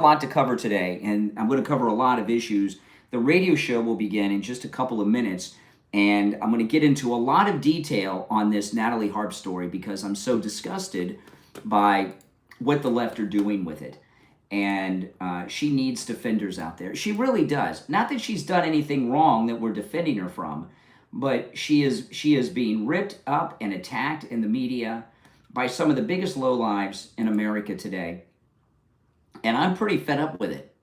lot to cover today, and I'm going to cover a lot of issues. The radio show will begin in just a couple of minutes, and I'm going to get into a lot of detail on this Natalie Harp story because I'm so disgusted by what the left are doing with it. And she needs defenders out there. She really does. Not that she's done anything wrong that we're defending her from, but she is being ripped up and attacked in the media by some of the biggest lowlives in America today. And I'm pretty fed up with it.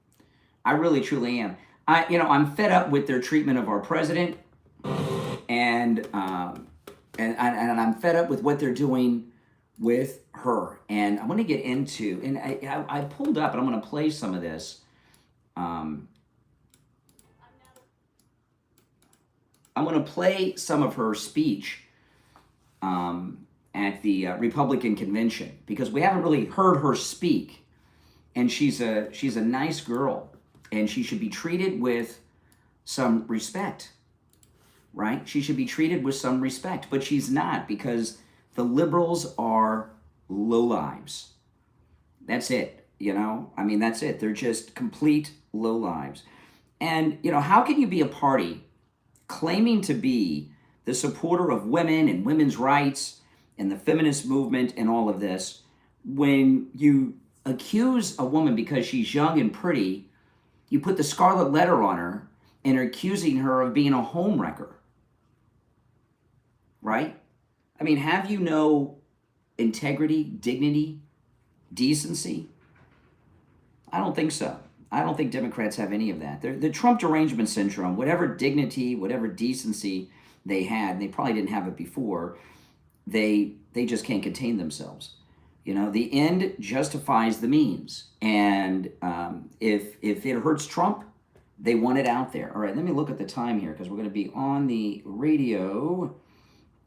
I really, truly am. I'm fed up with their treatment of our president, and I'm fed up with what they're doing with her. And I'm going to get into, and I pulled up, and I'm going to play some of this. I'm going to play some of her speech at the Republican convention because we haven't really heard her speak. And she's a nice girl, and she should be treated with some respect, right? She should be treated with some respect, but she's not because the liberals are lowlives. That's it, that's it. They're just complete lowlives. And, how can you be a party claiming to be the supporter of women and women's rights and the feminist movement and all of this when you accuse a woman because she's young and pretty, you put the scarlet letter on her and are accusing her of being a homewrecker, right? Have you no integrity, dignity, decency? I don't think so. I don't think Democrats have any of that. The Trump derangement syndrome, whatever dignity, whatever decency they had, and they probably didn't have it before, they just can't contain themselves. The end justifies the means. And if it hurts Trump, they want it out there. All right, let me look at the time here because we're going to be on the radio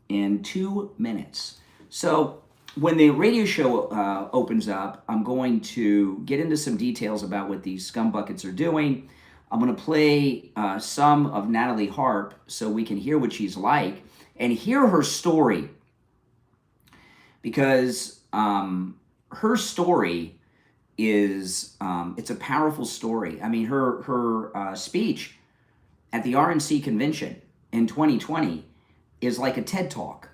in 2 minutes. So when the radio show opens up, I'm going to get into some details about what these scumbuckets are doing. I'm going to play some of Natalie Harp so we can hear what she's like and hear her story. Because her story is, it's a powerful story. Her speech at the RNC convention in 2020 is like a TED Talk.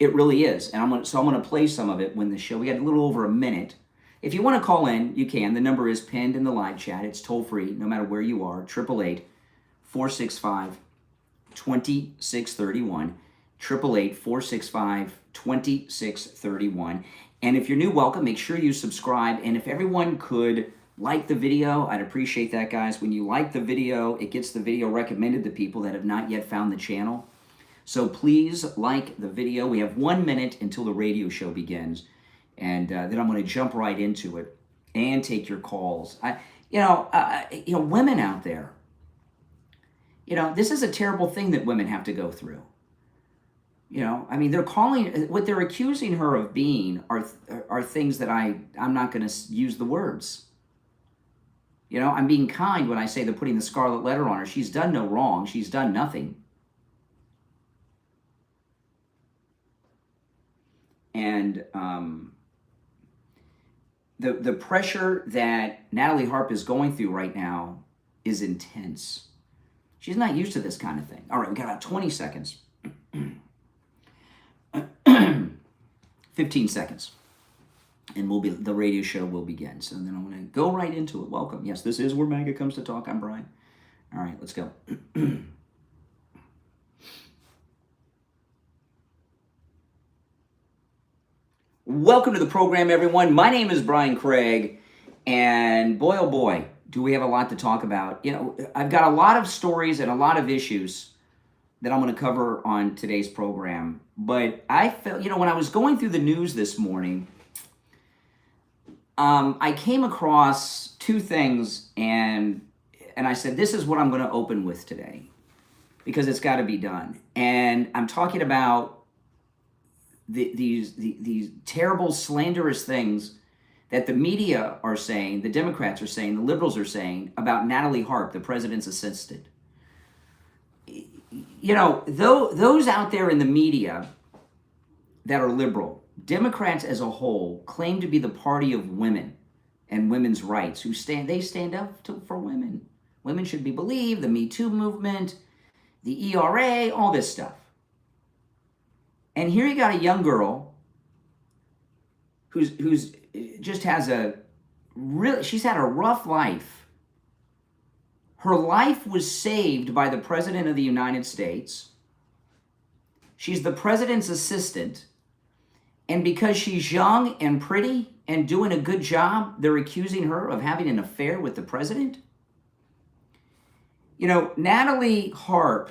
It really is. And I'm going to play some of it when the show, we got a little over a minute. If you want to call in, you can. The number is pinned in the live chat. It's toll free, no matter where you are, 888-465-2631. 888-465-2631. And if you're new, welcome. Make sure you subscribe. And if everyone could like the video, I'd appreciate that, guys. When you like the video, it gets the video recommended to people that have not yet found the channel. So please like the video. We have 1 minute until the radio show begins. And then I'm going to jump right into it and take your calls. Women out there, this is a terrible thing that women have to go through. They're calling, what they're accusing her of being are things that I'm not going to use the words. I'm being kind when I say they're putting the scarlet letter on her. She's done no wrong. She's done nothing. And the pressure that Natalie Harp is going through right now is intense. She's not used to this kind of thing. All right, we got about 20 seconds. 15 seconds. And the radio show will begin. So then I'm going to go right into it. Welcome. Yes, this is where MAGA comes to talk. I'm Brian. All right, let's go. Welcome to the program, everyone. My name is Brian Craig, and boy, oh boy, do we have a lot to talk about. I've got a lot of stories and a lot of issues that I'm going to cover on today's program, but I felt, when I was going through the news this morning, I came across two things, and I said, this is what I'm going to open with today, because it's got to be done. And I'm talking about these terrible, slanderous things that the media are saying, the Democrats are saying, the liberals are saying about Natalie Harp, the president's assistant. Those out there in the media that are liberal, Democrats as a whole claim to be the party of women, and women's rights, they stand up for women. Women should be believed, the Me Too movement, the ERA, all this stuff. And here you got a young girl who's just has she's had a rough life. Her life was saved by the President of the United States. She's the president's assistant. And because she's young and pretty and doing a good job, they're accusing her of having an affair with the president. You know, Natalie Harp,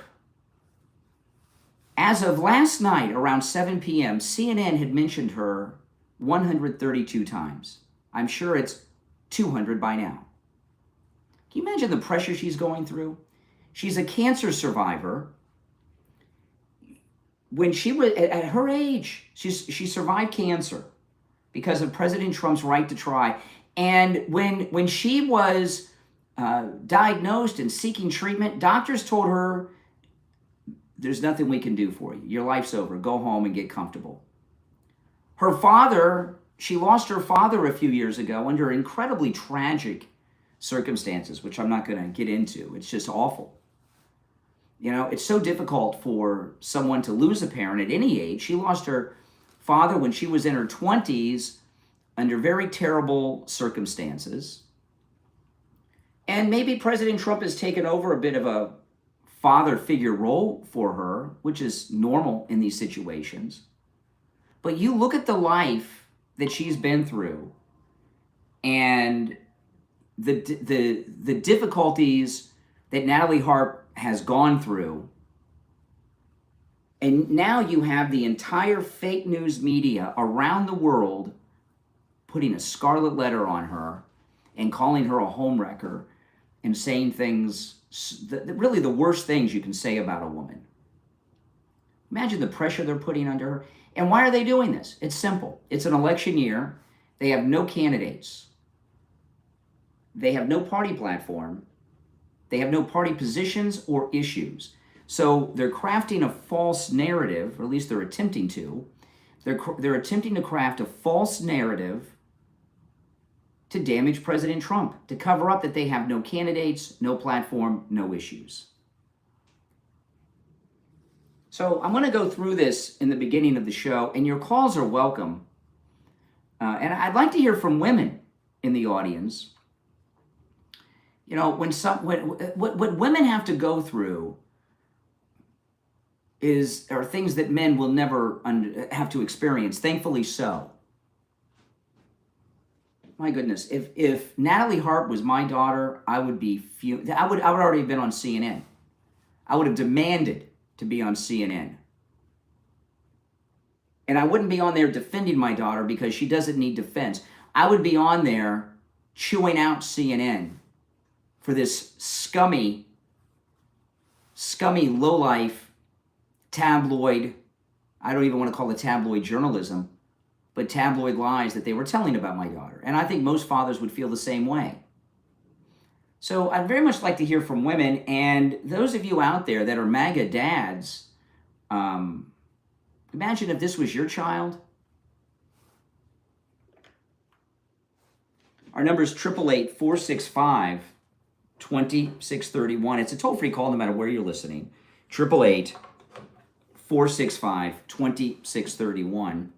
as of last night around 7 p.m., CNN had mentioned her 132 times. I'm sure it's 200 by now. Can you imagine the pressure she's going through? She's a cancer survivor. When she was at her age, she survived cancer because of President Trump's right to try. And when she was diagnosed and seeking treatment, doctors told her, there's nothing we can do for you. Your life's over. Go home and get comfortable. Her father, she lost her father a few years ago under incredibly tragic circumstances, which I'm not going to get into. It's just awful. You know, it's so difficult for someone to lose a parent at any age. She lost her father when she was in her 20s under very terrible circumstances. And maybe President Trump has taken over a bit of a father figure role for her, which is normal in these situations. But you look at the life that she's been through and the difficulties that Natalie Harp has gone through, and now you have the entire fake news media around the world putting a scarlet letter on her and calling her a homewrecker and saying things, really the worst things you can say about a woman. Imagine the pressure they're putting under her. And why are they doing this? It's simple. It's an election year. They have no candidates. They have no party platform. They have no party positions or issues. So they're crafting a false narrative, or at least they're attempting to. They're attempting to craft a false narrative to damage President Trump, to cover up that they have no candidates, no platform, no issues. So I'm going to go through this in the beginning of the show, and your calls are welcome. And I'd like to hear from women in the audience. You know, what women have to go through are things that men will never have to experience. Thankfully so. My goodness, if Natalie Harp was my daughter, I would already have been on CNN. I would have demanded to be on CNN. And I wouldn't be on there defending my daughter because she doesn't need defense. I would be on there chewing out CNN for this scummy, lowlife, tabloid, I don't even want to call it tabloid journalism, but tabloid lies that they were telling about my daughter. And I think most fathers would feel the same way. So I'd very much like to hear from women, and those of you out there that are MAGA dads, imagine if this was your child. Our number is 888-465-2631. It's a toll-free call no matter where you're listening. 888-465-2631.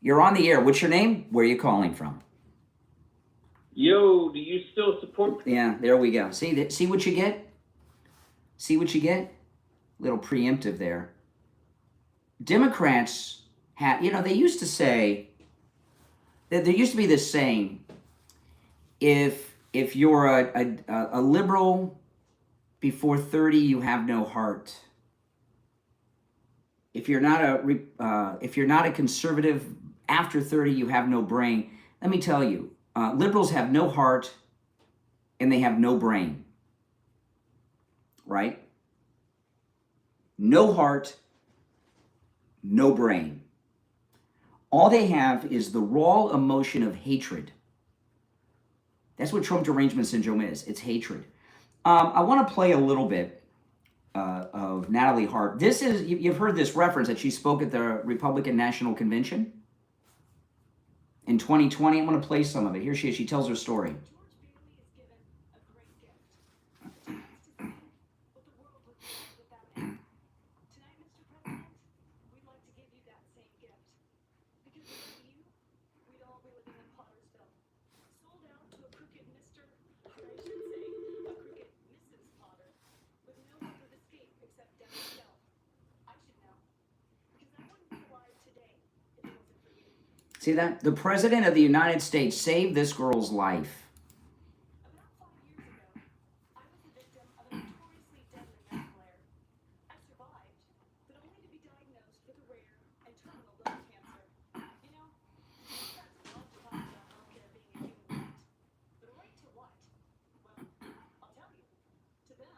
You're on the air. What's your name? Where are you calling from? Yo, do you still support? Yeah, there we go. See what you get? See what you get? Little preemptive there. Democrats have, they used to say, there used to be this saying, if you're a liberal before 30, you have no heart. If you're not a conservative after 30, you have no brain. Let me tell you, liberals have no heart and they have no brain. Right? No heart, no brain. All they have is the raw emotion of hatred. That's what Trump derangement syndrome is. It's hatred. I want to play a little bit of Natalie Harp. This is, you've heard this reference that she spoke at the Republican National Convention. in 2020. I'm going to play some of it. Here she is. She tells her story. See that? The President of the United States saved this girl's life. About 5 years ago, I was the victim of a notoriously deadly medical error. I survived, but only to be diagnosed with a rare and terminal lung cancer. You know, Democrats love to talk about healthcare being a human right. But a right to what? Well, I'll tell you. To them,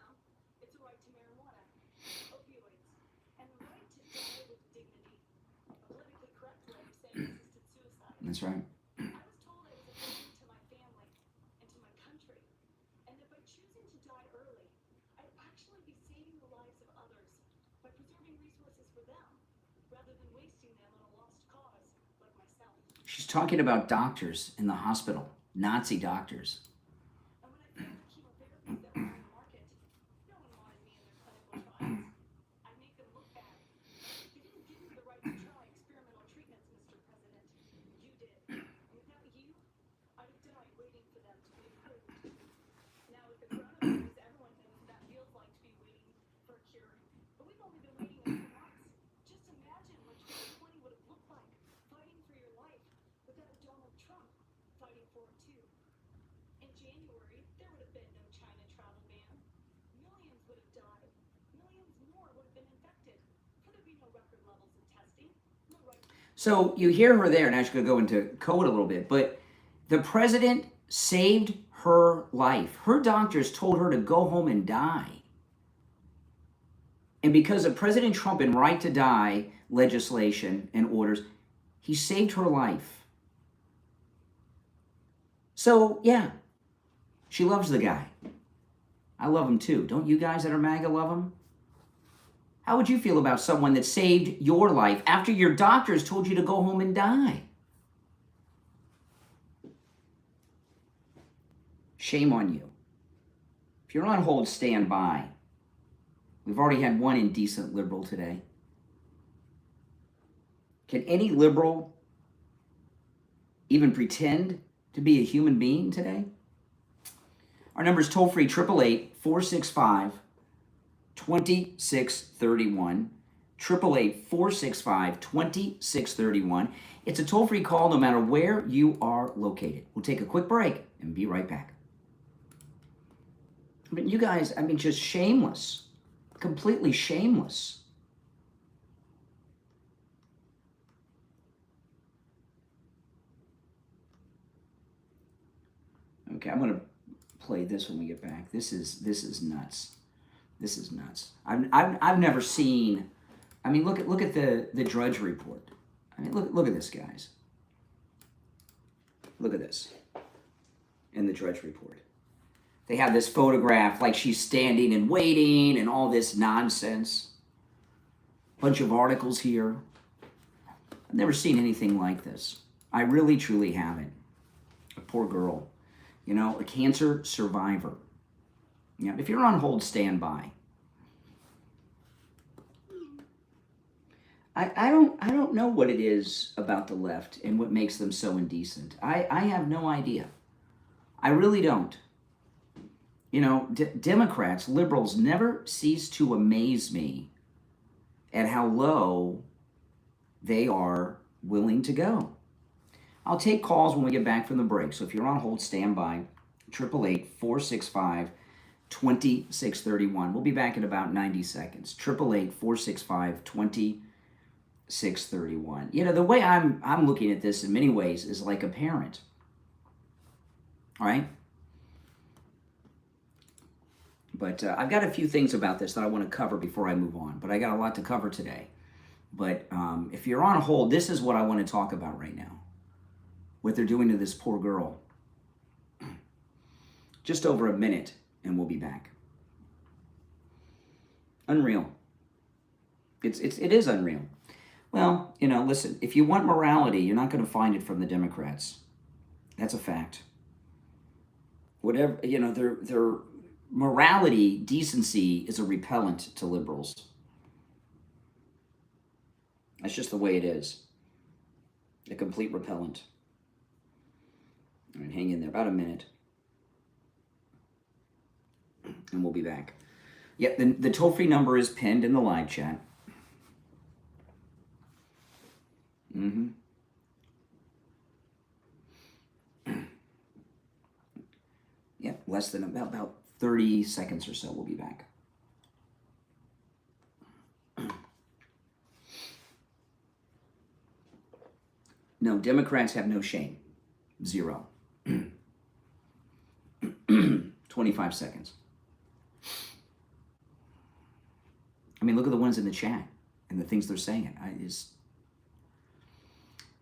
it's a right to marijuana, opioids, and the right to die with dignity. A politically correct way of saying assisted suicide. That's right. I was told I was a burden to my family and to my country, and that by choosing to die early, I'd actually be saving the lives of others by preserving resources for them, rather than wasting them on a lost cause like myself. She's talking about doctors in the hospital, Nazi doctors. And when I found the chemotherapies that were on the market, no one wanted me in their clinical trials. I'd make them look bad. You didn't give me the right to try experimental treatments, Mr. President. You did. And without you, I'd have died waiting for them to be approved. Now with the coronavirus, everyone knows what that feels like to be waiting for a cure. But we've only been waiting a few months. Just imagine what 2020 would have looked like, fighting for your life, without a Donald Trump fighting for it too. In January, there would have been no China travel ban. Millions would have died. Millions more would have been infected. Could there be no record levels of testing? No right. So you hear her there, and I'm just going to go into code a little bit, but the president saved her life. Her doctors told her to go home and die. And because of President Trump and right to die legislation and orders, he saved her life. So, yeah, she loves the guy. I love him too. Don't you guys that are MAGA love him? How would you feel about someone that saved your life after your doctors told you to go home and die? Shame on you. If you're on hold, stand by. We've already had one indecent liberal today. Can any liberal even pretend to be a human being today? Our number is toll-free, 888-465-2631. 888-465-2631. It's a toll-free call no matter where you are located. We'll take a quick break and be right back. I mean, you guys, just shameless. Completely shameless. Okay, I'm going to play this when we get back. This is nuts. This is nuts. I've never seen. Look at the Drudge Report. Look at this, guys. Look at this in the Drudge Report. They have this photograph like she's standing and waiting and all this nonsense. Bunch of articles here. I've never seen anything like this. I really, truly haven't. A poor girl. A cancer survivor. If you're on hold, stand by. I don't know what it is about the left and what makes them so indecent. I have no idea. I really don't. Democrats, liberals never cease to amaze me at how low they are willing to go. I'll take calls when we get back from the break. So if you're on hold, stand by. 888-465-2631. We'll be back in about 90 seconds. 888-465-2631. The way I'm looking at this in many ways is like a parent. All right? But I've got a few things about this that I want to cover before I move on. But I got a lot to cover today. But if you're on hold, this is what I want to talk about right now. What they're doing to this poor girl. Just over a minute, and we'll be back. Unreal. It is unreal. Well, listen, if you want morality, you're not going to find it from the Democrats. That's a fact. Whatever, their morality, decency is a repellent to liberals. That's just the way it is. A complete repellent. All right, hang in there about a minute. And we'll be back. Yeah, the toll-free number is pinned in the live chat. Yeah, less than about 30 seconds or so. We'll be back. No, Democrats have no shame. 0. 25 seconds. I mean, look at the ones in the chat and the things they're saying.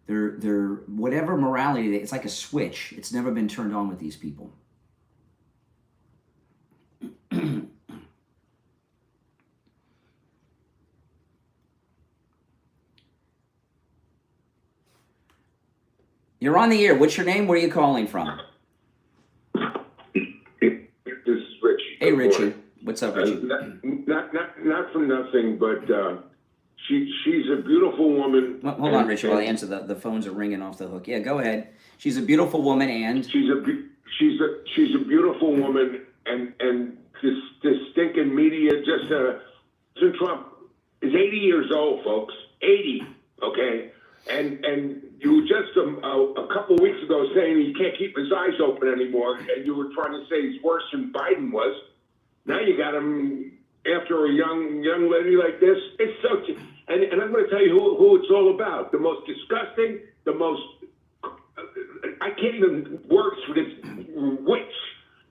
They're whatever morality, it's like a switch. It's never been turned on with these people. You're on the air. What's your name? Where are you calling from? This is Richie. Hey, Richie. What's up, Richie? Not for nothing, but she's a beautiful woman. Well, hold on, Richie. While I answer, the phones are ringing off the hook. Yeah, go ahead. She's a beautiful woman, and she's a beautiful woman, and this stinking media just President Trump is 80 years old, folks. 80, okay. And you were just a couple of weeks ago saying he can't keep his eyes open anymore, and you were trying to say he's worse than Biden was. Now you got him after a young lady like this. It's so, and I'm going to tell you who it's all about. The most disgusting, the most, I can't even words for this witch,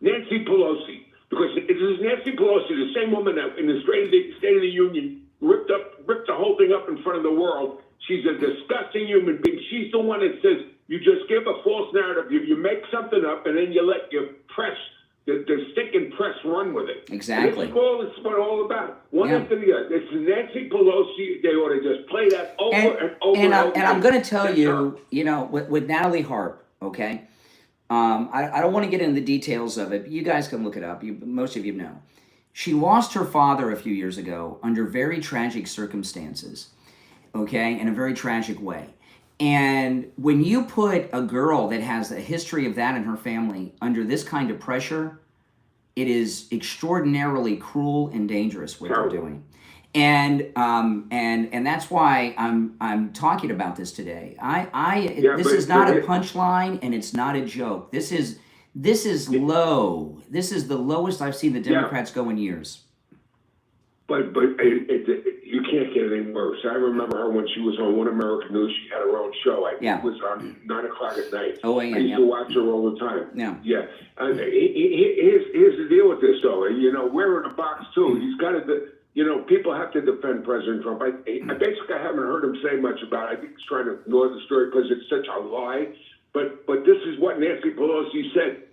Nancy Pelosi. Because it is Nancy Pelosi, the same woman that in the State of the Union ripped the whole thing up in front of the world. She's a disgusting human being. She's the one that says you just give a false narrative. You make something up, and then you let your press, the stinking press, run with it. Exactly. And it's what it's all about. One after the other. It's Nancy Pelosi. They ought to just play that over and over and over. And I'm going to tell you, with Natalie Harp, okay? I don't want to get into the details of it, but you guys can look it up. Most of you know. She lost her father a few years ago under very tragic circumstances. Okay, in a very tragic way. And when you put a girl that has a history of that in her family under this kind of pressure, it is extraordinarily cruel and dangerous what they're doing. And that's why I'm talking about this today. This is not a punchline, and it's not a joke. This is low. This is the lowest I've seen the Democrats go in years. But you can't get any worse. I remember her when she was on One American News. She had her own show. I think it was on 9 o'clock at night. Oh, yeah. I used to watch her all the time. Yeah. Yeah. Here's the deal with this, though. We're in a box, too. He's got to, people have to defend President Trump. I basically haven't heard him say much about it. I think he's trying to ignore the story because it's such a lie. But this is what Nancy Pelosi said.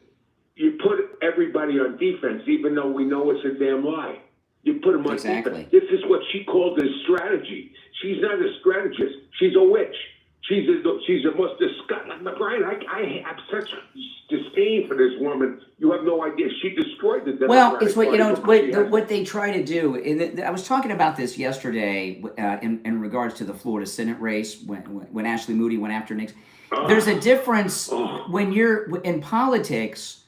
You put everybody on defense, even though we know it's a damn lie. You put them on defense. This is what she called a strategy. She's not a strategist. She's a witch. She's the most disgusting. Brian, I have such disdain for this woman. You have no idea. She destroyed the Democratic Well, it's what Party. what they try to do. And I was talking about this yesterday in regards to the Florida Senate race when Ashley Moody went after Nixon. There's a difference when you're in politics.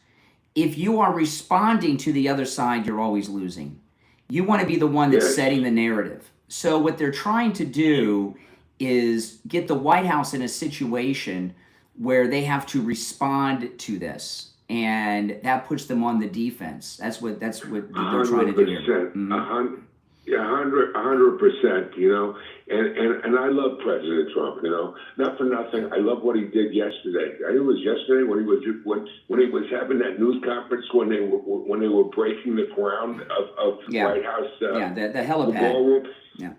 If you are responding to the other side, you're always losing. You want to be the one that's setting the narrative. So what they're trying to do is get the White House in a situation where they have to respond to this, and that puts them on the defense. That's what they're trying to do here. 100%. And I love President Trump. Not for nothing. I love what he did yesterday. I think it was yesterday when he was having that news conference when they were breaking the ground of the White House. The helipad. Ballroom. Yeah.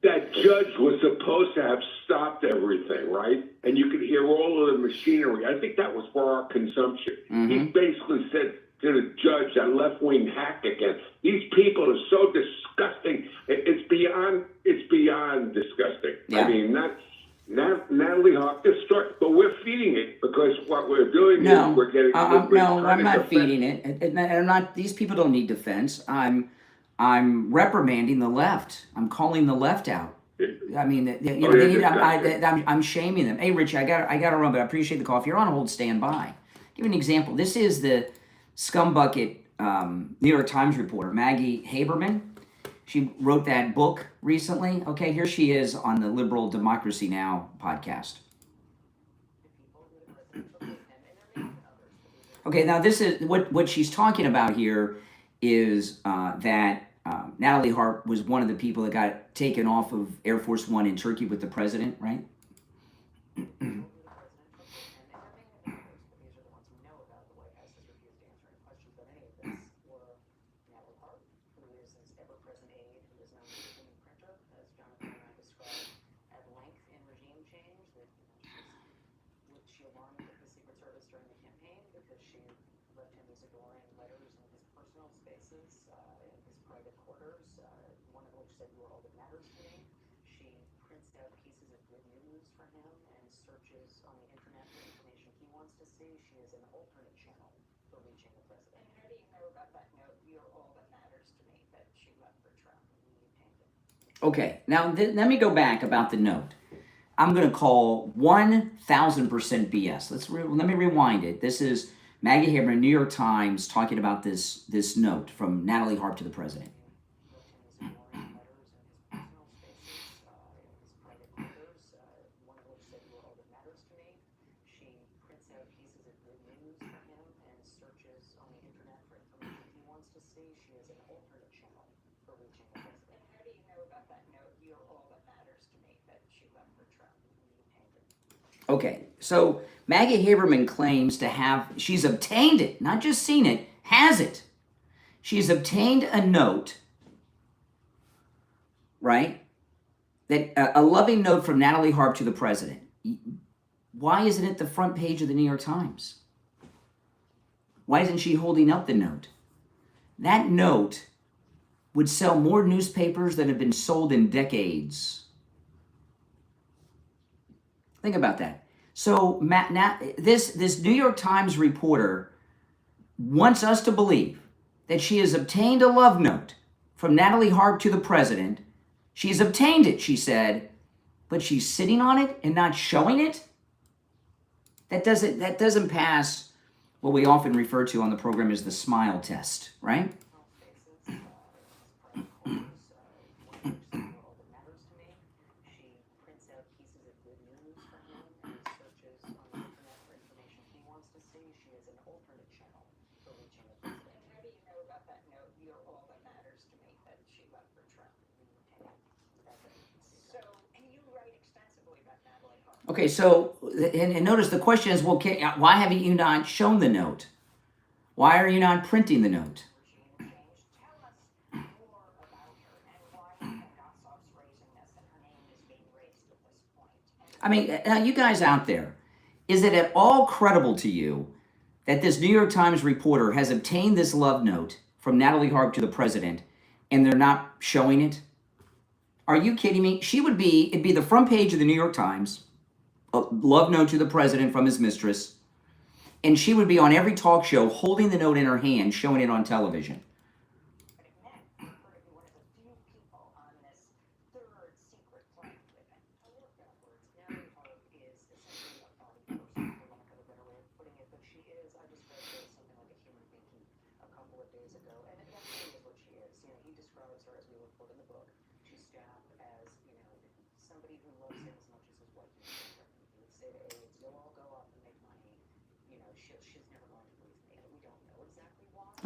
That judge was supposed to have stopped everything, right? And you could hear all of the machinery. I think that was for our consumption. Mm-hmm. He basically said to the judge, that left-wing hack again, these people are so disgusting. It's beyond disgusting. Yeah. I mean, No, we're getting no, trying I'm to not defend- feeding it. And I'm not. These people don't need defense. I'm reprimanding the left. I'm calling the left out. I mean, I'm shaming them. Hey, Richie, I got to run, but I appreciate the call. If you're on hold, stand by. Give you an example. This is the scumbucket New York Times reporter, Maggie Haberman. She wrote that book recently. Okay, here she is on the Liberal Democracy Now! Podcast. Okay, now this is what she's talking about here is that Natalie Harp was one of the people that got taken off of Air Force One in Turkey with the president, right? Okay, now let me go back about the note. I'm going to call 1,000% BS. Let me rewind it. This is Maggie Haberman, New York Times, talking about this note from Natalie Harp to the president. Okay, so Maggie Haberman claims to have, she's obtained it, not just seen it, has it. She's obtained a note, right? That a loving note from Natalie Harp to the president. Why isn't it the front page of the New York Times? Why isn't she holding up the note? That note would sell more newspapers than have been sold in decades. Think about that. So this New York Times reporter wants us to believe that she has obtained a love note from Natalie Harp to the president. She's obtained it, she said, but she's sitting on it and not showing it? That doesn't pass what we often refer to on the program as the smile test, right? Okay, so, and notice the question is, well, why haven't you not shown the note? Why are you not printing the note? I mean, now you guys out there, is it at all credible to you that this New York Times reporter has obtained this love note from Natalie Harp to the president and they're not showing it? Are you kidding me? It'd be the front page of the New York Times, a love note to the president from his mistress, and she would be on every talk show holding the note in her hand, showing it on television.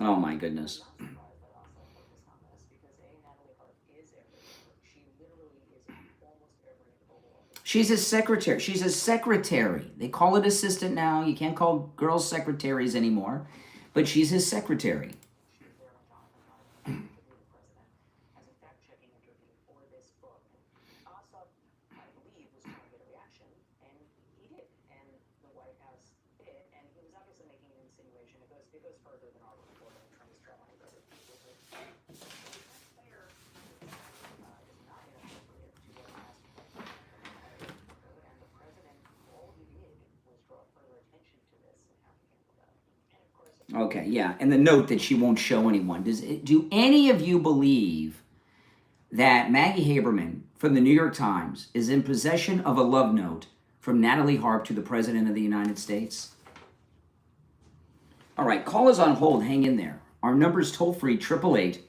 Oh my goodness. She's a secretary. She's a secretary. They call it assistant now. You can't call girls secretaries anymore. But she's his secretary. Okay, yeah. And the note that she won't show anyone. Do any of you believe that Maggie Haberman from the New York Times is in possession of a love note from Natalie Harp to the President of the United States? All right, call is on hold. Hang in there. Our number is toll free 888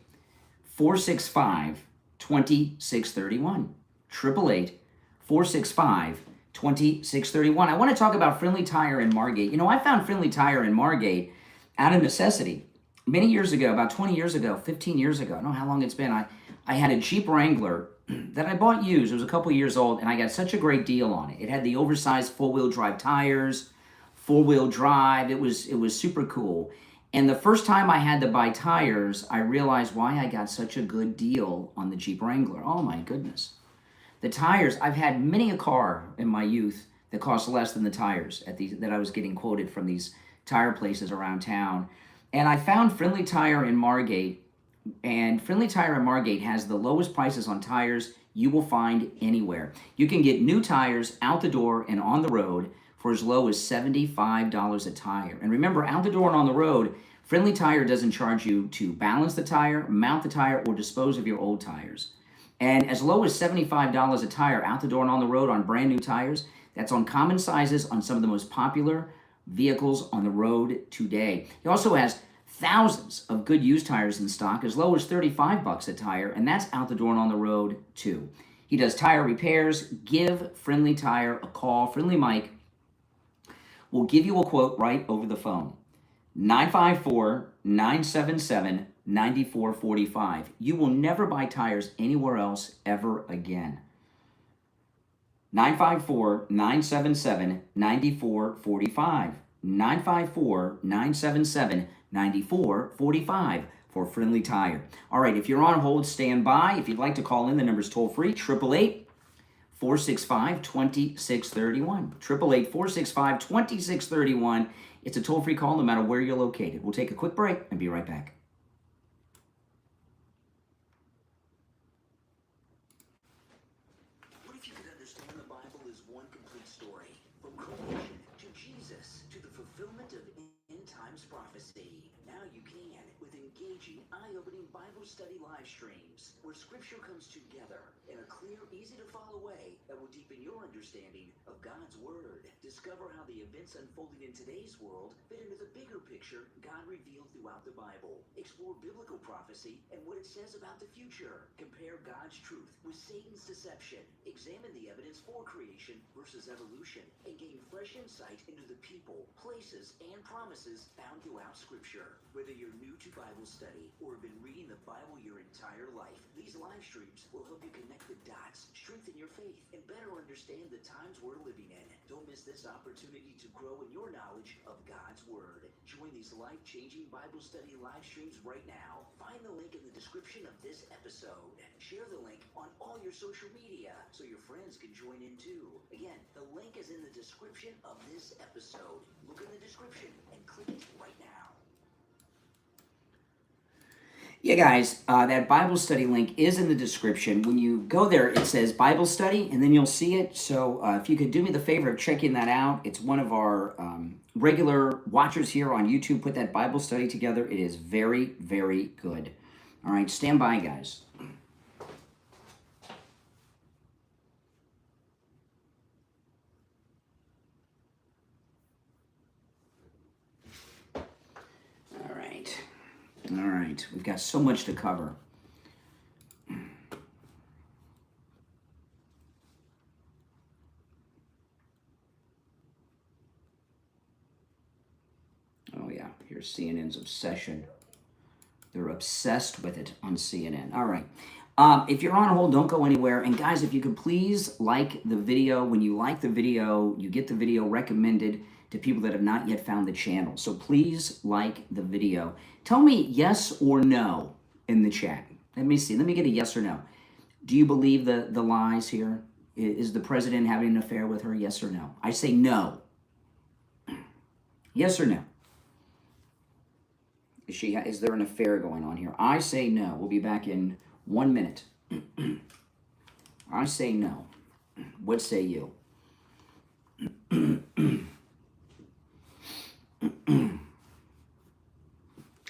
465 2631. 888 465 2631. I want to talk about Friendly Tire in Margate. You know, I found Friendly Tire in Margate out of necessity. Many years ago, about 20 years ago, 15 years ago, I don't know how long it's been, I had a Jeep Wrangler that I bought used. It was a couple years old, and I got such a great deal on it. It had the oversized four-wheel drive tires, four-wheel drive. It was super cool. And the first time I had to buy tires, I realized why I got such a good deal on the Jeep Wrangler. Oh my goodness. The tires, I've had many a car in my youth that cost less than the tires that I was getting quoted from these tire places around town. And I found Friendly Tire in Margate, and Friendly Tire in Margate has the lowest prices on tires you will find anywhere. You can get new tires out the door and on the road for as low as $75 a tire. And remember, out the door and on the road, Friendly Tire doesn't charge you to balance the tire, mount the tire, or dispose of your old tires. And as low as $75 a tire out the door and on the road on brand new tires, that's on common sizes on some of the most popular vehicles on the road today. He also has thousands of good used tires in stock, as low as $35 a tire, and that's out the door and on the road too. He does tire repairs. Give Friendly Tire a call. Friendly Mike will give you a quote right over the phone. 954-977-9445. You will never buy tires anywhere else ever again. 954-977-9445. 954-977-9445 for Friendly Tire. All right, if you're on hold, stand by. If you'd like to call in, the number's toll free, 888-465-2631. 888-465-2631. It's a toll-free call no matter where you're located. We'll take a quick break and be right back. What if you could understand the Bible as one complete story? From creation to Jesus to the fulfillment of end times prophecy. Now you can with engaging, eye-opening Bible study live streams where Scripture comes together in a clear, easy-to-follow way that will deepen your understanding of God's Word. Discover how the events unfolding in today's world fit into the bigger picture God revealed throughout the Bible. Explore biblical prophecy and what it says about the future. Compare God's truth with Satan's deception. Examine the evidence for creation versus evolution and gain fresh insight into the people, places, and promises found throughout Scripture. Whether you're new to Bible study or have been reading the Bible your entire life, these live streams will help you connect the dots, strengthen your faith, and better understand the times we're living in. Don't miss this opportunity to grow in your knowledge of God's Word. Join these life-changing Bible study live streams right now. Find the link in the description of this episode. Share the link on all your social media so your friends can join in too. Again, the link is in the description of this episode. Look in the description and click it right now. Yeah, guys, that Bible study link is in the description. When you go there, it says Bible study, and then you'll see it. So if you could do me the favor of checking that out. It's one of our regular watchers here on YouTube put that Bible study together. It is very, very good. All right, stand by, guys. All right, we've got so much to cover. Oh yeah, here's CNN's obsession. They're obsessed with it on CNN. All right. If you're on hold, don't go anywhere. And guys, if you could please like the video. When you like the video, you get the video recommended to people that have not yet found the channel. So please like the video. Tell me yes or no in the chat. Let me see. Let me get a yes or no. Do you believe the lies here? Is the president having an affair with her? Yes or no? I say no. Yes or no? Is there an affair going on here? I say no. We'll be back in 1 minute. I say no. What say you?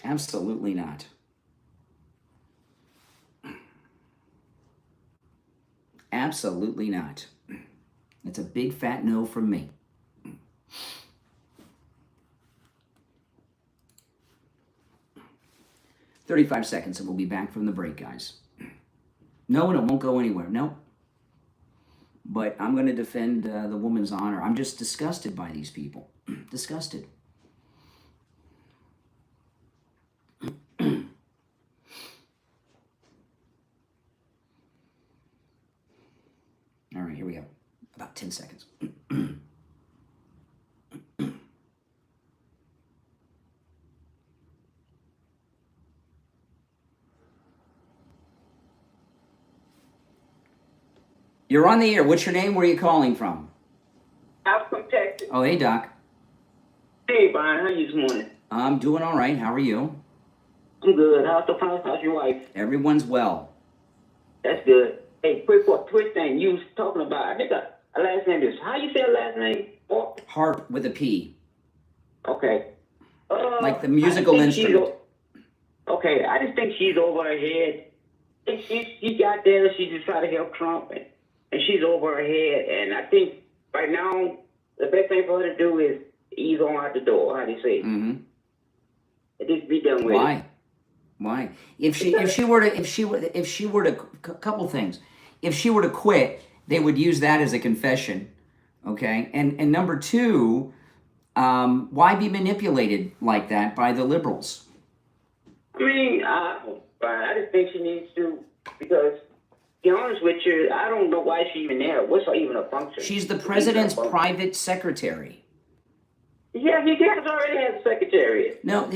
Absolutely not. Absolutely not. It's a big fat no from me. "35 seconds and we'll be back from the break, guys. No, and it won't go anywhere. No. But I'm going to defend the woman's honor. I'm just disgusted by these people. Disgusted. All right, here we go. About 10 seconds. You're on the air. What's your name? Where are you calling from? I'm from Texas. Oh, hey, Doc. Hey, Brian, how you this morning? I'm doing all right. How are you? I'm good. How's the house? How's your wife? Everyone's well. That's good. Hey, quick thing you was talking about. I think her last name is, how you say her last name? Harp with a P. Okay. Like the musical instrument. Okay, I just think she's over her head. I think she got there, she just tried to help Trump, and she's over her head. And I think right now, the best thing for her to do is ease on out the door, how do you say it? Mm-hmm. And just be done with it. Why? If she were to couple things. If she were to quit, they would use that as a confession. Okay? And number two, why be manipulated like that by the liberals? I mean, I just think she needs to, because, to be honest with you, I don't know why she's even there. What's her even a function? She's the president's private secretary. Yeah, he guys already has a secretary. No.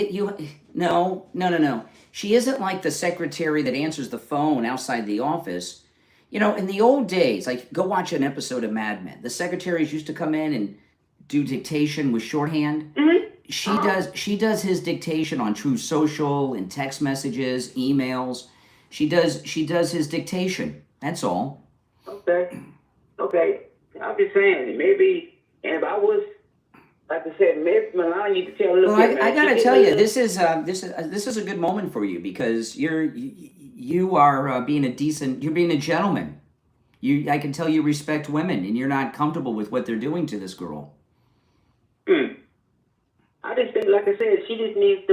She isn't like the secretary that answers the phone outside the office. You know, in the old days, like, go watch an episode of Mad Men. The secretaries used to come in and do dictation with shorthand. Mm-hmm. She does his dictation on True Social and text messages, emails. She does his dictation. That's all. Okay. I'm just saying, maybe, and if I was, like I said, maybe Melania need to tell. Well, I gotta tell you, this is a good moment for you, because you are being a gentleman. I can tell you respect women, and you're not comfortable with what they're doing to this girl. I just think, like I said, she just needs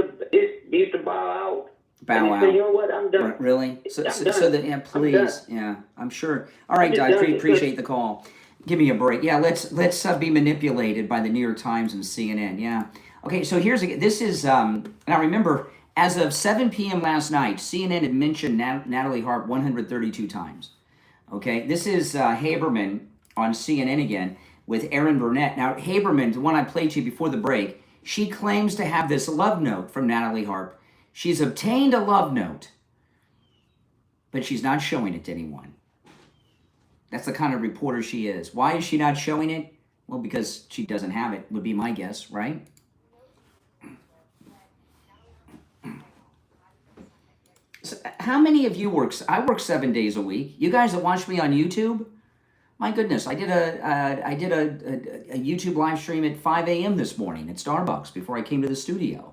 to bow out. Bow out. Say, you know what? I'm done. Really? So that, please. Yeah, I'm sure. All right, I appreciate the call. Give me a break. Yeah, let's be manipulated by the New York Times and CNN. Yeah. Okay, so this is now remember, as of 7 p.m. last night, CNN had mentioned Natalie Harp 132 times. Okay, this is Haberman on CNN again with Aaron Burnett. Now, Haberman, the one I played to you before the break, she claims to have this love note from Natalie Harp. She's obtained a love note, but she's not showing it to anyone. That's the kind of reporter she is. Why is she not showing it? Well, because she doesn't have it, would be my guess, right? So how many of you work? I work 7 days a week. You guys that watch me on YouTube, my goodness, I did a YouTube live stream at 5 a.m. this morning at Starbucks before I came to the studio.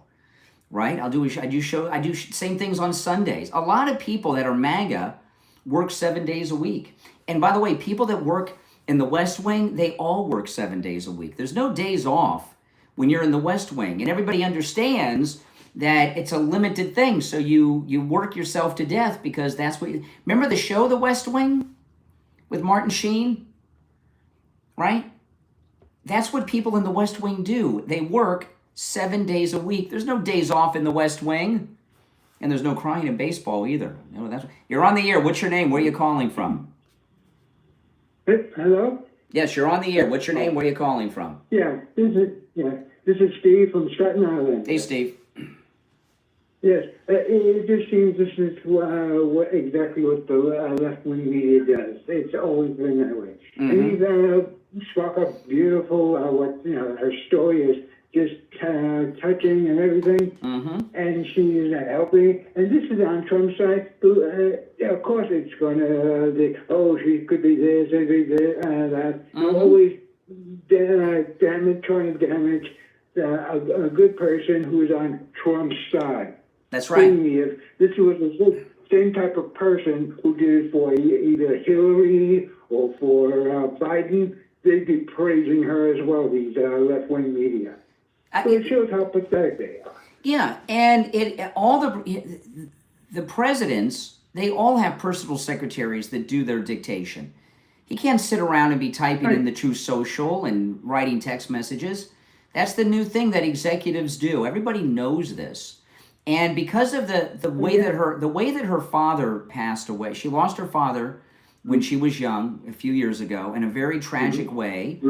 Right? I do same things on Sundays. A lot of people that are MAGA work 7 days a week. And by the way, people that work in the West Wing, they all work 7 days a week. There's no days off when you're in the West Wing. And everybody understands that it's a limited thing. So you work yourself to death, because that's what remember the show The West Wing with Martin Sheen? Right? That's what people in the West Wing do. They work 7 days a week. There's no days off in the West Wing. And there's no crying in baseball either. You're on the air. What's your name? Where are you calling from? Hello? Yes, you're on the air. What's your name? Where are you calling from? This is Steve from Staten Island. Hey, Steve. Yes, it just seems this is exactly what the left-wing media does. It's always been that way. Mm-hmm. And he struck up beautiful, her story is just touching and everything. Mm-hmm. And she is helping. And this is on Trump's side. Of course it's going to, she could be this, it could be this, that. Mm-hmm. Always trying to damage a good person who's on Trump's side. That's right. If this was the same type of person who did it for either Hillary or for Biden, they'd be praising her as well, these left-wing media. So it shows how pathetic they are. Yeah, and the presidents, they all have personal secretaries that do their dictation. He can't sit around and be typing in the Truth Social and writing text messages. That's the new thing that executives do. Everybody knows this. And because of the way that her father passed away, she lost her father when she was young, a few years ago, in a very tragic way.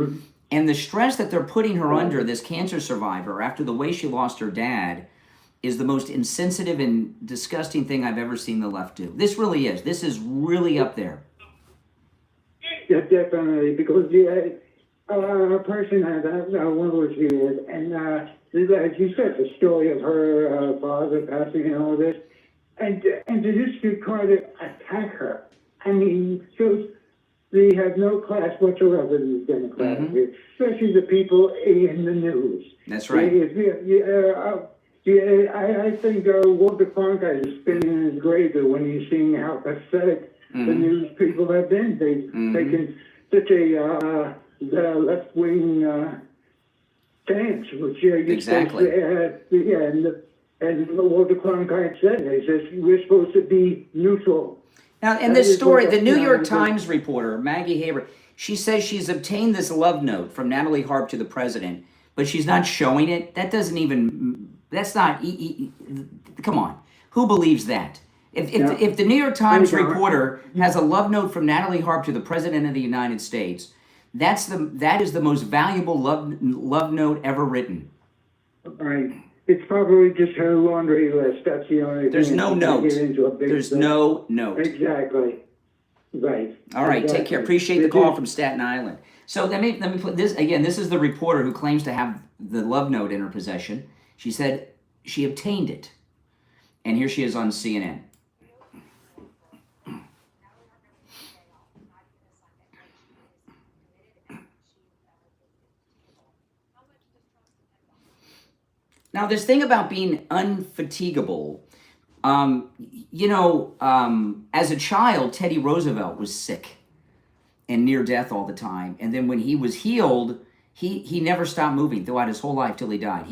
And the stress that they're putting her under, this cancer survivor, after the way she lost her dad, is the most insensitive and disgusting thing I've ever seen the left do. This really is. This is really up there. Yeah, definitely, because a person had one of those years, and as you said, the story of her father passing and all this, and to just try to attack her. I mean, shows they have no class whatsoever, these Democrats, especially the people in the news. That's right. I think Walter Cronkite is spinning in his grave when he's seeing how pathetic the news people have been. They've taken such a left-wing stance, which Exactly. And Walter Cronkite said, he says, we're supposed to be neutral. Now, in this story, the New York Times reporter, Maggie Haber, she says she's obtained this love note from Natalie Harp to the president, but she's not showing it. That doesn't even, that's not, come on. Who believes that? If the New York Times reporter has a love note from Natalie Harp to the president of the United States, that is the most valuable love note ever written. Right. It's probably just her laundry list. That's the only thing. There's no note. There's no note. Exactly. Right. All right. Exactly. Take care. Appreciate the call from Staten Island. So let me put this again. This is the reporter who claims to have the love note in her possession. She said she obtained it, and here she is on CNN. Now, this thing about being unfatigable, as a child, Teddy Roosevelt was sick and near death all the time. And then when he was healed, he never stopped moving throughout his whole life till he died.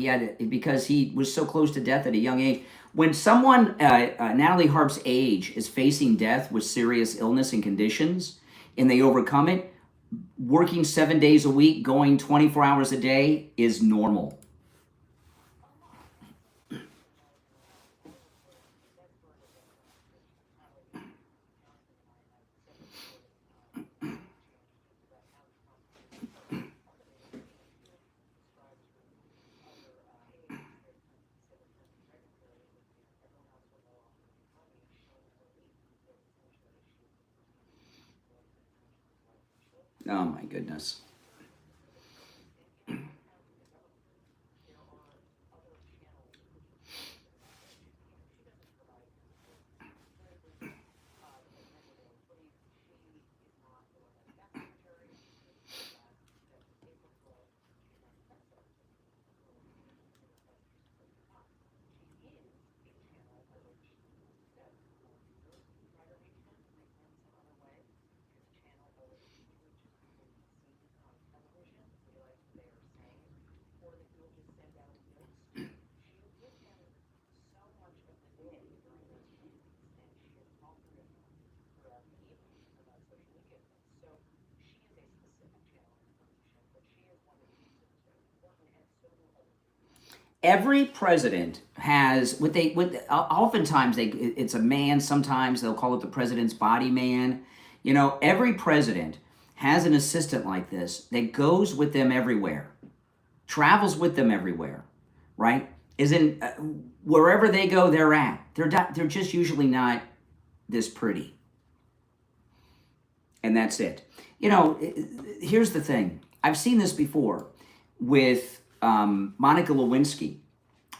Because he was so close to death at a young age. When someone, Natalie Harp's age, is facing death with serious illness and conditions, and they overcome it, working 7 days a week, going 24 hours a day is normal. Oh my goodness. Every president has oftentimes it's a man, sometimes they'll call it the president's body man. Every president has an assistant like this that goes with them everywhere, travels with them everywhere, right? Wherever they go, they're at. They're just usually not this pretty. And that's it. Here's the thing. I've seen this before with Monica Lewinsky.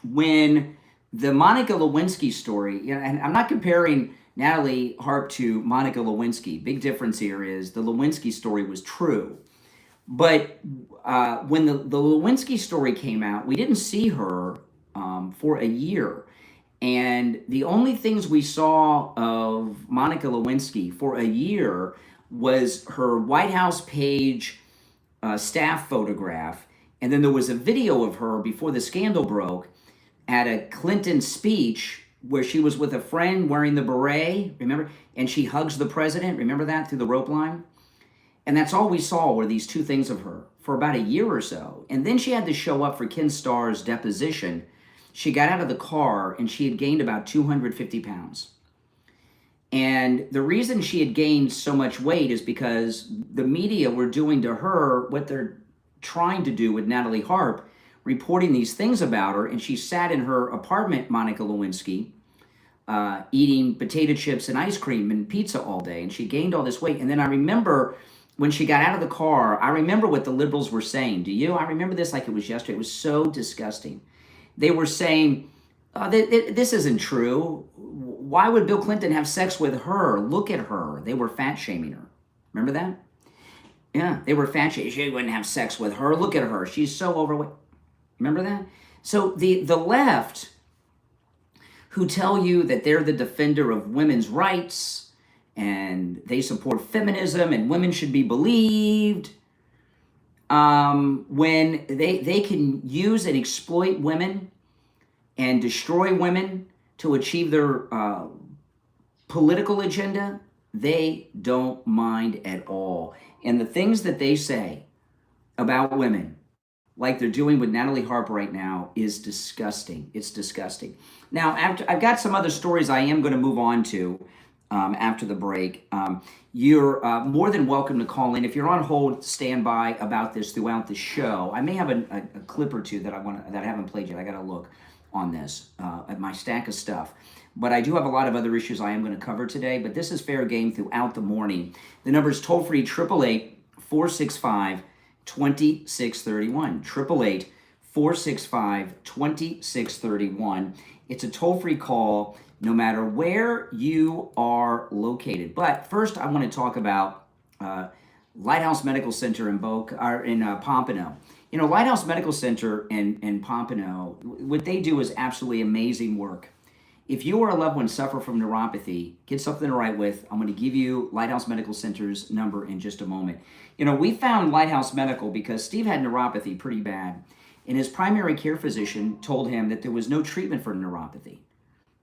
When the Monica Lewinsky story, and I'm not comparing Natalie Harp to Monica Lewinsky. Big difference here is the Lewinsky story was true. But when the Lewinsky story came out, we didn't see her for a year. And the only things we saw of Monica Lewinsky for a year was her White House page staff photograph. And then there was a video of her before the scandal broke at a Clinton speech where she was with a friend wearing the beret, remember? And she hugs the president, remember that, through the rope line? And that's all we saw were these two things of her for about a year or so. And then she had to show up for Ken Starr's deposition. She got out of the car and she had gained about 250 pounds. And the reason she had gained so much weight is because the media were doing to her what they're trying to do with Natalie Harp, reporting these things about her. And she sat in her apartment, Monica Lewinsky, eating potato chips and ice cream and pizza all day. And she gained all this weight. And then I remember when she got out of the car, I remember what the liberals were saying. Do you? I remember this like it was yesterday. It was so disgusting. They were saying, this isn't true. Why would Bill Clinton have sex with her? Look at her. They were fat shaming her. Remember that? Yeah, they were fat shaming. She wouldn't have sex with her. Look at her. She's so overweight. Remember that? So the left, who tell you that they're the defender of women's rights and they support feminism and women should be believed, when they can use and exploit women and destroy women to achieve their political agenda, they don't mind at all. And the things that they say about women, like they're doing with Natalie Harp right now, is disgusting. It's disgusting. Now, I've got some other stories I am going to move on to after the break. You're more than welcome to call in. If you're on hold, stand by about this throughout the show. I may have a clip or two that I haven't played yet. I got to look on this at my stack of stuff. But I do have a lot of other issues I am going to cover today. But this is fair game throughout the morning. The number is toll free 888-465-2631. 888-465-2631. It's a toll-free call no matter where you are located. But first, I want to talk about Lighthouse Medical Center in Pompano. You know, Lighthouse Medical Center in Pompano, what they do is absolutely amazing work. If you or a loved one suffer from neuropathy, get something to write with. I'm going to give you Lighthouse Medical Center's number in just a moment. You know, we found Lighthouse Medical because Steve had neuropathy pretty bad, and his primary care physician told him that there was no treatment for neuropathy.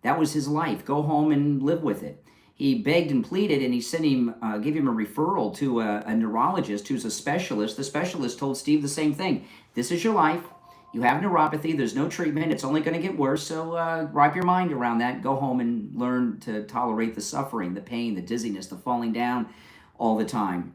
That was his life. Go home and live with it. He begged and pleaded, and he sent him, gave him a referral to a neurologist who's a specialist. The specialist told Steve the same thing. This is your life. You have neuropathy. There's no treatment. It's only going to get worse. So wrap your mind around that. Go home and learn to tolerate the suffering, the pain, the dizziness, the falling down all the time.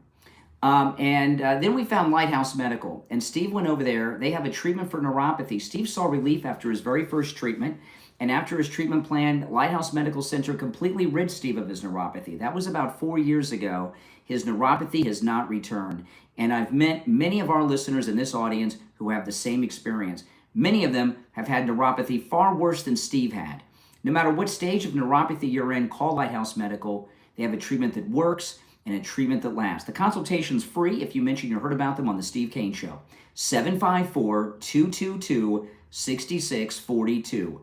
Then we found Lighthouse Medical, and Steve went over there. They have a treatment for neuropathy. Steve saw relief after his very first treatment, and after his treatment plan, Lighthouse Medical Center completely rid Steve of his neuropathy. That was about 4 years ago. His neuropathy has not returned, and I've met many of our listeners in this audience who have the same experience. Many of them have had neuropathy far worse than Steve had. No matter what stage of neuropathy you're in, call Lighthouse Medical. They have a treatment that works and a treatment that lasts. The consultation's free if you mention you heard about them on the Steve Kane Show. 754-222-6642.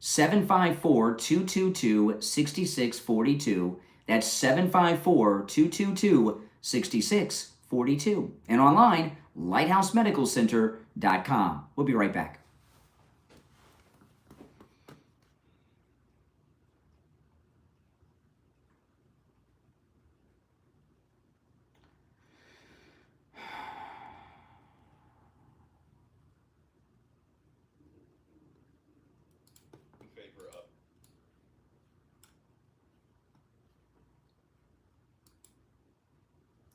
754-222-6642. That's 754-222-6642. And online, lighthousemedicalcenter.com. We'll be right back.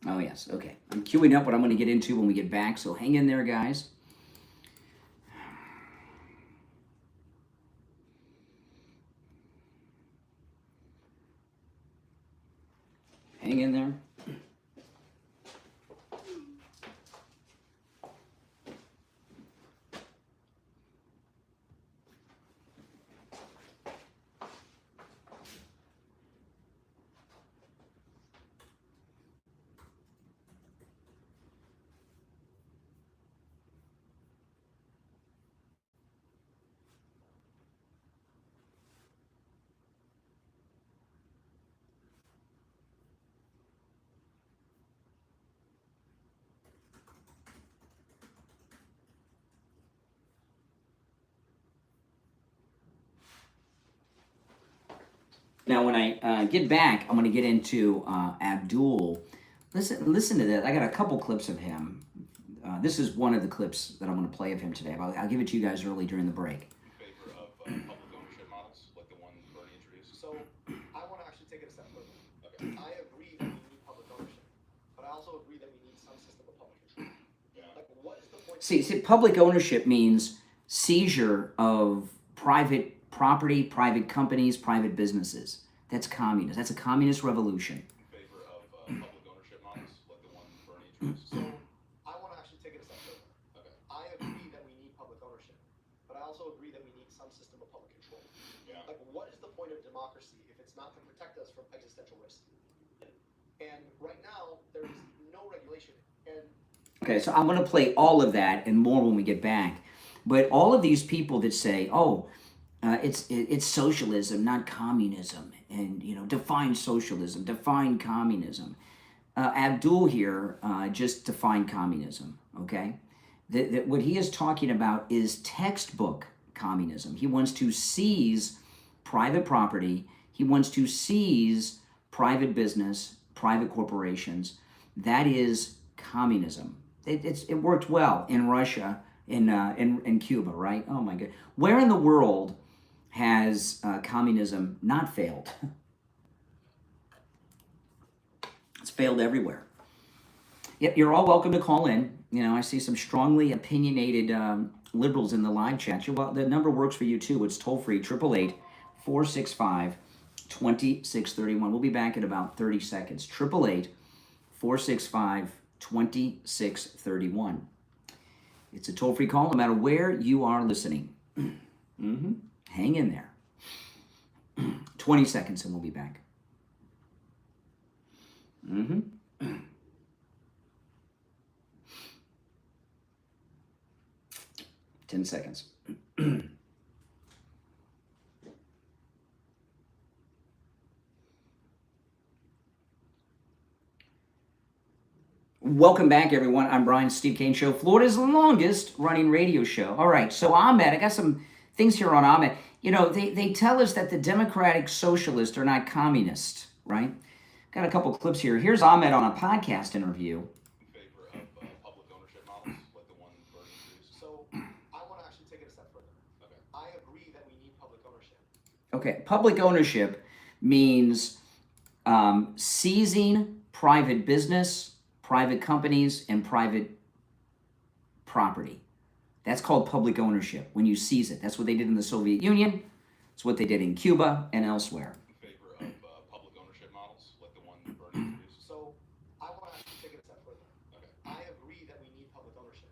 Oh, yes. Okay. I'm queuing up what I'm going to get into when we get back, so hang in there, guys. Hang in there. Now, when I get back, I'm going to get into Abdul. Listen to this. I got a couple clips of him. This is one of the clips that I'm going to play of him today. I'll give it to you guys early during the break. In favor of public ownership models, like the one Bernie introduced. So I want to actually take it a step further. Okay. I agree that we need public ownership, but I also agree that we need some system of public control. Yeah. Like, what is the point? See, public ownership means seizure of private property, private companies, private businesses. That's communist. That's a communist revolution. In favor of public ownership models, like the one Bernie introduced. So I want to actually take it a step further. Okay. I agree that we need public ownership, but I also agree that we need some system of public control. Yeah. Like, what is the point of democracy if it's not to protect us from existential risk? And right now, there is no regulation. And okay, so I'm going to play all of that and more when we get back. But all of these people that say, "Oh, it's socialism, not communism," and define socialism, define communism. Abdul here just defined communism. Okay, what he is talking about is textbook communism. He wants to seize private property. He wants to seize private business, private corporations. That is communism. It worked well in Russia, in Cuba, right? Oh my God, where in the world has communism not failed? It's failed everywhere. Yep, you're all welcome to call in. I see some strongly opinionated liberals in the live chat. Well, the number works for you too. It's toll free, 888-465-2631. We'll be back in about 30 seconds. 888-465-2631. It's a toll free call no matter where you are listening. Hang in there. 20 seconds and we'll be back. 10 seconds. Welcome back, everyone. I'm Brian, Steve Kane Show, Florida's longest running radio show. All right, so Ahmed, I got some things here on Ahmed. They tell us that the democratic socialists are not communist, right? Got a couple clips here. Here's Ahmed on a podcast interview. in favor of public ownership models, like the one Bernie introduced. So I want to actually take it a step further. Okay. I agree that we need public ownership. Okay, public ownership means seizing private business, private companies, and private property. That's called public ownership, when you seize it. That's what they did in the Soviet Union. It's what they did in Cuba and elsewhere. In favor of public ownership models, like the one Bernie introduced. So I want to actually take it a step further. Okay. I agree that we need public ownership,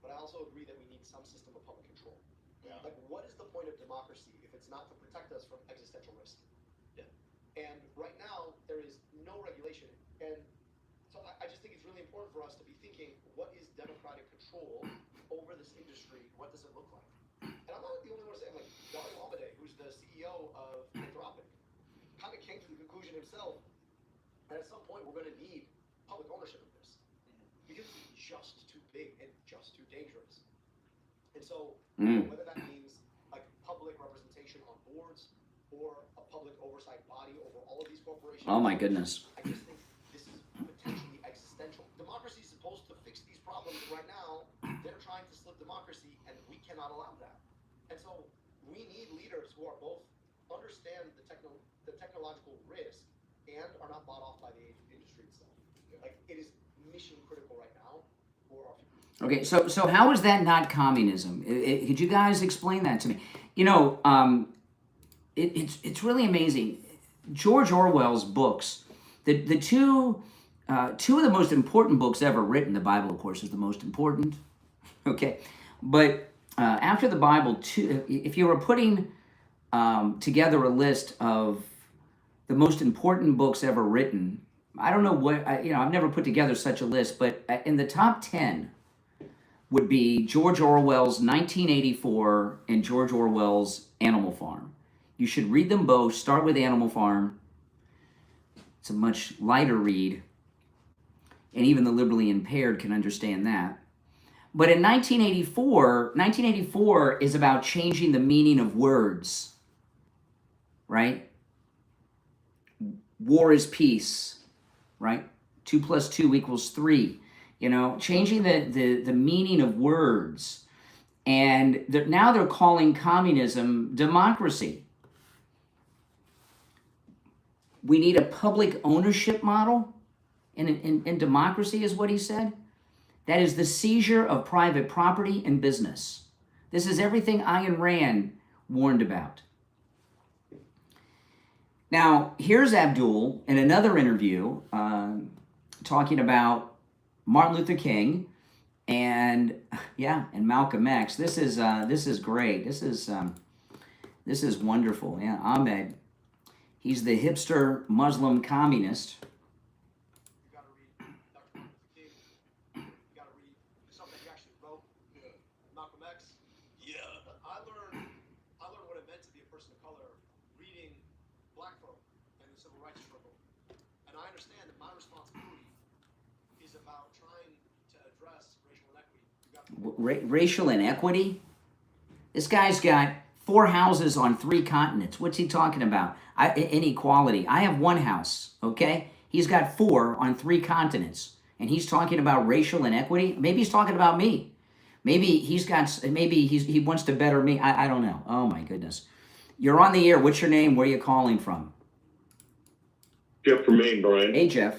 but I also agree that we need some system of public control. Yeah. Like, what is the point of democracy if it's not to protect us from existential risk? Yeah. And right now, there is no regulation. And so I just think it's really important for us to be thinking, what is democratic control over this industry? What does it look like? And I'm not the only one to say, like, Dario Amodei, who's the CEO of Anthropic, kind of came to the conclusion himself that at some point we're going to need public ownership of this. Because it's just too big and just too dangerous. And so, whether that means like public representation on boards or a public oversight body over all of these corporations. Oh my goodness. I just think this is potentially existential. Democracy is supposed to fix these problems, and right now they're trying to slip democracy, and we cannot allow that. And so we need leaders who are both understand the technological risk and are not bought off by the industry itself. Like, it is mission critical right now for our future. Okay, so how is that not communism? Could you guys explain that to me? It's really amazing. George Orwell's books, the two of the most important books ever written. The Bible, of course, is the most important. Okay, but after the Bible, if you were putting together a list of the most important books ever written, I don't know what I've never put together such a list, but in the top 10 would be George Orwell's 1984 and George Orwell's Animal Farm. You should read them both. Start with Animal Farm. It's a much lighter read, and even the liberally impaired can understand that. But in 1984 is about changing the meaning of words, right? war is peace, right? 2 + 2 = 3. You know, changing the meaning of words. And now they're calling communism democracy. We need a public ownership model in democracy, is what he said. That is the seizure of private property and business. This is everything Ayn Rand warned about. Now, here's Abdul in another interview talking about Martin Luther King and Malcolm X. This is great. This is wonderful. Yeah, Ahmed. He's the hipster Muslim communist. You got to read Dr. Luther King. You got to read something he actually wrote. Malcolm X. Yeah. I learned what it meant to be a person of color reading Black folk and the civil rights struggle. And I understand that my responsibility is about trying to address racial inequity. Racial inequity? This guy's got 4 houses on 3 continents. What's he talking about? Inequality. I have 1 house, okay? He's got 4 on 3 continents. And he's talking about racial inequity? Maybe he's talking about me. Maybe he wants to better me. I don't know. Oh my goodness. You're on the air. What's your name? Where are you calling from? Jeff from Maine, Brian. Hey, Jeff.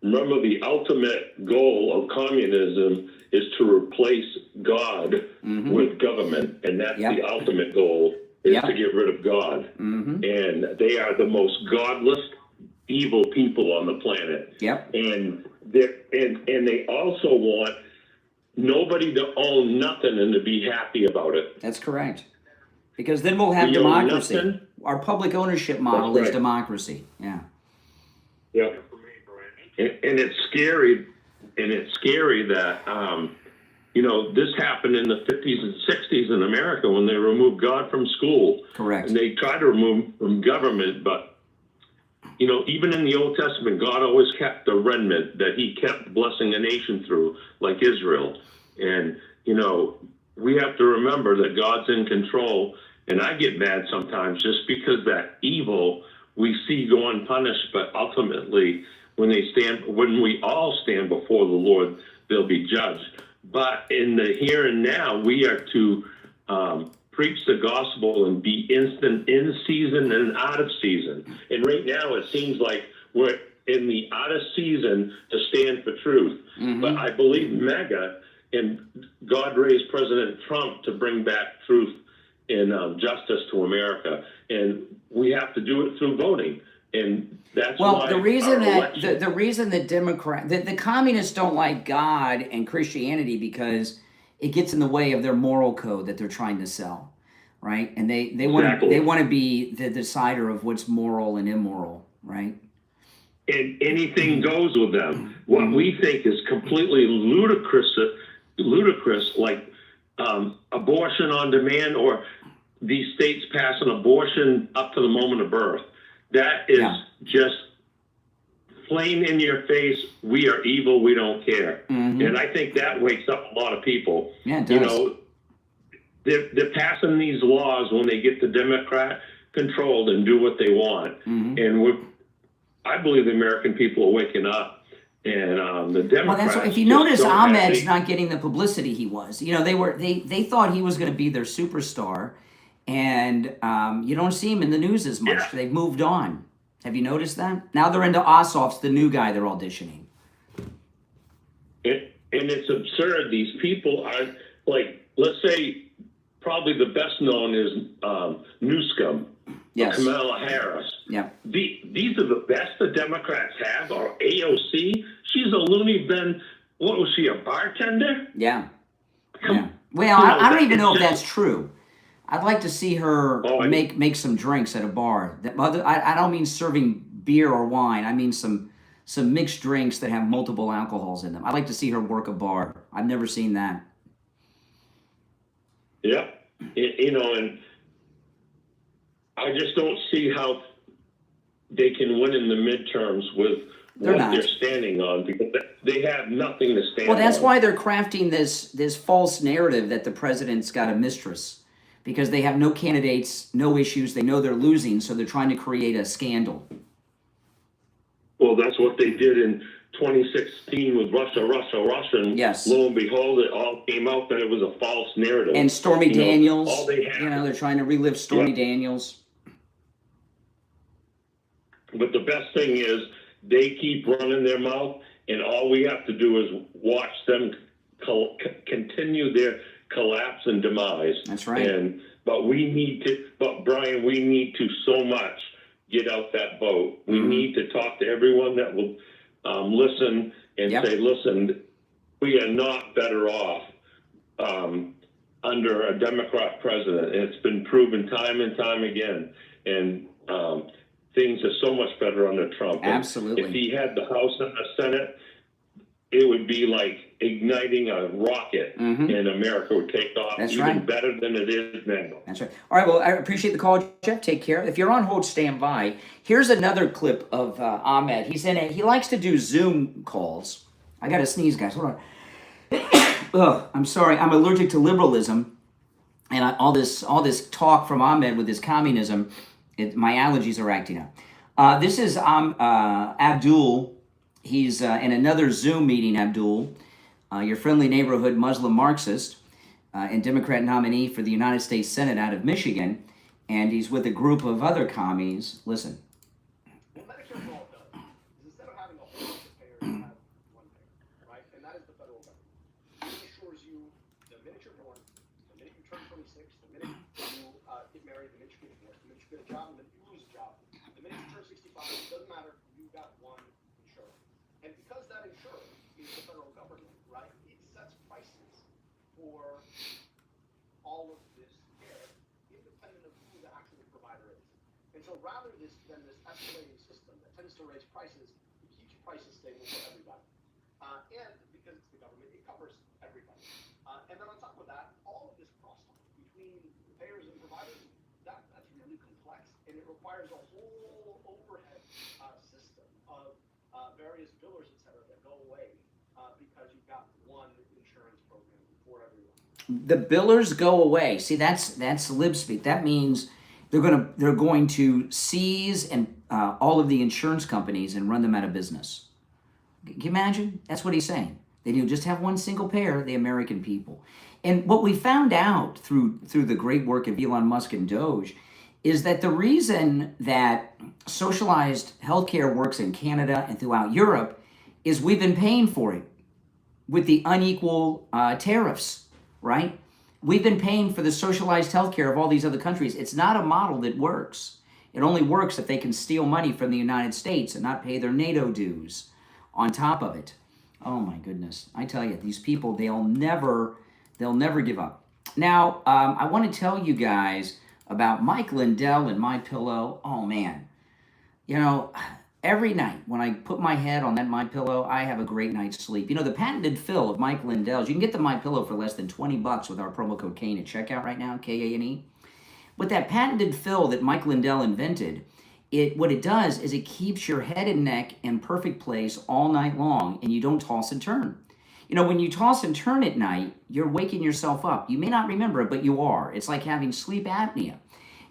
Remember, the ultimate goal of communism is to replace God with government, and that's the ultimate goal, is to get rid of God. And they are the most godless, evil people on the planet. And they also want nobody to own nothing and to be happy about it. That's correct. Because then we'll have democracy. Our public ownership model is democracy. Yeah. Yeah. And it's scary. And it's scary that, this happened in the 50s and 60s in America when they removed God from school. Correct. And they tried to remove from government, but, even in the Old Testament, God always kept the remnant that he kept blessing a nation through, like Israel. And, we have to remember that God's in control. And I get mad sometimes just because that evil we see go unpunished, but ultimately, when we all stand before the Lord, they'll be judged. But in the here and now, we are to preach the gospel and be instant in season and out of season. And right now, it seems like we're in the out of season to stand for truth. But I believe MAGA and God raised President Trump to bring back truth and justice to America. And we have to do it through voting. And that's why the reason that the communists don't like God and Christianity because it gets in the way of their moral code that they're trying to sell, right? And they want to be the decider of what's moral and immoral, right? And anything goes with them. What we think is completely ludicrous, like abortion on demand, or these states passing abortion up to the moment of birth. That is just plain in your face. We are evil. We don't care. And I think that wakes up a lot of people. Yeah, it does. They're passing these laws when they get the Democrat controlled and do what they want. And I believe the American people are waking up. And the Democrats. Well, that's what, if you notice, Ahmed's not getting the publicity he was. They thought he was going to be their superstar. And you don't see him in the news as much. Yeah. They've moved on. Have you noticed that? Now they're into Ossoff's the new guy they're auditioning. And it's absurd. These people are like, let's say, probably the best known is Newsome, Kamala Harris. Yeah. These are the best the Democrats have, or AOC. She's a loony bin. What was she, a bartender? Yeah. Well, I don't even know if that's true. I'd like to see her make some drinks at a bar. I don't mean serving beer or wine. I mean some mixed drinks that have multiple alcohols in them. I'd like to see her work a bar. I've never seen that. Yeah. And I just don't see how they can win in the midterms with they're standing on, because they have nothing to stand on. Well, that's why they're crafting this false narrative that the president's got a mistress. because they have no candidates, no issues. They know they're losing, so they're trying to create a scandal. Well, that's what they did in 2016 with Russia, and Yes. lo and behold, it all came out that it was a false narrative. And Stormy Daniels, all they have, they're trying to relive Stormy Daniels. But the best thing is they keep running their mouth, and all we have to do is watch them continue their collapse and demise. That's right. But Brian, we need to so much get out that boat. We need to talk to everyone that will listen and say, listen, we are not better off under a Democrat president. And it's been proven time and time again. And things are so much better under Trump. Absolutely. And if he had the House and the Senate, it would be like igniting a rocket, and America would take off. That's even right. better than it is now. That's right. All right, well, I appreciate the call, Jeff. Take care. If you're on hold, stand by. Here's another clip of Ahmed. He likes to do Zoom calls. I got to sneeze, guys. Hold on. Ugh, I'm sorry. I'm allergic to liberalism, and all this talk from Ahmed with his communism, my allergies are acting up. This is Abdul. He's in another Zoom meeting, Abdul, your friendly neighborhood Muslim Marxist and Democrat nominee for the United States Senate out of Michigan, and he's with a group of other commies. Listen. What Medicare for all does is instead of having a whole bunch of payers, you have one payer, right? And that is the federal government. It assures you the minute you're born, the minute you turn 26, the minute you get married, the minute you get divorced, the minute you get a job, the minute you lose a job, the minute you turn 65, it doesn't matter, you've got one insurer. And because that insurer is the federal government, right, it sets prices for all of this care, independent of who the actual provider is. And so rather than this escalating system that tends to raise prices, it keeps prices stable for everybody. And because it's the government, it covers everybody. And then on top of that, all of this crosstalk between payers and providers, that's really complex, and it requires a whole overhead system of various billers, et cetera, that go away because you've got one insurance program for everyone. The billers go away. See, that's lib speak. That means they're going to seize and all of the insurance companies and run them out of business. Can you imagine? That's what he's saying. They do just have one single payer, the American people. And what we found out through the great work of Elon Musk and Doge is that the reason that socialized healthcare works in Canada and throughout Europe is we've been paying for it with the unequal tariffs, right? We've been paying for the socialized healthcare of all these other countries. It's not a model that works. It only works if they can steal money from the United States and not pay their NATO dues on top of it. Oh my goodness. I tell you, these people, they'll never give up. Now, I want to tell you guys about Mike Lindell and MyPillow. Oh man. You know, every night when I put my head on that MyPillow, I have a great night's sleep. You know, the patented fill of Mike Lindell's, you can get the MyPillow for less than $20 with our promo code Kane at checkout right now, Kane. With that patented fill that Mike Lindell invented, what it does is it keeps your head and neck in perfect place all night long, and you don't toss and turn. You know, when you toss and turn at night, you're waking yourself up. You may not remember it, but you are. It's like having sleep apnea.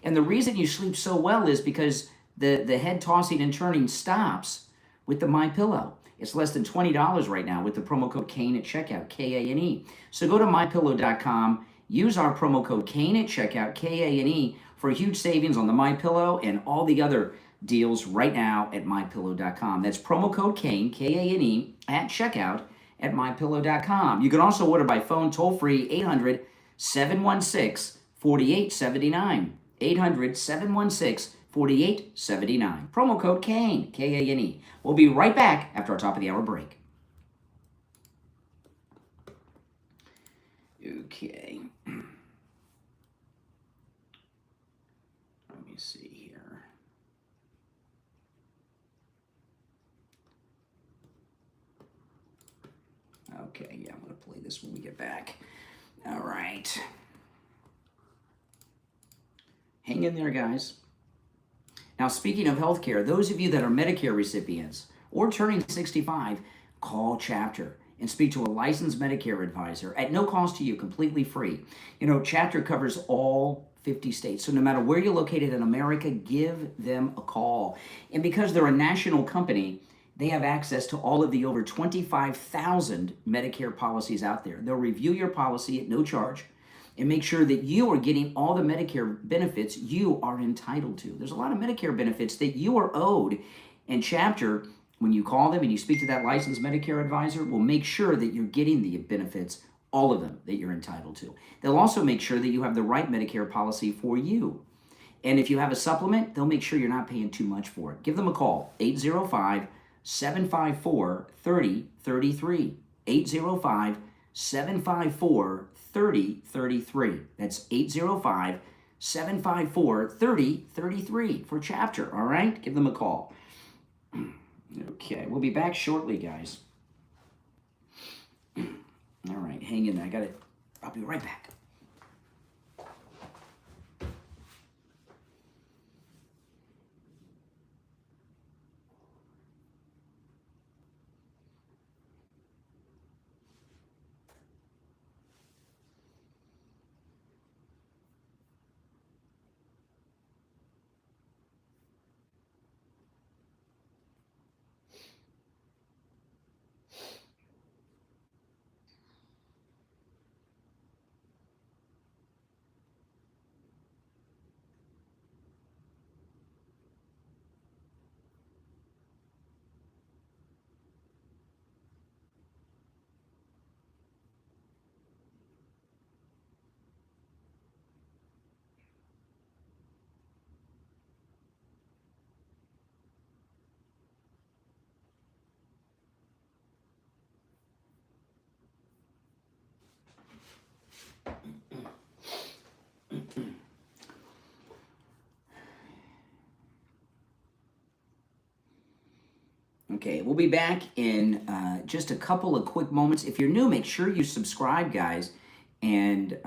And the reason you sleep so well is because the head tossing and turning stops with the MyPillow. It's less than $20 right now with the promo code Kane at checkout, Kane. So go to MyPillow.com, use our promo code Kane at checkout, Kane, for huge savings on the MyPillow and all the other deals right now at MyPillow.com. That's promo code Kane, Kane, at checkout at MyPillow.com. You can also order by phone toll-free 800-716-4879. 800-716-4879. Promo code Kane, Kane. We'll be right back after our top of the hour break. Okay. Let me see here. Okay, yeah, I'm going to play this when we get back. All right. Hang in there, guys. Now, speaking of healthcare, those of you that are Medicare recipients or turning 65, call Chapter and speak to a licensed Medicare advisor at no cost to you, completely free. You know, Chapter covers all 50 states. So no matter where you're located in America, give them a call. And because they're a national company, they have access to all of the over 25,000 Medicare policies out there. They'll review your policy at no charge and make sure that you are getting all the Medicare benefits you are entitled to. There's a lot of Medicare benefits that you are owed, and Chapter, when you call them and you speak to that licensed Medicare advisor, will make sure that you're getting the benefits, all of them, that you're entitled to. They'll also make sure that you have the right Medicare policy for you. And if you have a supplement, they'll make sure you're not paying too much for it. Give them a call, 805-754-3033. 805-754-3033. That's 805-754-3033 for Chapter, all right? Give them a call. Okay, we'll be back shortly, guys. All right, hang in there. I'll be right back. Okay, we'll be back in just a couple of quick moments. If you're new, make sure you subscribe, guys. And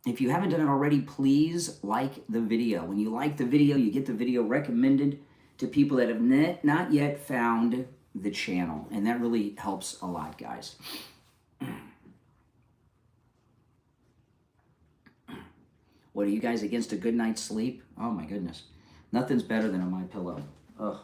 if you haven't done it already, please like the video. When you like the video, you get the video recommended to people that have not yet found the channel. And that really helps a lot, guys. What, are you guys against a good night's sleep? Oh, my goodness. Nothing's better than a My Pillow. Ugh.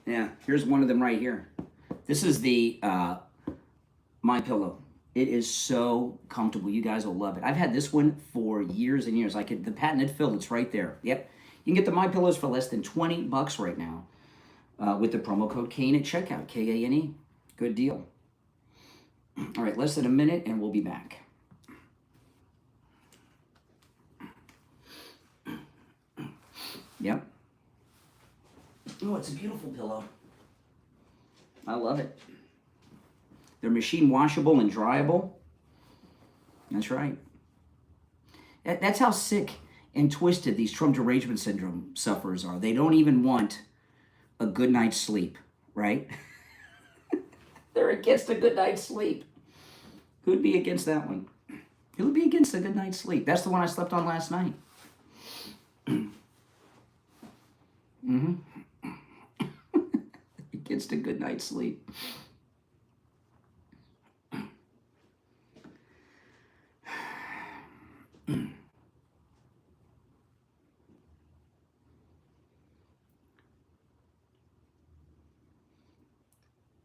Yeah, here's one of them right here. This is the My Pillow. It is so comfortable. You guys will love it. I've had this one for years and years. The patented fill, it's right there. Yep. You can get the My Pillows for less than $20 right now with the promo code Kane at checkout, K-A-N-E. Good deal. All right, less than a minute and we'll be back. Yep. Oh, it's a beautiful pillow. I love it. They're machine washable and dryable. That's right. That's how sick and twisted these Trump derangement syndrome sufferers are. They don't even want a good night's sleep, right? They're against a good night's sleep. Who'd be against that one? Who would be against a good night's sleep? That's the one I slept on last night. Mm-hmm. Against a good night's sleep.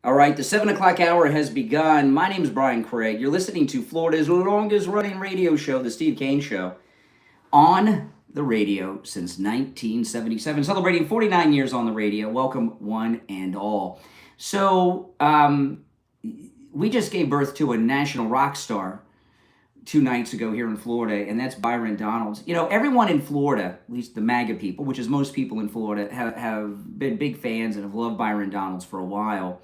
All right, the 7 o'clock hour has begun. My name is Brian Craig. You're listening to Florida's longest running radio show, The Steve Kane Show, on the radio since 1977, celebrating 49 years on the radio. Welcome, one and all. So, we just gave birth to a national rock star 2 nights ago here in Florida, and that's Byron Donalds. You know, everyone in Florida, at least the MAGA people, which is most people in Florida, have been big fans and have loved Byron Donalds for a while.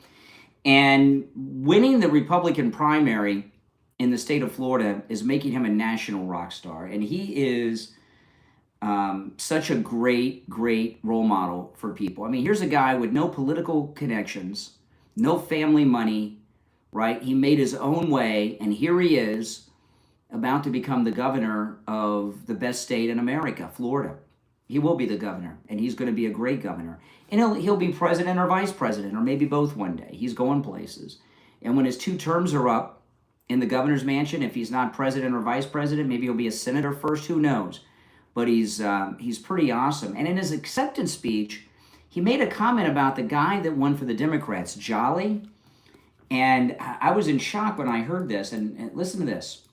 And winning the Republican primary in the state of Florida is making him a national rock star. And he is Such a great role model for people. I mean, here's a guy with no political connections, no family money, right? He made his own way, and here he is about to become the governor of the best state in America, Florida. He will be the governor, and he's going to be a great governor. And he'll be president or vice president, or maybe both one day. He's going places. And when his 2 terms are up in the governor's mansion, if he's not president or vice president, maybe he'll be a senator first, who knows? But he's pretty awesome. And in his acceptance speech, he made a comment about the guy that won for the Democrats, Jolly. And I was in shock when I heard this. And listen to this.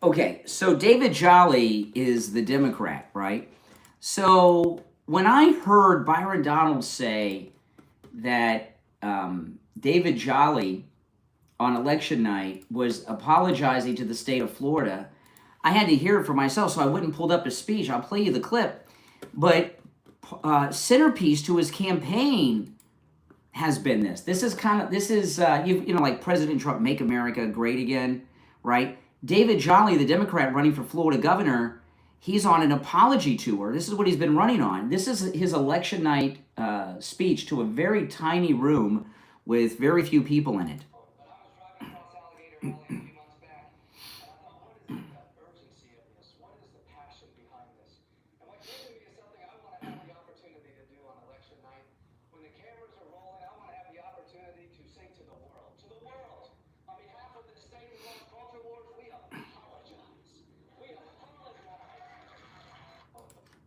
Okay, so David Jolly is the Democrat, right? So when I heard Byron Donalds say that David Jolly on election night was apologizing to the state of Florida, I had to hear it for myself, so I wouldn't pull up his speech. I'll play you the clip. But centerpiece to his campaign has been this. This is like President Trump, make America great again, right? David Jolly, the Democrat running for Florida governor, he's on an apology tour. This is what he's been running on. This is his election night speech to a very tiny room with very few people in it.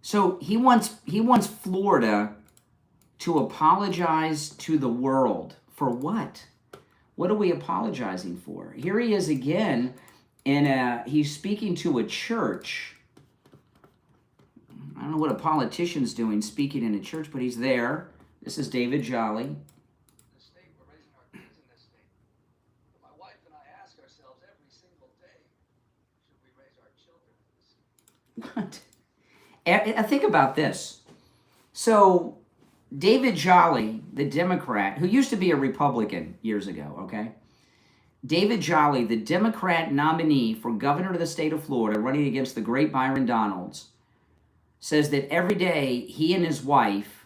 So he wants Florida to apologize to the world. For what? What are we apologizing for? Here he is again, he's speaking to a church. I don't know what a politician's doing speaking in a church, but he's there. This is David Jolly. This state, we're raising our kids in this state. My wife and I ask ourselves every single day, should we raise our children in this state? What? Think about this. So, David Jolly, the Democrat, who used to be a Republican years ago, okay? David Jolly, the Democrat nominee for governor of the state of Florida, running against the great Byron Donalds, says that every day he and his wife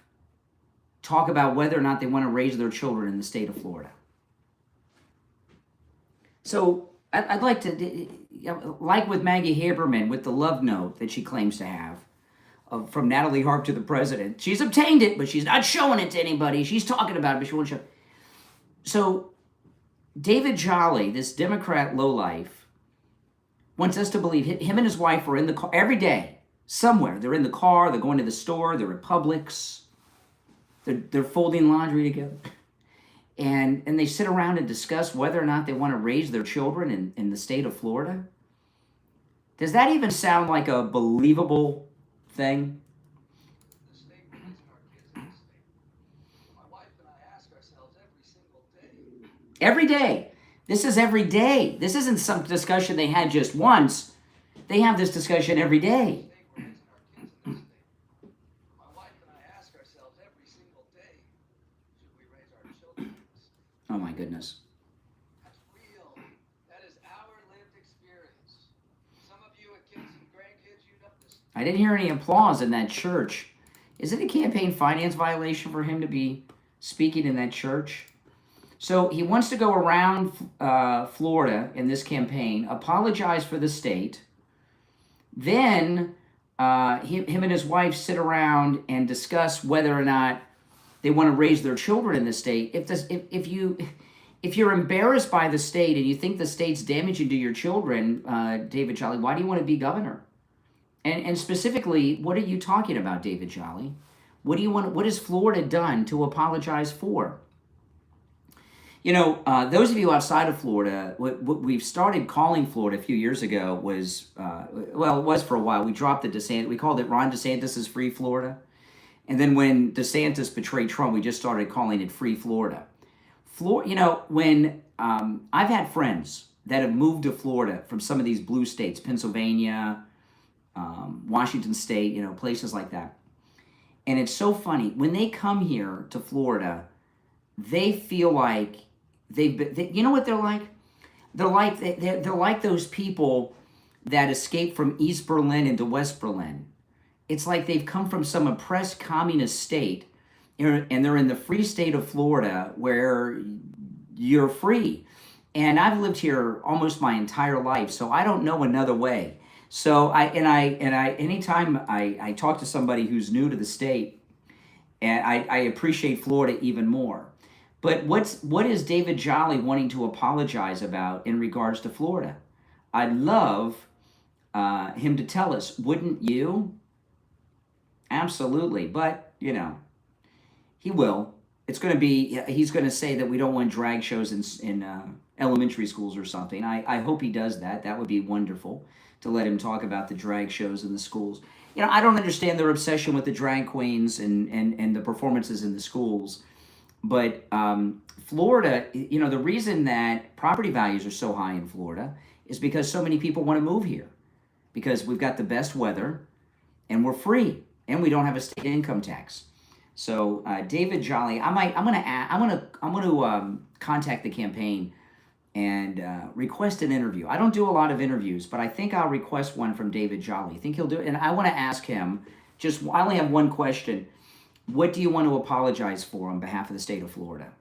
talk about whether or not they want to raise their children in the state of Florida. So, I'd like to, like with Maggie Haberman, with the love note that she claims to have, from Natalie Harp to the president. She's obtained it, but she's not showing it to anybody. She's talking about it, but she won't show it. So David Jolly, this Democrat lowlife, wants us to believe him and his wife are in the car every day, somewhere. They're in the car, they're going to the store, they're at Publix, they're folding laundry together. And they sit around and discuss whether or not they want to raise their children in the state of Florida. Does that even sound like a believable thing? The state, we're raising our kids in this state. My wife and I ask ourselves every single day. Every day. This is every day. This isn't some discussion they had just once. They have this discussion every day. The state, we're raising our kids in this state. My wife and I ask ourselves every single day, should we raise our children in this state? Oh my goodness. That's real. That is our lived experience. Some of you with kids and grandkids, you know this. I didn't hear any applause in that church. Is it a campaign finance violation for him to be speaking in that church? So he wants to go around Florida in this campaign, apologize for the state. Then him and his wife sit around and discuss whether or not they want to raise their children in the state. If you're embarrassed by the state and you think the state's damaging to your children, David Jolly, why do you want to be governor? And specifically, what are you talking about, David Jolly? What has Florida done to apologize for? You know, those of you outside of Florida, what we've started calling Florida a few years ago was, well, it was for a while. We dropped the DeSantis. We called it Ron DeSantis' Free Florida. And then when DeSantis betrayed Trump, we just started calling it Free Florida. You know, when I've had friends that have moved to Florida from some of these blue states, Pennsylvania, Washington State, you know, places like that. And it's so funny. When they come here to Florida, they feel like you know what they're like? They're like those people that escaped from East Berlin into West Berlin. It's like they've come from some oppressed communist state, and they're in the free state of Florida where you're free. And I've lived here almost my entire life, so I don't know another way. So anytime I talk to somebody who's new to the state, and I appreciate Florida even more. But what is David Jolly wanting to apologize about in regards to Florida? I'd love him to tell us, wouldn't you? Absolutely, but you know, he will. It's going to be. He's going to say that we don't want drag shows in elementary schools or something. I hope he does that. That would be wonderful to let him talk about the drag shows in the schools. You know, I don't understand their obsession with the drag queens and the performances in the schools. But Florida, you know, the reason that property values are so high in Florida is because so many people want to move here, because we've got the best weather and we're free and we don't have a state income tax. So David Jolly, I'm gonna contact the campaign and request an interview. I don't do a lot of interviews, but I think I'll request one from David Jolly. I think he'll do it, and I want to ask him. I only have one question. What do you want to apologize for on behalf of the state of Florida?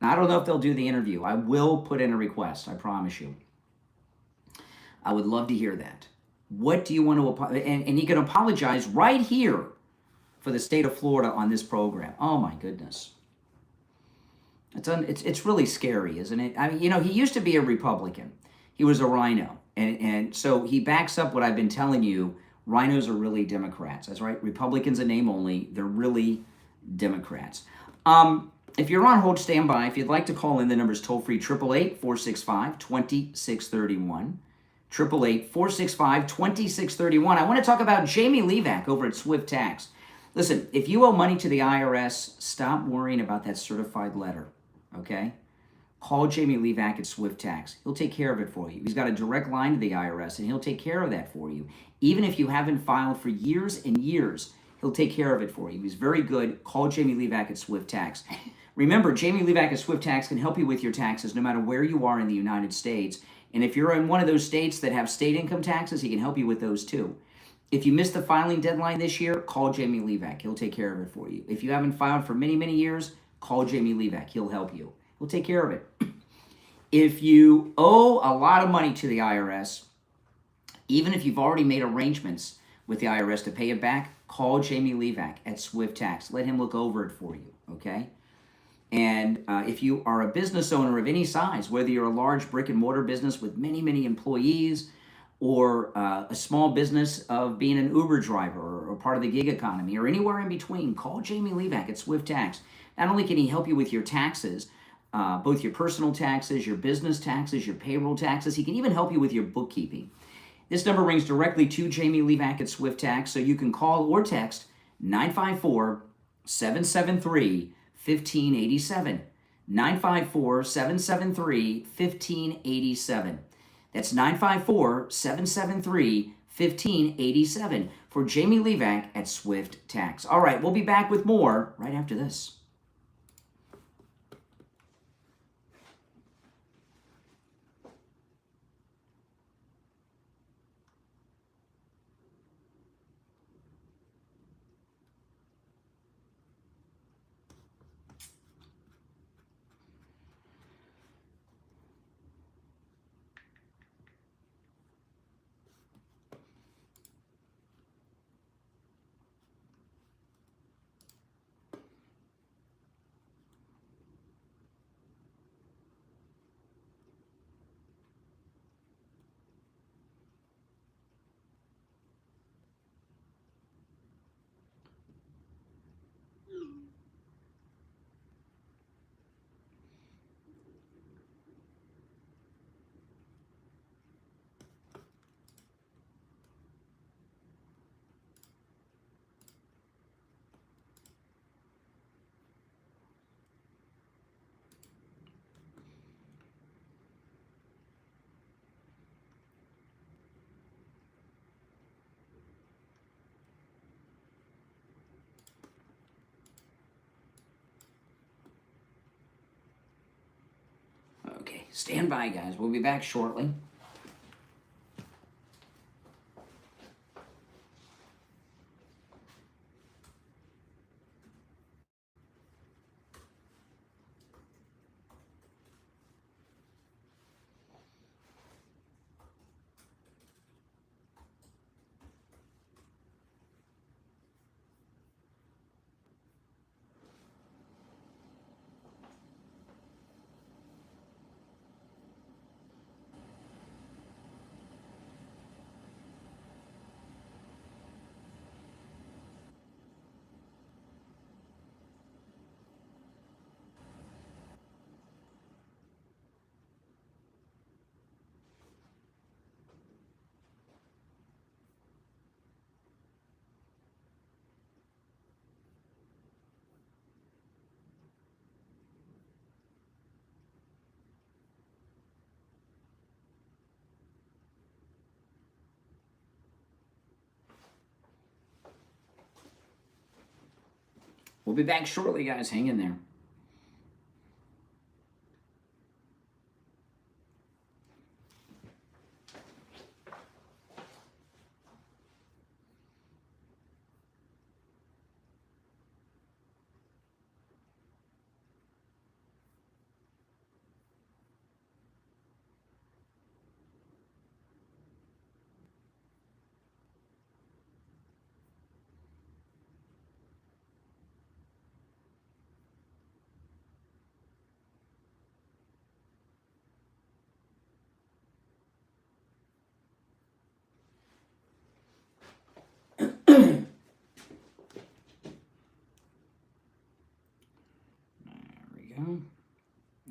Now, I don't know if they'll do the interview. I will put in a request, I promise you. I would love to hear that. What do you want to apologize? And you can apologize right here for the state of Florida on this program. Oh my goodness. It's really scary, isn't it? I mean, you know, he used to be a Republican. He was a rhino. And so he backs up what I've been telling you. Rhinos are really Democrats. That's right. Republicans in name only. They're really Democrats. If you're on hold, stand by. If you'd like to call in, the number's toll-free, 888-465-2631. 888-465-2631. I want to talk about Jamie Levac over at Swift Tax. Listen, if you owe money to the IRS, stop worrying about that certified letter, okay? Call Jamie Levac at Swift Tax. He'll take care of it for you. He's got a direct line to the IRS, and he'll take care of that for you. Even if you haven't filed for years and years, he'll take care of it for you. He's very good. Call Jamie Levac at Swift Tax. Remember, Jamie Levac at Swift Tax can help you with your taxes no matter where you are in the United States. And if you're in one of those states that have state income taxes, he can help you with those too. If you missed the filing deadline this year, call Jamie Levac. He'll take care of it for you. If you haven't filed for many, many years, call Jamie Levac. He'll help you. He'll take care of it. If you owe a lot of money to the IRS, even if you've already made arrangements with the IRS to pay it back, call Jamie Levac at Swift Tax. Let him look over it for you, okay? And if you are a business owner of any size, whether you're a large brick and mortar business with many, many employees, or a small business of being an Uber driver or part of the gig economy or anywhere in between, call Jamie Levac at Swift Tax. Not only can he help you with your taxes, both your personal taxes, your business taxes, your payroll taxes, he can even help you with your bookkeeping. This number rings directly to Jamie Levac at Swift Tax, so you can call or text 954-773-1587. 954-773-1587. That's 954-773-1587 for Jamie Levac at Swift Tax. All right, we'll be back with more right after this. Stand by, guys. We'll be back shortly. We'll be back shortly, guys. Hang in there.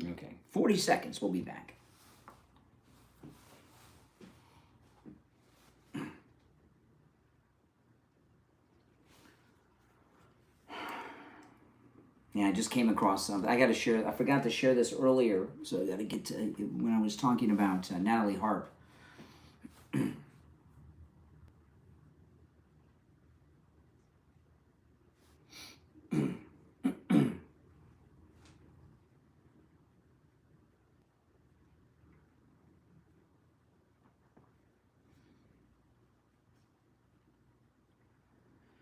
Okay, 40 seconds. We'll be back. Yeah, I just came across something. I got to share. I forgot to share this earlier, so I got to get to when I was talking about Natalie Harp.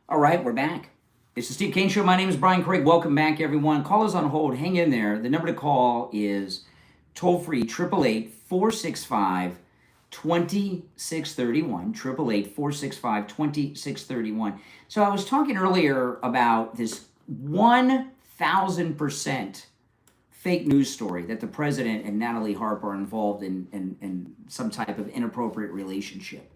All right, we're back. It's the Steve Kane Show. My name is Brian Craig. Welcome back, everyone. Callers on hold. Hang in there. The number to call is toll-free 888-465-2631. 888-465-2631. So I was talking earlier about this 1,000% fake news story that the president and Natalie Harp are involved in some type of inappropriate relationship.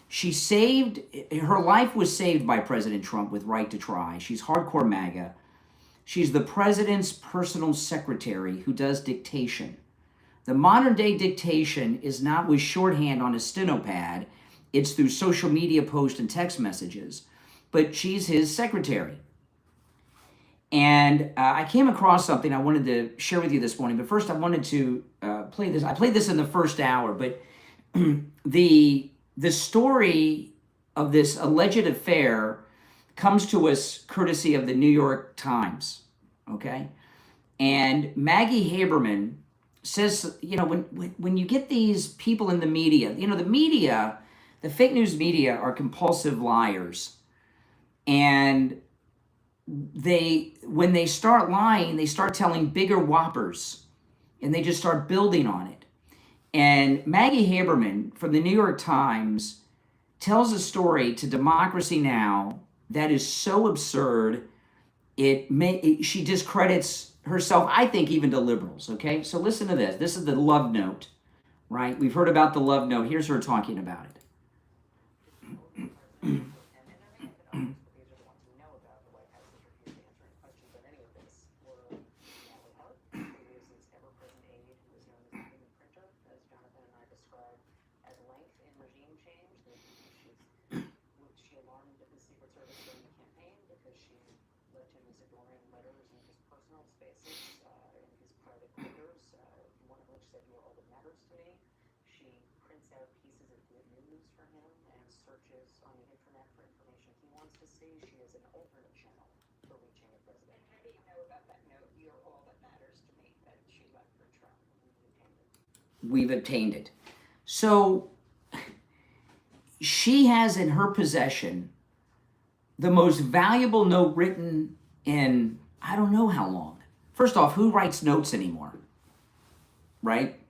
Her life was saved by President Trump with Right to Try. She's hardcore MAGA. She's the president's personal secretary who does dictation. The modern day dictation is not with shorthand on a steno pad. It's through social media posts and text messages. But she's his secretary. And I came across something I wanted to share with you this morning. But first I wanted to play this. I played this in the first hour. But the story of this alleged affair comes to us courtesy of the New York Times, okay? And Maggie Haberman says, when you get these people in the media, the fake news media are compulsive liars. And when they start lying, they start telling bigger whoppers, and they just start building on it. And Maggie Haberman from the New York Times tells a story to Democracy Now! That is so absurd, she discredits herself, I think, even to liberals, okay? So listen to this. This is the love note, right? We've heard about the love note. Here's her talking about it. we've obtained it. So she has in her possession the most valuable note written in I don't know how long. First off, who writes notes anymore? Right?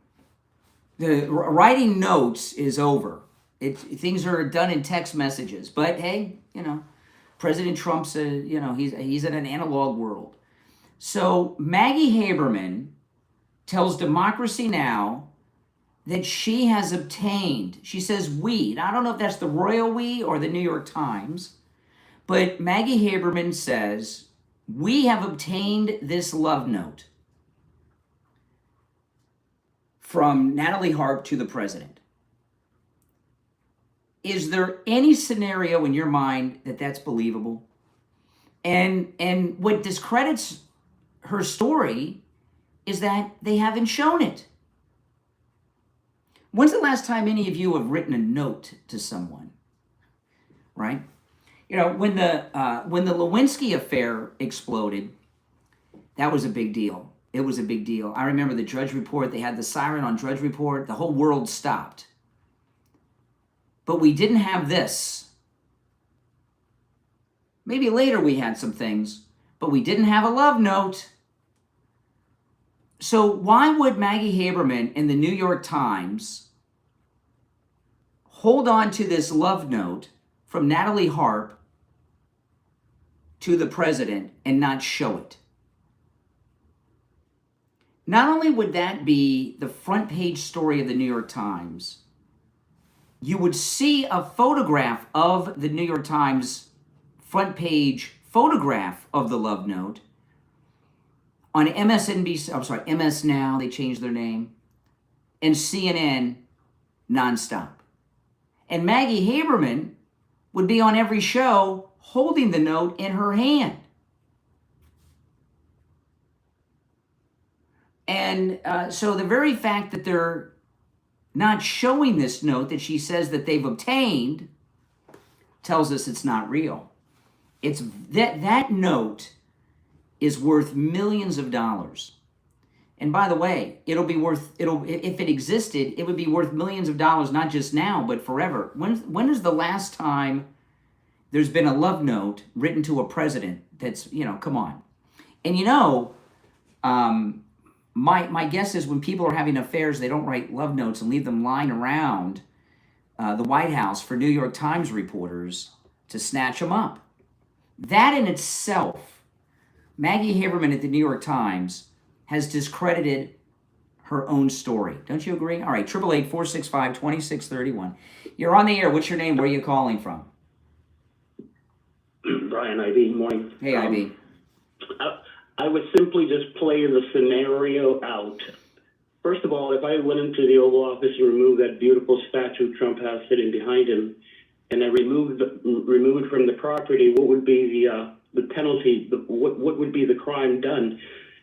The writing notes is over. Things are done in text messages. But hey, President Trump's he's in an analog world. So Maggie Haberman tells Democracy Now! That she has obtained, she says we, I don't know if that's the royal we or the New York Times, but Maggie Haberman says, we have obtained this love note from Natalie Harp to the president. Is there any scenario in your mind that that's believable? And what discredits her story is that they haven't shown it. When's the last time any of you have written a note to someone? Right? When the Lewinsky affair exploded, that was a big deal. It was a big deal. I remember the Drudge Report. They had the siren on Drudge Report. The whole world stopped. But we didn't have this. Maybe later we had some things, but we didn't have a love note. So why would Maggie Haberman in the New York Times hold on to this love note from Natalie Harp to the president and not show it? Not only would that be the front page story of the New York Times, you would see a photograph of the New York Times front page photograph of the love note on MSNBC, MS Now, they changed their name, and CNN nonstop. And Maggie Haberman would be on every show holding the note in her hand. And so the very fact that they're not showing this note that she says that they've obtained tells us it's not real. It's that note is worth millions of dollars. And by the way, if it existed, it would be worth millions of dollars, not just now, but forever. When is the last time there's been a love note written to a president that's, come on. And my guess is when people are having affairs, they don't write love notes and leave them lying around the White House for New York Times reporters to snatch them up. That in itself, Maggie Haberman at the New York Times has discredited her own story. Don't you agree? All right, 888-465-2631. You're on the air. What's your name? Where are you calling from? Brian, IB, morning. Hey, IB. I would simply just play the scenario out. First of all, if I went into the Oval Office and removed that beautiful statue Trump has sitting behind him, and I removed from the property, what would be the penalty? What would be the crime done?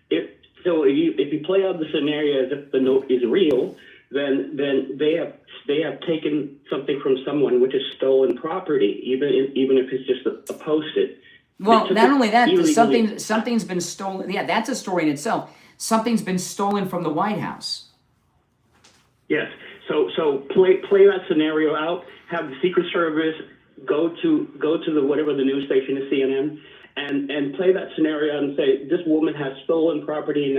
If you play out the scenario as if the note is real, then they have taken something from someone, which is stolen property, even if it's just a post-it. Well, not only that, something's been stolen. Yeah, that's a story in itself. Something's been stolen from the White House. Yes. So play that scenario out. Have the Secret Service go to the whatever the news station is, CNN, and play that scenario and say this woman has stolen property and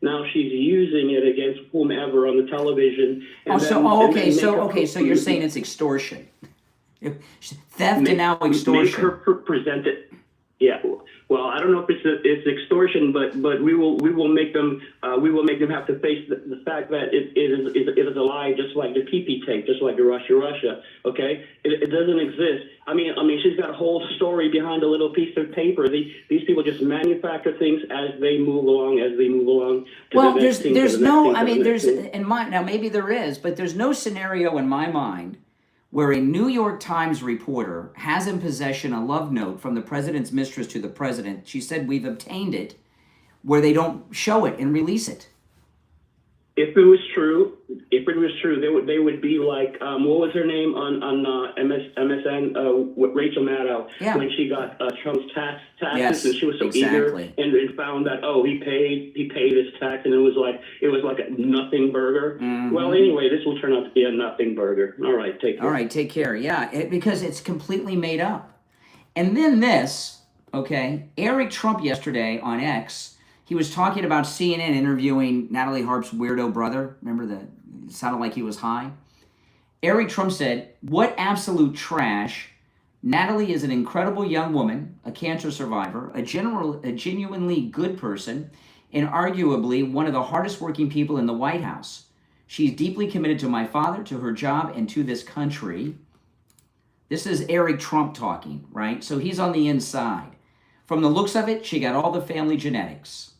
now she's using it against whomever on the television. So you're saying it's extortion, theft, and now extortion. Make her present it. Yeah. Well, I don't know if it's extortion, but we will make them have to face the fact that it is a lie, just like the PP tape, just like the Russia. Okay, it doesn't exist. I mean, she's got a whole story behind a little piece of paper. These people just manufacture things as they move along. Well, maybe there is, but there's no scenario in my mind where a New York Times reporter has in possession a love note from the president's mistress to the president. She said, we've obtained it, where they don't show it and release it. If it was true, if it was true, they would be like, what was her name on MSN? Rachel Maddow, Yeah. when she got Trump's taxes, Yes, and she was so exactly. eager and found that he paid his tax, and it was like a nothing burger. Mm-hmm. Well, anyway, this will turn out to be a nothing burger. All right, take care. All right, take care. Yeah, because it's completely made up. And then this, okay, Eric Trump yesterday on X, he was talking about CNN interviewing Natalie Harp's weirdo brother. Remember it sounded like he was high? Eric Trump said, "What absolute trash. Natalie is an incredible young woman, a cancer survivor, a genuinely good person, and arguably one of the hardest working people in the White House. She's deeply committed to my father, to her job, and to this country." This is Eric Trump talking, right? So he's on the inside. From the looks of it, she got all the family genetics.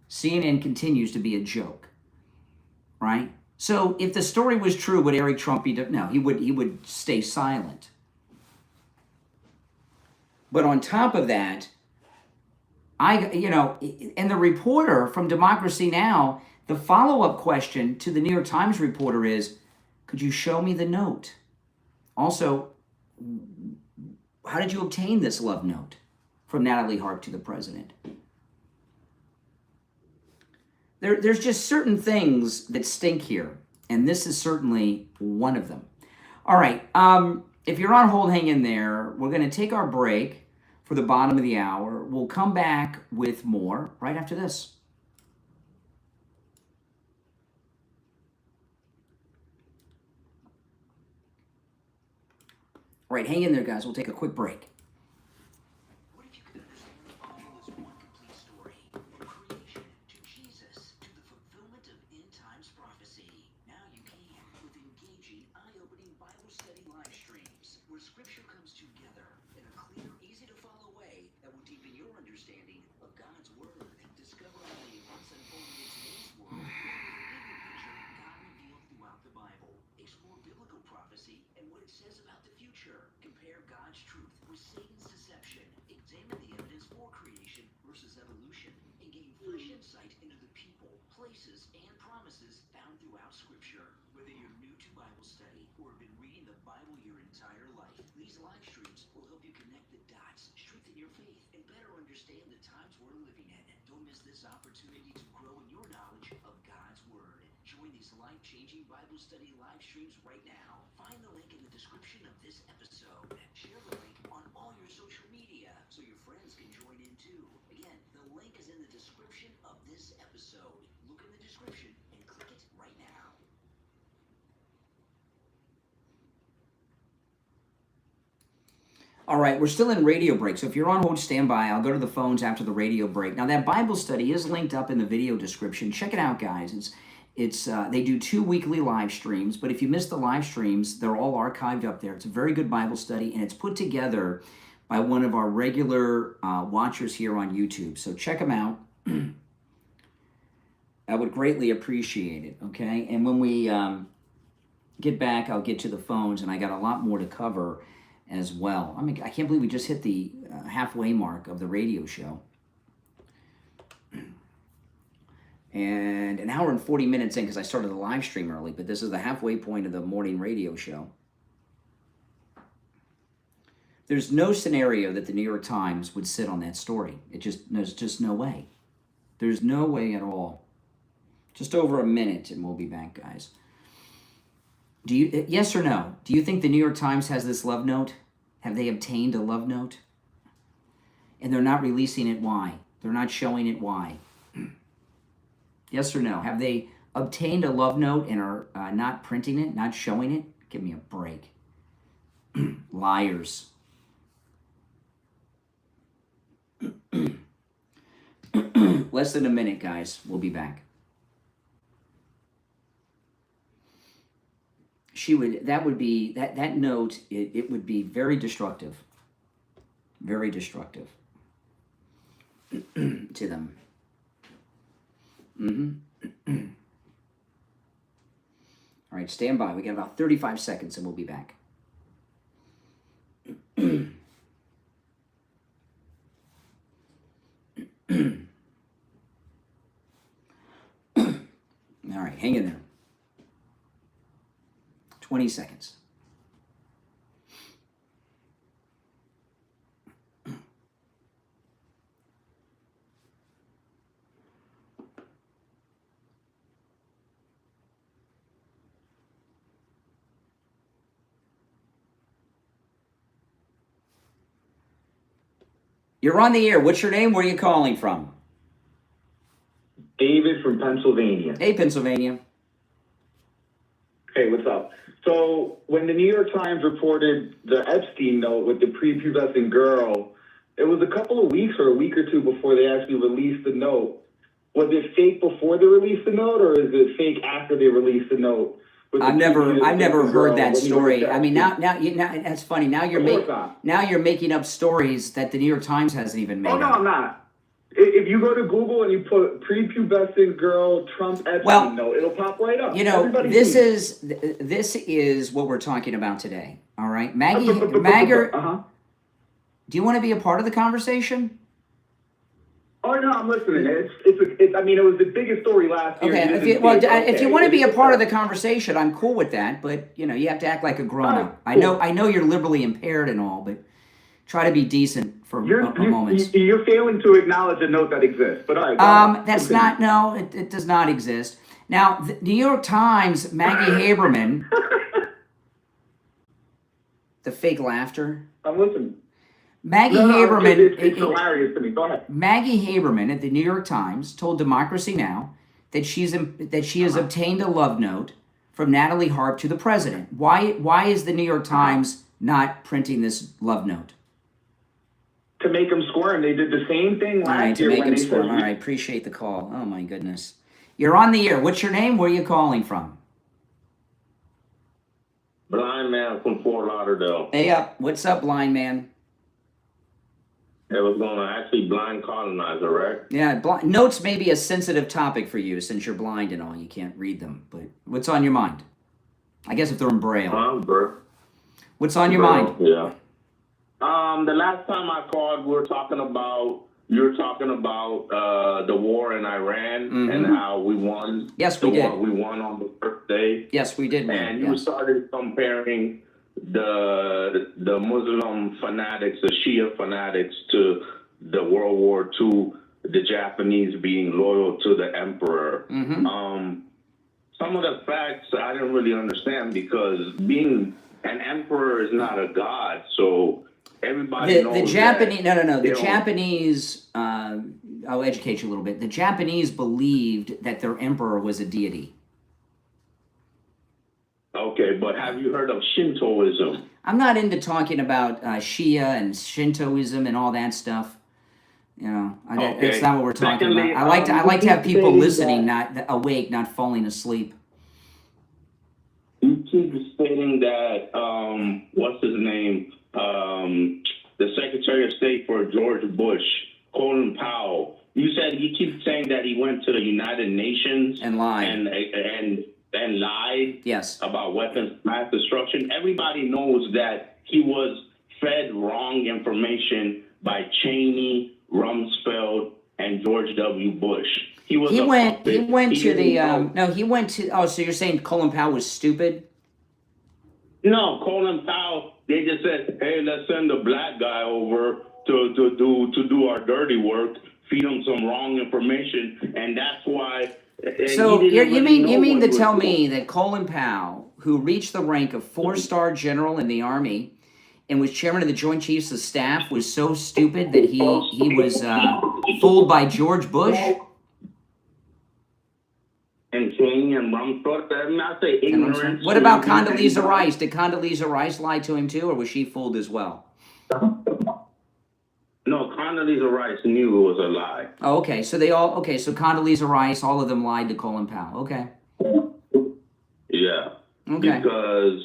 CNN continues to be a joke, right? So if the story was true, would Eric Trump be? No, he would stay silent. But on top of that, and the reporter from Democracy Now, the follow-up question to the New York Times reporter is, could you show me the note? Also, how did you obtain this love note from Natalie Harp to the president? There's just certain things that stink here, and this is certainly one of them. All right, if you're on hold, hang in there. We're going to take our break for the bottom of the hour. We'll come back with more right after this. All right, hang in there, guys. We'll take a quick break. What if you could understand the Bible as one complete story, from creation to Jesus to the fulfillment of end times prophecy? Now you can with engaging, eye-opening Bible study live streams, where Scripture comes together in a clear, easy-to-follow way that will deepen your understanding of God's Word. Discover how the events unfolding in today's world will bigger picture God revealed throughout the Bible. Explore biblical prophecy and what it says about the future. Compare God's truth with Satan's deception. Examine the evidence for creation versus evolution, and gain fresh insight into the people, places, and promises found throughout Scripture. Whether you're new to Bible study or have been reading the Bible your entire life, these live streams will help you connect the dots, strengthen your faith, and better understand the times we're living in. Don't miss this opportunity to grow in your knowledge of God's Word. Join these life-changing Bible study live streams right now. Find the link in the description of this episode. Share the link on all your social media so your friends can join in too. Again, the link is in the description of this episode. Look in the description and click it right now. All right, we're still in radio break, so if you're on hold, stand by. I'll go to the phones after the radio break. Now, that Bible study is linked up in the video description. Check it out, guys. They do 2 weekly live streams, but if you miss the live streams, they're all archived up there. It's a very good Bible study, and it's put together by one of our regular watchers here on YouTube. So check them out. I would greatly appreciate it, okay? And when we get back, I'll get to the phones, and I got a lot more to cover as well. I mean, I can't believe we just hit the halfway mark of the radio show. And an hour and 40 minutes in, because I started the live stream early, but this is the halfway point of the morning radio show. There's no scenario that the New York Times would sit on that story. There's just no way. There's no way at all. Just over a minute, and we'll be back, guys. Yes or no? Do you think the New York Times has this love note? Have they obtained a love note? And they're not releasing it, why? They're not showing it, why? Yes or no? Have they obtained a love note and are not printing it, not showing it? Give me a break. Liars. Less than a minute, guys. We'll be back. That note, it would be very destructive. Very destructive to them. All right, stand by. We got about 35 seconds and we'll be back. All right, hang in there. 20 seconds. You're on the air. What's your name? Where are you calling from? David from Pennsylvania. Hey, Pennsylvania. Hey, what's up? So when the New York Times reported the Epstein note with the prepubescent girl, it was a couple of weeks or a week or two before they actually released the note. Was it fake before they released the note, or is it fake after they released the note? I've never heard that story. I mean, now that's funny. Now you're making up stories that the New York Times hasn't even made. Oh no, I'm not. If you go to Google and you put prepubescent girl Trump Epstein note, it'll pop right up. You know, this is what we're talking about today. All right, MAGA. Do you want to be a part of the conversation? Oh no, I'm listening. I mean, it was the biggest story last year. Okay, if you want to be a part of the conversation, I'm cool with that. But you know, you have to act like a grown up. Cool. I know you're liberally impaired and all, but try to be decent for a moment. You're failing to acknowledge a note that exists. But all right, that's not. No, it does not exist. Now, the New York Times, Maggie Haberman. The fake laughter. I'm listening. Maggie Haberman, it's hilarious to me. Go ahead. Maggie Haberman at the New York Times told Democracy Now! That she has obtained a love note from Natalie Harp to the president. Why is the New York Times not printing this love note? To make them squirm. They did the same thing last year. To make them squirm. All right, appreciate the call. Oh my goodness. You're on the air. What's your name? Where are you calling from? Blind man from Fort Lauderdale. Hey up. What's up, blind man? It was going to actually blind colonizer, right? Yeah, notes may be a sensitive topic for you since you're blind and all. You can't read them. But what's on your mind? I guess if they're in Braille. What's on your mind? Yeah. The last time I called, you were talking about the war in Iran and how we won. Yes, we did. We won on the first day. Yes, we did. And you started comparing the Muslim fanatics, the Shia fanatics, to the World War II, the Japanese being loyal to the emperor. Some of the facts I didn't really understand because being an emperor is not a god, so everybody knows the Japanese. The Japanese. I'll educate you a little bit. The Japanese believed that their emperor was a deity. Okay, but have you heard of Shintoism? I'm not into talking about Shia and Shintoism and all that stuff. You know, that's not what we're talking about. I like to have people listening, not awake, not falling asleep. You keep stating that what's his name? The Secretary of State for George Bush, Colin Powell. You said he keeps saying that he went to the United Nations and lied and lied about weapons of mass destruction. Everybody knows that he was fed wrong information by Cheney, Rumsfeld, and George W. Bush. He went to. Oh, so you're saying Colin Powell was stupid? No, Colin Powell. They just said, "Hey, let's send a black guy over to do our dirty work, feed him some wrong information, and that's why." So you mean to tell me that Colin Powell, who reached the rank of 4-star general in the Army and was chairman of the Joint Chiefs of Staff, was so stupid that he was fooled by George Bush? And Cheney and Rumsfeld, I'm not saying ignorance. What about Condoleezza Rice? Did Condoleezza Rice lie to him too, or was she fooled as well? No, Condoleezza Rice knew it was a lie. Oh, okay. So so Condoleezza Rice, all of them lied to Colin Powell. Okay. Yeah. Okay. Because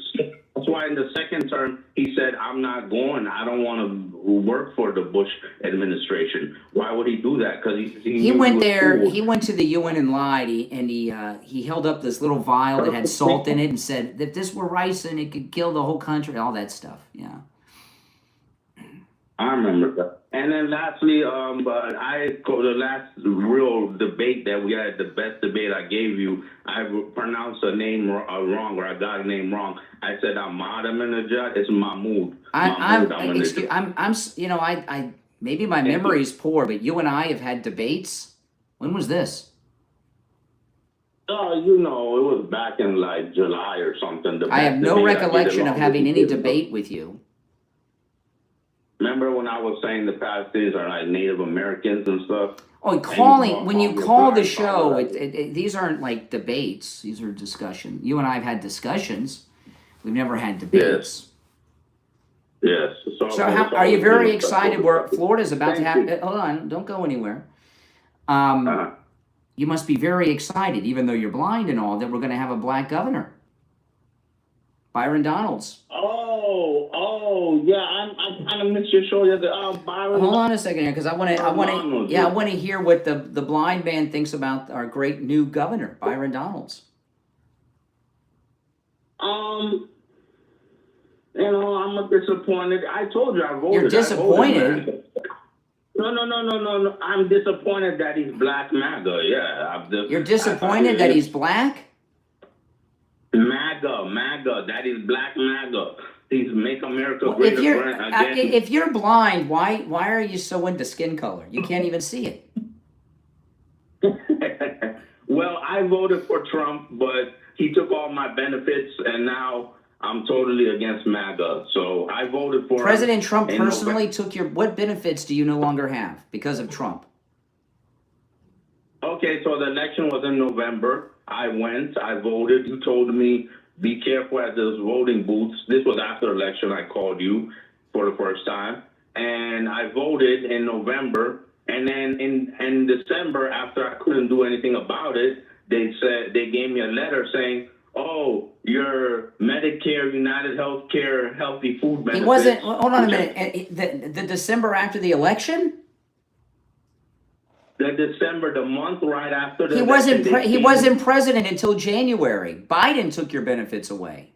that's why in the second term, he said, I'm not going. I don't want to work for the Bush administration. Why would he do that? Because he went there. Cool. He went to the UN and lied. He held up this little vial that had salt in it and said, if this were rice and it could kill the whole country, all that stuff. Yeah. I remember that. And then lastly, but the last real debate that we had, the best debate I gave you, I pronounced a name wrong, or I got a name wrong. I said Ahmadinejad. It's Mahmoud. I maybe my memory is poor, but you and I have had debates. When was this? Oh, it was back in like July or something. I have no recollection of having any debate with you. Remember when I was saying the Palestinians are like Native Americans and stuff? Oh, when you call the show, these aren't like debates. These are discussions. You and I have had discussions. We've never had debates. Yes. So are you very excited where Florida's about to have... Hold on, don't go anywhere. You must be very excited, even though you're blind and all, that we're going to have a black governor. Byron Donalds. Oh, yeah. I missed your show. Byron. Hold on a second here, because I want to hear what the blind man thinks about our great new governor, Byron Donalds. I'm disappointed. I told you I voted. You're disappointed? No. I'm disappointed that he's black MAGA. Yeah. You're disappointed that he's black? MAGA. That is black MAGA. He's Make America Great Again. If you're blind, why are you so into skin color? You can't even see it. Well, I voted for Trump, but he took all my benefits, and now I'm totally against MAGA. So I voted for President Trump personally took your... What benefits do you no longer have because of Trump? Okay, so the election was in November. I went, I voted. You told me, be careful at those voting booths. This was after election. I called you for the first time. And I voted in November. And then in December, after I couldn't do anything about it, they gave me a letter saying, oh, your Medicare, United Healthcare, healthy food benefits. He wasn't... Hold on a minute. The December after the election? The month right after the He wasn't president until January. Biden took your benefits away.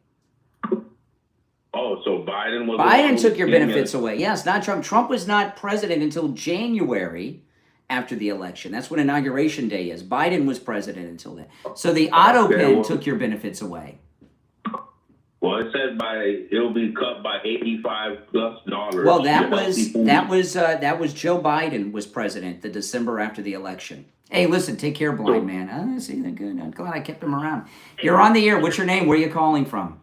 Oh, so Biden took your benefits away. Yes, not Trump. Trump was not president until January after the election. That's when Inauguration Day is. Biden was president until then. So the auto pen took your benefits away. Well, it said it'll be cut by $85+. Well, that was Joe Biden was president the December after the election. Hey, listen, take care, blind man. I see that good. I'm glad I kept him around. You're on the air. What's your name? Where are you calling from?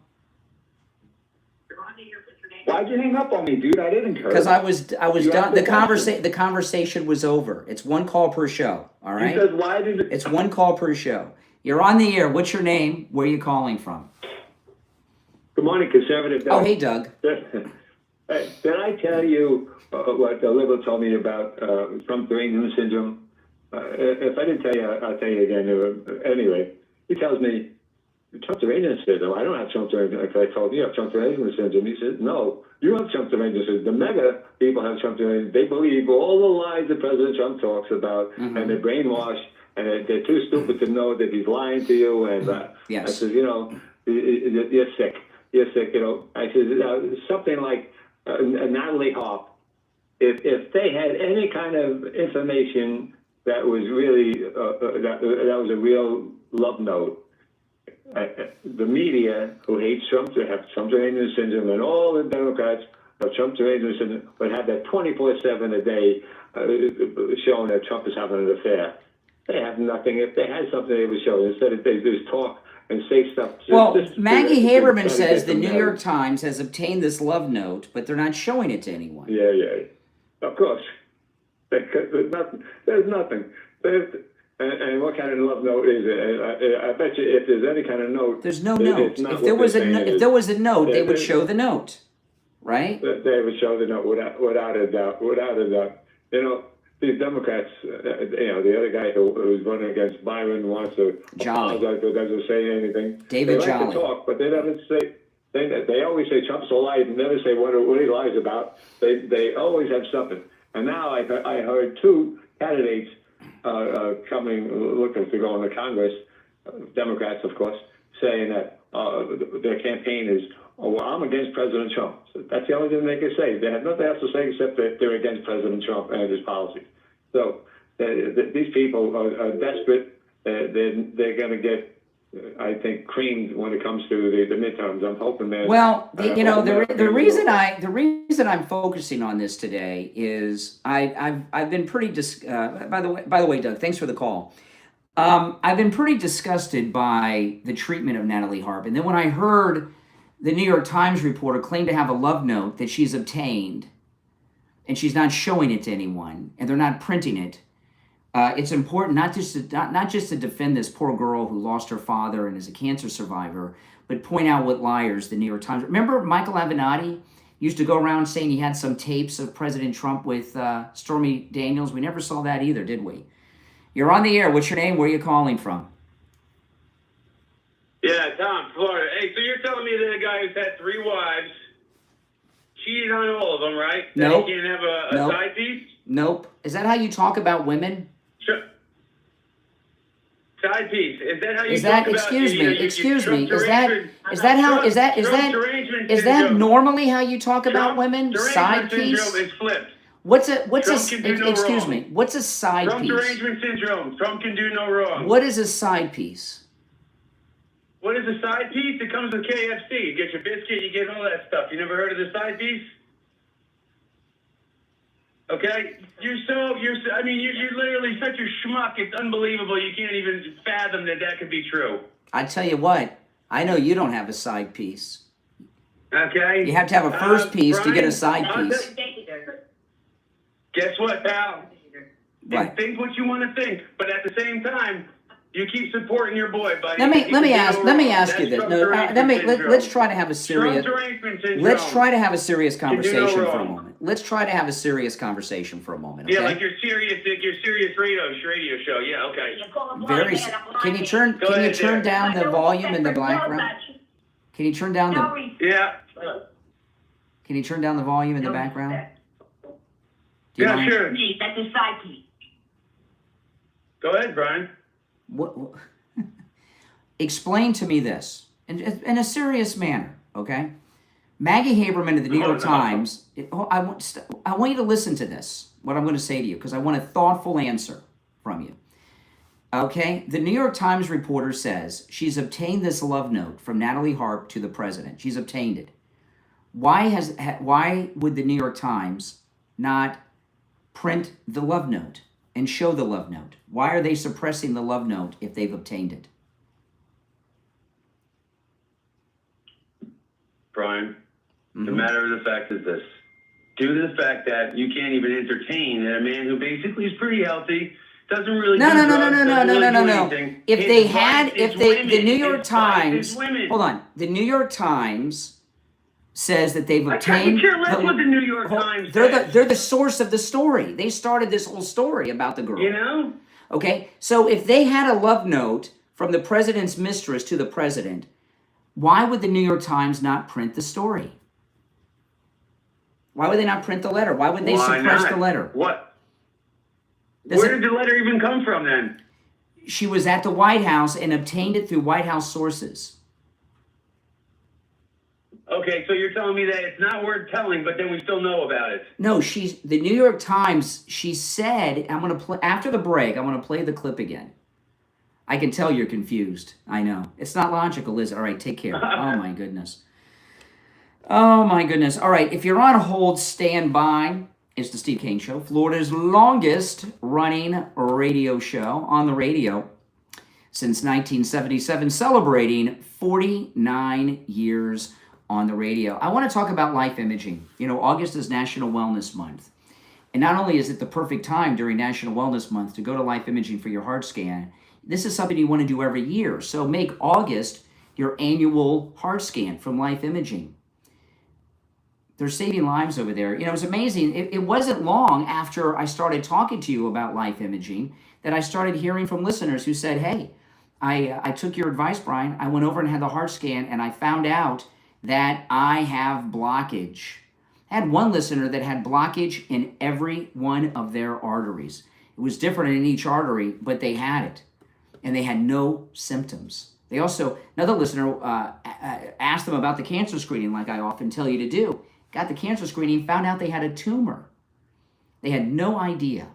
Why'd you hang up on me, dude? I didn't hear. Because I was done. The conversation was over. It's one call per show. All right. Because why did It's one call per show. You're on the air. What's your name? Where are you calling from? Good morning, conservative Doug. Oh, hey, Doug. Did I tell you what the liberal told me about Trump derangement syndrome? If I didn't tell you, I'll tell you again. Anyway, he tells me, Trump derangement syndrome. I don't have Trump derangement. I told you have Trump derangement syndrome. He said, no, you have Trump derangement syndrome. The MAGA people have Trump derangement. They believe all the lies that President Trump talks about, and they're brainwashed, and they're too stupid to know that he's lying to you. And yes. I said, you're sick. You're sick, I said, something like Natalie Harp, if they had any kind of information that was really, that was a real love note, the media who hates Trump, to have Trump derangement syndrome, and all the Democrats have Trump derangement syndrome, would have that 24/7 a day showing that Trump is having an affair. They have nothing. If they had something, they would show. Instead, they just talk and say stuff. Maggie Haberman says the New York Times has obtained this love note, but they're not showing it to anyone. Yeah. Of course. There's nothing. And what kind of love note is it? I bet you if there's any kind of note... There's no note. If there was a note, they would show the note, right? They would show the note without a doubt. These Democrats, the other guy who's running against Byron wants to apologize, but doesn't say anything. David They like to talk, but they never say. They always say Trump's a liar, and never say what he lies about. They always have something. And now I heard two candidates looking to go into Congress, Democrats, of course, saying that, their campaign is, oh, well, I'm against President Trump. So that's the only thing they can say. They have nothing else to say except that they're against President Trump and his policies. So these people are desperate. They're going to get, I think, creamed when it comes to the midterms. I'm hoping that. Well, the reason I'm focusing on this today is I've been pretty by the way, Doug, thanks for the call. I've been pretty disgusted by the treatment of Natalie Harp, and then when I heard the New York Times reporter claim to have a love note that she's obtained, and she's not showing it to anyone, and they're not printing it. It's important not just to defend this poor girl who lost her father and is a cancer survivor, but point out what liars the New York Times. Remember Michael Avenatti used to go around saying he had some tapes of President Trump with Stormy Daniels. We never saw that either, did we? You're on the air. What's your name? Where are you calling from? Yeah, Tom, Florida. Hey, so you're telling me that a guy who's had 3 wives cheated on all of them, right? Nope. That he can't have a side piece? Nope. Is that how you talk about women? Sure. Side piece. Is that how you Is that, talk excuse about, me, excuse me, is that normally how you talk about women? Side piece? Syndrome is flipped. Excuse me, what's a side Trump piece? derangement syndrome. Trump can do no wrong. What is a side piece? What is a side piece? It comes with KFC. You get your biscuit, you get all that stuff. You never heard of the side piece? Okay? You're literally such a schmuck. It's unbelievable. You can't even fathom that could be true. I tell you what, I know you don't have a side piece. Okay? You have to have a first piece to get a side piece. Guess what, pal? What? Think what you want to think, but at the same time, you keep supporting your boy, buddy. Let me ask you this. No, let's try to have a serious. Let's try to have a serious conversation for a moment. Let's try to have a serious conversation for a moment. Okay? Yeah, like your serious radio show. Yeah, okay. Very. Can you turn down the volume in the background? Can you turn down the? Yeah. Can you turn down the volume in the background? Yeah, sure. That's a side piece. Go ahead, Brian. What explain to me this in a serious manner, okay? Maggie Haberman of the New York Times. I want you to listen to this. What I'm going to say to you, because I want a thoughtful answer from you. Okay, the New York Times reporter says she's obtained this love note from Natalie Harp to the president. She's obtained it. Why would the New York Times not print the love note and show the love note? Why are they suppressing the love note if they've obtained it? Brian, the matter of the fact is this. Due to the fact that you can't even entertain a man who basically is pretty healthy, doesn't really No. anything. If the New York Times, hold on, the New York Times says that they've obtained. I care less what the New York Times says. They're the source of the story. They started this whole story about the girl. You know? Okay, so if they had a love note from the president's mistress to the president, why would the New York Times not print the story? Why would they not print the letter? Why would they suppress the letter? What? Where did the letter even come from then? She was at the White House and obtained it through White House sources. Okay, so you're telling me that it's not worth telling, but then we still know about it. No, the New York Times, she said, I'm going to play, after the break, I'm going to play the clip again. I can tell you're confused. I know. It's not logical, is it? All right, take care. Oh, my goodness. Oh, my goodness. All right, if you're on hold, stand by. It's the Steve Kane Show, Florida's longest running radio show on the radio since 1977, celebrating 49 years on the radio. I want to talk about life imaging. You know, August is National Wellness Month. And not only is it the perfect time during National Wellness Month to go to life imaging for your heart scan, this is something you want to do every year. So make August your annual heart scan from Life Imaging. They're saving lives over there. You know, it was amazing. It wasn't long after I started talking to you about life imaging that I started hearing from listeners who said, hey, I took your advice, Brian. I went over and had the heart scan, and I found out that I have blockage. I had one listener that had blockage in every one of their arteries. It was different in each artery, but they had it. And they had no symptoms They also, another listener asked them about the cancer screening, like I often tell you to do. Got the cancer screening, found out they had a tumor. They had no idea.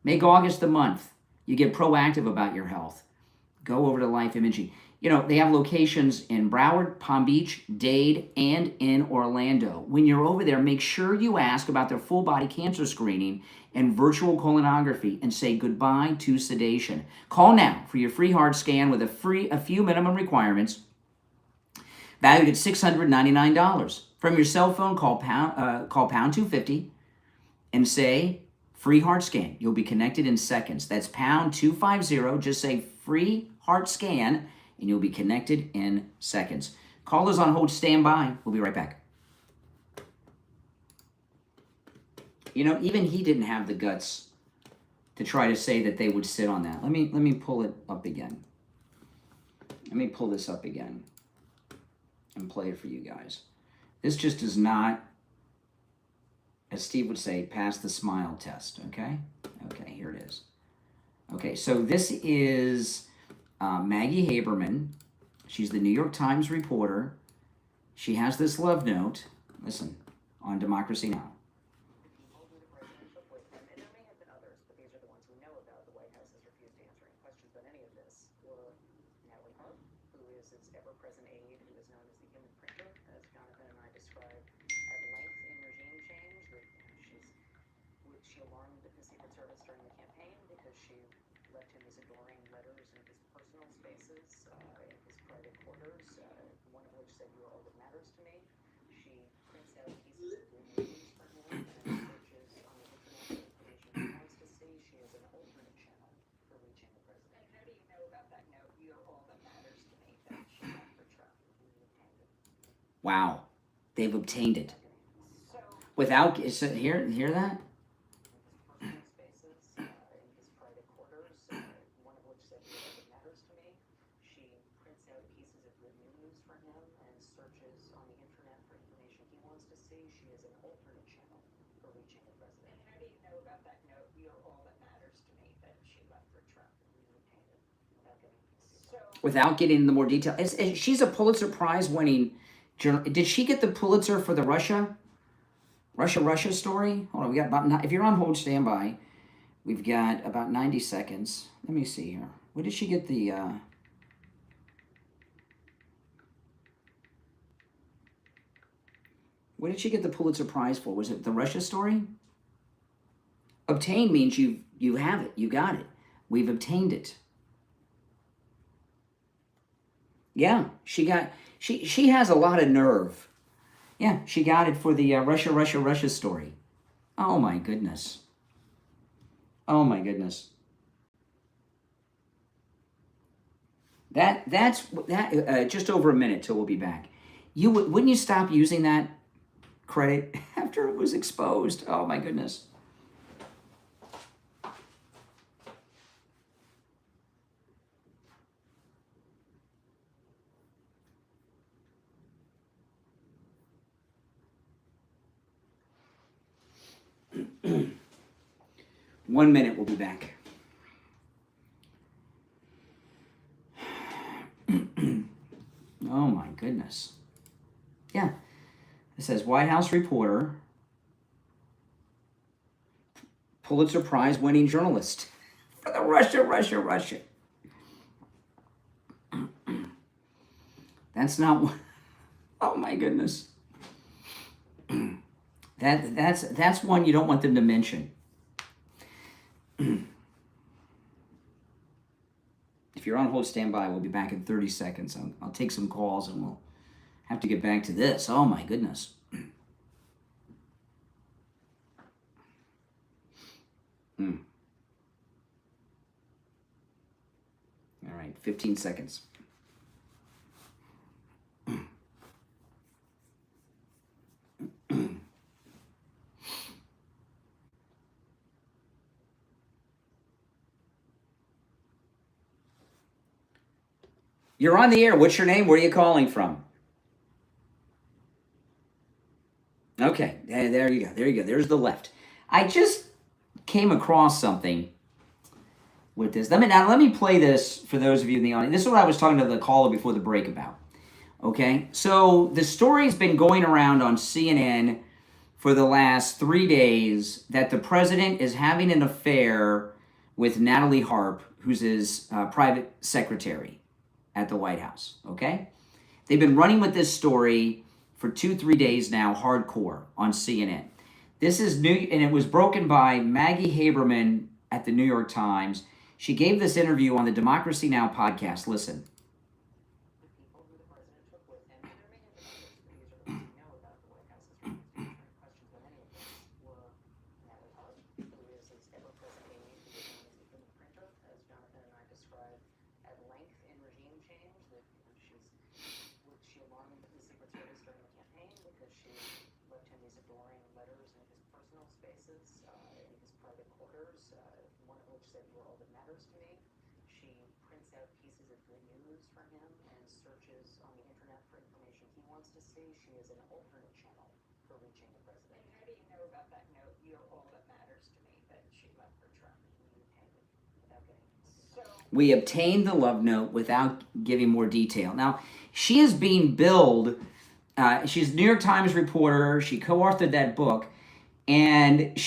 Make August the month. You get proactive about your health. Go over to Life Imaging. You know, they have locations in Broward, Palm Beach, Dade, and in Orlando. When you're over there, make sure you ask about their full body cancer screening and virtual colonography and say goodbye to sedation. Call now for your free heart scan with a few minimum requirements, valued at $699. From your cell phone, call pound 250 and say free heart scan. You'll be connected in seconds. That's pound 250. Just say free heart scan and you'll be connected in seconds. Callers on hold, stand by. We'll be right back. You know, even he didn't have the guts to try to say that they would sit on that. Let me pull it up again. Let me pull this up again and play it for you guys. This just does not, as Steve would say, pass the smile test, okay? Okay, here it is. Okay, so this is Maggie Haberman. She's the New York Times reporter. She has this love note, listen, on Democracy Now! And there may have been others, but these are the ones we know about. The White House has refused to answer any questions about any of this. Or Natalie Harp, who is its ever-present aide, who is known as the human printer, as Jonathan and I described at length in Regime Change. She alarmed the Secret Service during the campaign because she left him these adoring letters in his personal spaces, in his private quarters, one of which said, "You are all that matters to me." She prints out pieces of good news for him and searches on the internet for information he wants to see. She is an alternate channel for reaching the president. And how do you know about that note? You are all that matters to me. That she left for Trump. Wow, they've obtained it. Without, hear that? Without getting into more detail. She's a Pulitzer Prize winning journalist. Did she get the Pulitzer for the Russia story? Hold on, we got about, if you're on hold, stand by. We've got about 90 seconds. Let me see here. What did she get the, what did she get the Pulitzer Prize for? Was it the Russia story? Obtain means you have it, you got it. We've obtained it. Yeah, she has a lot of nerve. Yeah, she got it for the Russia story. Oh my goodness. Oh my goodness. That's just over a minute till we'll be back. Wouldn't you stop using that credit after it was exposed? Oh my goodness. One minute, we'll be back. Oh my goodness. Yeah. It says White House reporter, Pulitzer Prize winning journalist for the Russia. That's not what, oh my goodness. That's one you don't want them to mention. If you're on hold, stand by. We'll be back in 30 seconds. I'll take some calls and we'll have to get back to this. Oh my goodness. All right, 15 seconds. You're on the air. What's your name? Where are you calling from? Okay, there you go. There's the left. I just came across something with this. Let me play this for those of you in the audience. This is what I was talking to the caller before the break about. Okay, so the story's been going around on CNN for the last 3 days that the president is having an affair with Natalie Harp, who's his private secretary at the White House. Okay, they've been running with this story for 2-3 days now, hardcore on CNN. This is new, and it was broken by Maggie Haberman at the New York Times. She gave this interview on the Democracy Now! Podcast. Listen. She is an alternate channel for reaching the president. And how do you know about that note? You're all that matters to me that she left for Trump. We obtained the love note without giving more detail. Now, she is being billed. She's a New York Times reporter. She co-authored that book. And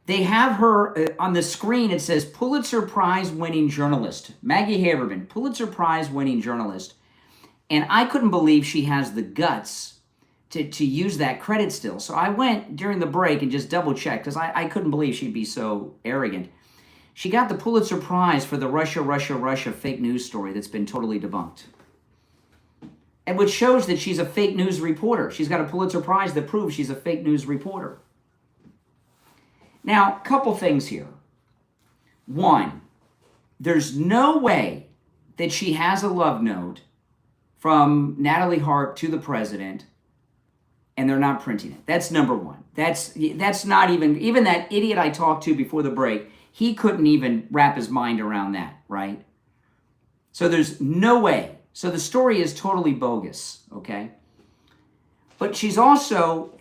they have her on the screen. It says Pulitzer Prize winning journalist. Maggie Haberman, Pulitzer Prize winning journalist. And I couldn't believe she has the guts to use that credit still. So I went during the break and just double checked because I couldn't believe she'd be so arrogant. She got the Pulitzer Prize for the Russia fake news story that's been totally debunked. And which shows that she's a fake news reporter. She's got a Pulitzer Prize that proves she's a fake news reporter. Now, a couple things here. One, there's no way that she has a love note from Natalie Harp to the president, and they're not printing it. That's number one. That's not even that idiot I talked to before the break, he couldn't even wrap his mind around that, right? So there's no way. So the story is totally bogus, okay? But she's also,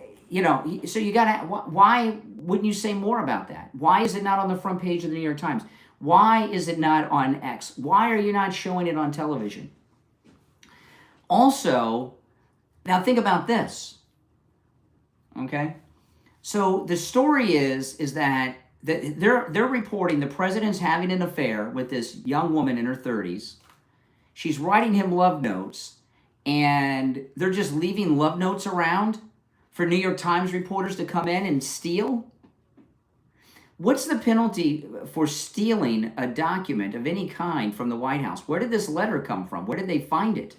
so you gotta, why wouldn't you say more about that? Why is it not on the front page of the New York Times? Why is it not on X? Why are you not showing it on television? Also, now think about this, okay? So the story is that they're reporting the president's having an affair with this young woman in her 30s. She's writing him love notes, and they're just leaving love notes around for New York Times reporters to come in and steal. What's the penalty for stealing a document of any kind from the White House? Where did this letter come from? Where did they find it?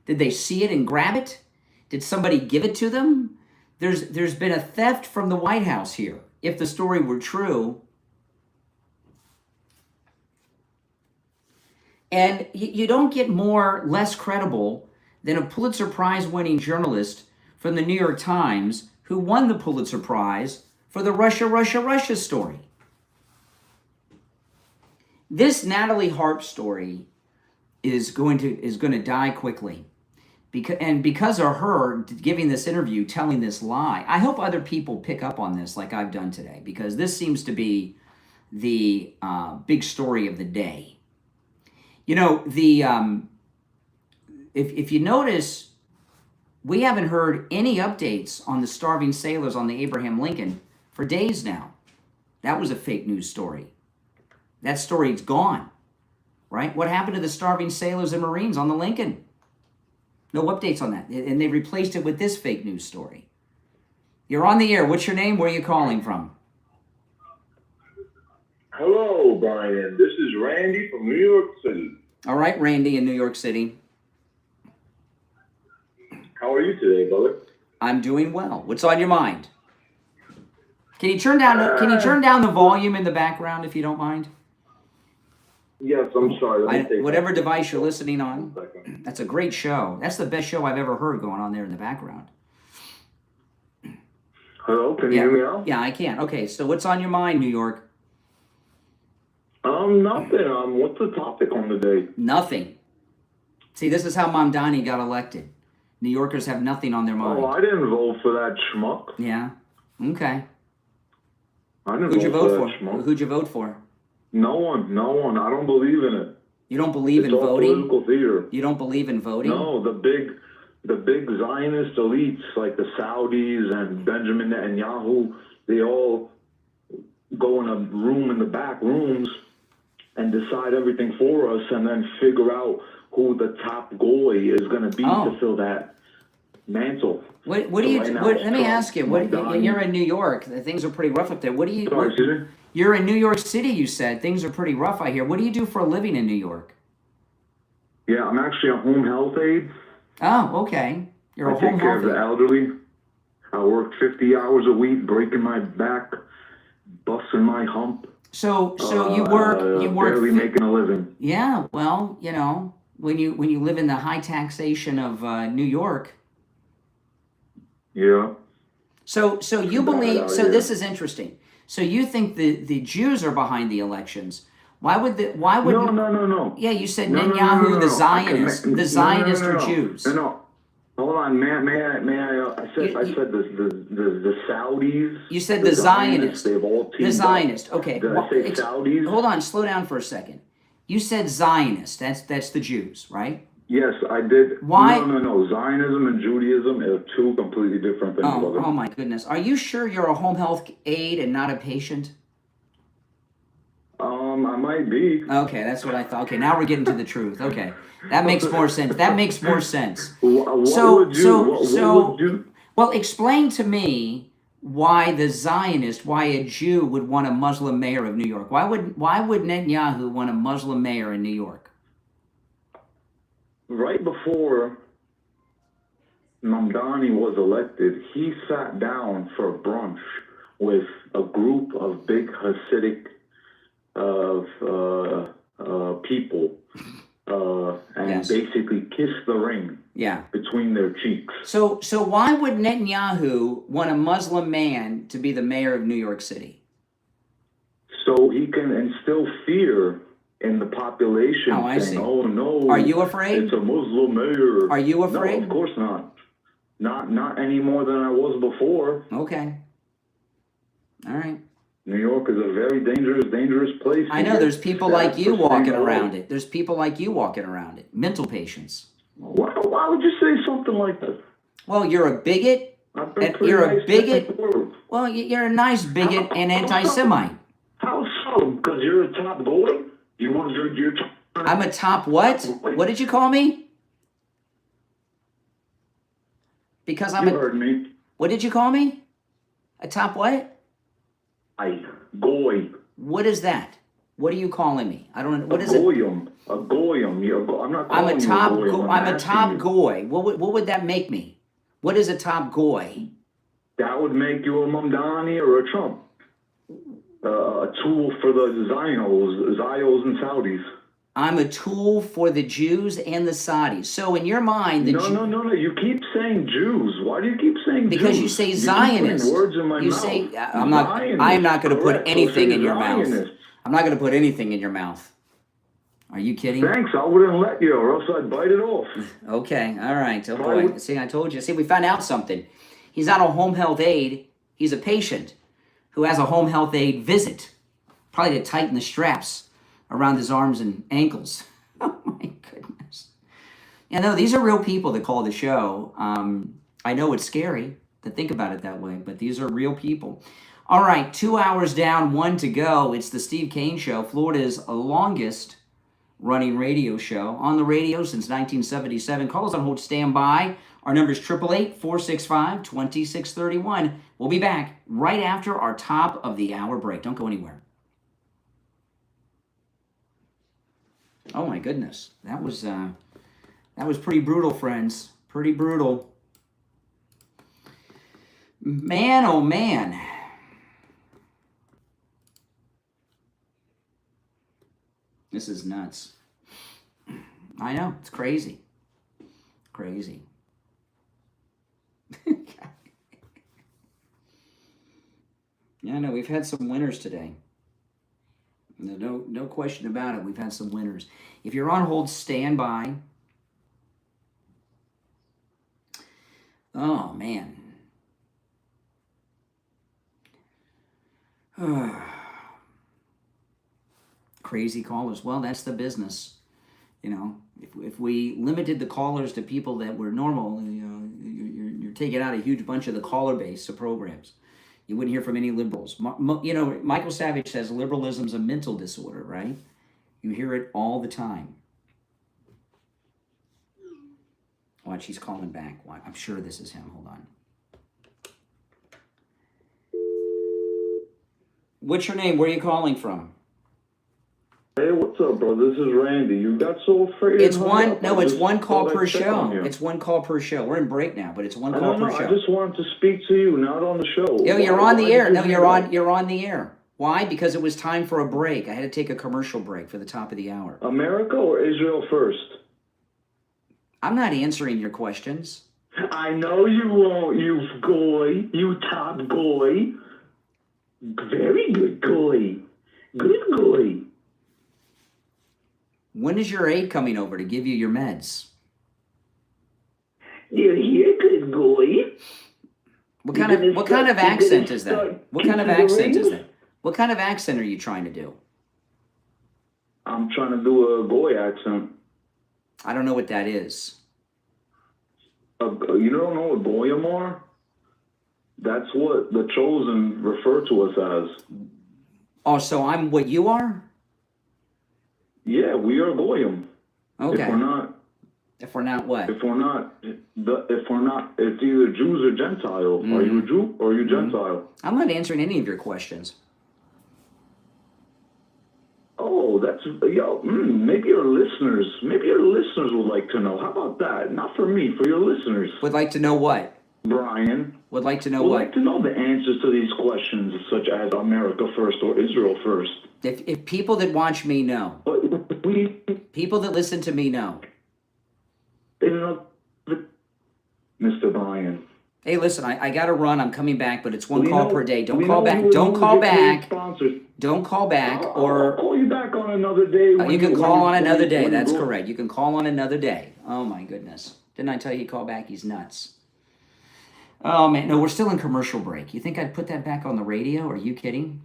Did they see it and grab it? Did somebody give it to them? There's been a theft from the White House here, if the story were true. And you don't get less credible than a Pulitzer Prize winning journalist from the New York Times who won the Pulitzer Prize for the Russia story. This Natalie Harp story is going to die quickly. Because of her giving this interview, telling this lie. I hope other people pick up on this like I've done today, because this seems to be the big story of the day. If you notice, we haven't heard any updates on the starving sailors on the Abraham Lincoln for days now. That was a fake news story. That story's gone, right? What happened to the starving sailors and Marines on the Lincoln? No updates on that. And they replaced it with this fake news story. You're on the air. What's your name? Where are you calling from? Hello, Brian. This is Randy from New York City. All right, Randy in New York City. How are you today, brother? I'm doing well. What's on your mind? Can you turn down the volume in the background if you don't mind? Yes, I'm sorry. Whatever device you're listening on. That's a great show. That's the best show I've ever heard going on there in the background. Hello, can you hear me now? Yeah, I can. Okay, so what's on your mind, New York? Nothing. What's the topic on the day? Nothing. See, this is how Mamdani got elected. New Yorkers have nothing on their mind. Oh, I didn't vote for that schmuck. Yeah. Okay. I didn't Who'd you vote for? Schmuck. Who'd you vote for? No one. I don't believe in it. You don't believe It's in all voting? political theater. You don't believe in voting? No, the big Zionist elites like the Saudis and Benjamin Netanyahu, they all go in a room in the back rooms and decide everything for us, and then figure out who the top goy is going to be to fill that mantle. What do So you? right now What, it's let me Trump, ask you. You're in New York. Things are pretty rough up there. What do you? Sorry, excuse me? You're in New York City. You said things are pretty rough out here. What do you do for a living in New York? Yeah, I'm actually a home health aide. Oh, okay. You're a I home take care of health the aide. elderly. I work 50 hours a week, breaking my back, busting my hump. So you work. Barely making a living. Yeah. Well, you know, when you live in the high taxation of New York. Yeah. So you believe. out So here. this is interesting. So you think the Jews are behind the elections? Why would? No. Yeah, you said No, Netanyahu, the no. Zionist. The Zionists are Jews. No. Hold on, may I? I said the Saudis. You said the Zionists. They've all teamed The up. Zionist. Okay. Did I say Saudis? Hold on. Slow down for a second. You said Zionist. That's the Jews, right? Yes, I did. Why? No. Zionism and Judaism are two completely different things. brother. Oh my goodness. Are you sure you're a home health aide and not a patient? I might be. Okay, that's what I thought. Okay, now we're getting to the truth. Okay, that makes more sense. That makes more sense. What would you? Well, explain to me why a Jew would want a Muslim mayor of New York. Why would Netanyahu want a Muslim mayor in New York? Right before Mamdani was elected, he sat down for brunch with a group of big Hasidic people and basically kissed the ring between their cheeks. So why would Netanyahu want a Muslim man to be the mayor of New York City? So he can instill fear in the population. Oh, I saying, see. Oh no! Are you afraid? It's a Muslim mayor. Are you afraid? No, of course not. Not any more than I was before. Okay. All right. New York is a very dangerous place. I know there's people like you walking around it. There's people like you walking around it. Mental patients. Why would you say something like that? Well, you're a bigot. You're a bigot. Well, you're a nice bigot and anti-Semite. How so? Because you're a top boy? You want your I'm a top what? What did you call me? Because I'm You heard me. What did you call me? A top what? Goy. What is that? What are you calling me? I don't know. What is it? Goyim. A goyim. I'm not calling I'm a top. you a goyim. I'm a asking top you. goy. What would that make me? What is a top goy? That would make you a Mamdani or a Trump. A tool for the Zios and Saudis. I'm a tool for the Jews and the Saudis. So in your mind, No. You keep saying Jews. Why do you keep saying Jews? Because you say Zionist. You keep putting words in my You mouth. say I'm not. Zionist. I am not going to put Correct. anything So in your mouth. Zionist. I'm not going to put anything in your mouth. Are you kidding? Thanks. I wouldn't let you, or else I'd bite it off. Okay. All right. Oh boy. See, I told you. See, we found out something. He's not a home health aide. He's a patient who has a home health aide visit, probably to tighten the straps around his arms and ankles. Oh my goodness. Yeah, no, these are real people that call the show. I know it's scary to think about it that way, but these are real people. All right, 2 hours down, 1 to go. It's the Steve Kane Show, Florida's longest running radio show on the radio since 1977. Call us on hold, stand by. Our number is 888-465-2631. We'll be back right after our top of the hour break. Don't go anywhere. Oh my goodness, that was pretty brutal, friends. Pretty brutal. Man, oh man. This is nuts. I know, it's crazy. Crazy. Yeah, no, we've had some winners today. No question about it. We've had some winners. If you're on hold, stand by. Oh, man. crazy callers. Well, that's the business. You know, if we limited the callers to people that were normal, you know, you're taking out a huge bunch of the caller base of programs. You wouldn't hear from any liberals. You know, Michael Savage says liberalism's a mental disorder, right? You hear it all the time. Watch, he's calling back. I'm sure this is him. Hold on. What's your name? Where are you calling from? Hey, what's up, bro? This is Randy. You got so afraid. It's one. No, it's one call per show. It's one call per show. We're in break now, but it's one call per show. I just wanted to speak to you, not on the show. Yo, you're on the air. No, you're on the air. Why? Because it was time for a break. I had to take a commercial break for the top of the hour. America or Israel first? I'm not answering your questions. I know you won't, you goy. You top goy. Very good goy. Good goy. When is your aide coming over to give you your meds? You're here, good goy. What kind of accent is that? What kind of accent is that? What kind of accent are you trying to do? I'm trying to do a goy accent. I don't know what that is. You don't know what goyim are? That's what the chosen refer to us as. Oh, so I'm what you are? Yeah, we are goyim. Okay. If we're not what? If we're not, it's either Jews or Gentiles. Are you a Jew or are you Gentile? I'm not answering any of your questions. Oh, that's maybe your listeners would like to know. How about that? Not for me, for your listeners. Would like to know what? Brian. Would like to know would what? Like to know the answers to these questions, such as America first or Israel first. If people that watch me know, people that listen to me know. Mr. Brian. Hey, listen, I got to run. I'm coming back, but it's one call per day. Don't call back. Don't call back. Don't call back. Or I'll call you back on another day. You can call on another day. That's correct. You can call on another day. Oh, my goodness. Didn't I tell you he'd call back? He's nuts. Oh, man. No, we're still in commercial break. You think I'd put that back on the radio? Are you kidding?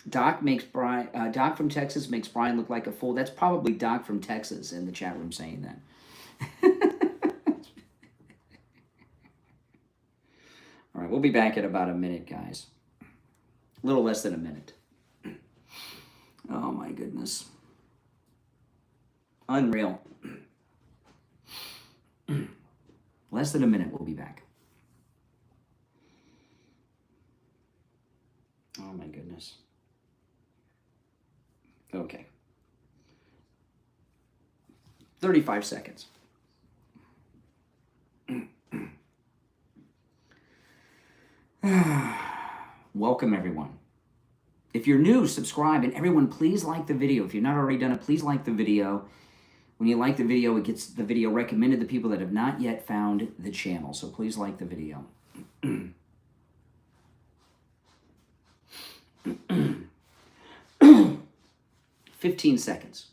Doc from Texas makes Brian look like a fool. That's probably Doc from Texas in the chat room saying that. All right, we'll be back in about a minute, guys. A little less than a minute. Oh, my goodness. Unreal. Less than a minute, we'll be back. Oh, my goodness. Okay. 35 seconds. Welcome, everyone. If you're new, subscribe, and everyone, please like the video. If you've not already done it, please like the video. When you like the video, it gets the video recommended to people that have not yet found the channel. So please like the video. 15 seconds.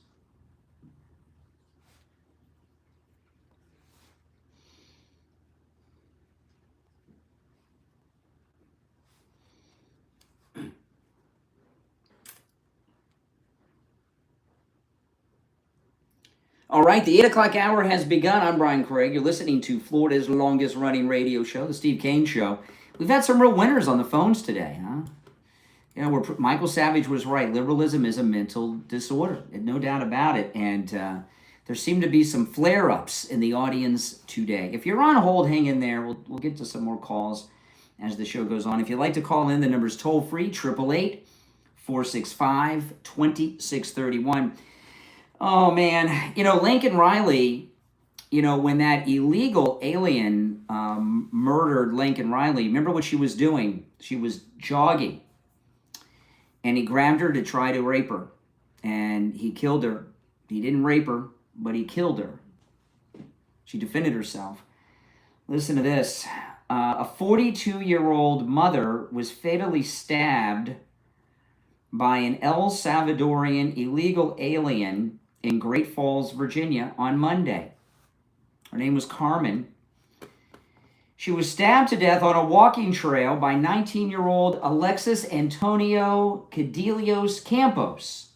All right, the 8 o'clock hour has begun. I'm Brian Craig. You're listening to Florida's longest running radio show, the Steve Kane Show. We've had some real winners on the phones today, huh? You know, Michael Savage was right. Liberalism is a mental disorder, no doubt about it. And there seem to be some flare-ups in the audience today. If you're on hold, hang in there. We'll get to some more calls as the show goes on. If you'd like to call in, the number's toll-free, 888-465-2631. Oh, man. You know, Lincoln Riley, you know, when that illegal alien murdered Lincoln Riley, remember what she was doing? She was jogging. And he grabbed her to try to rape her. And he killed her. He didn't rape her, but he killed her. She defended herself. Listen to this. A 42-year-old mother was fatally stabbed by an El Salvadorian illegal alien in Great Falls, Virginia on Monday. Her name was Carmen. She was stabbed to death on a walking trail by 19-year-old Alexis Antonio Cadillos Campos.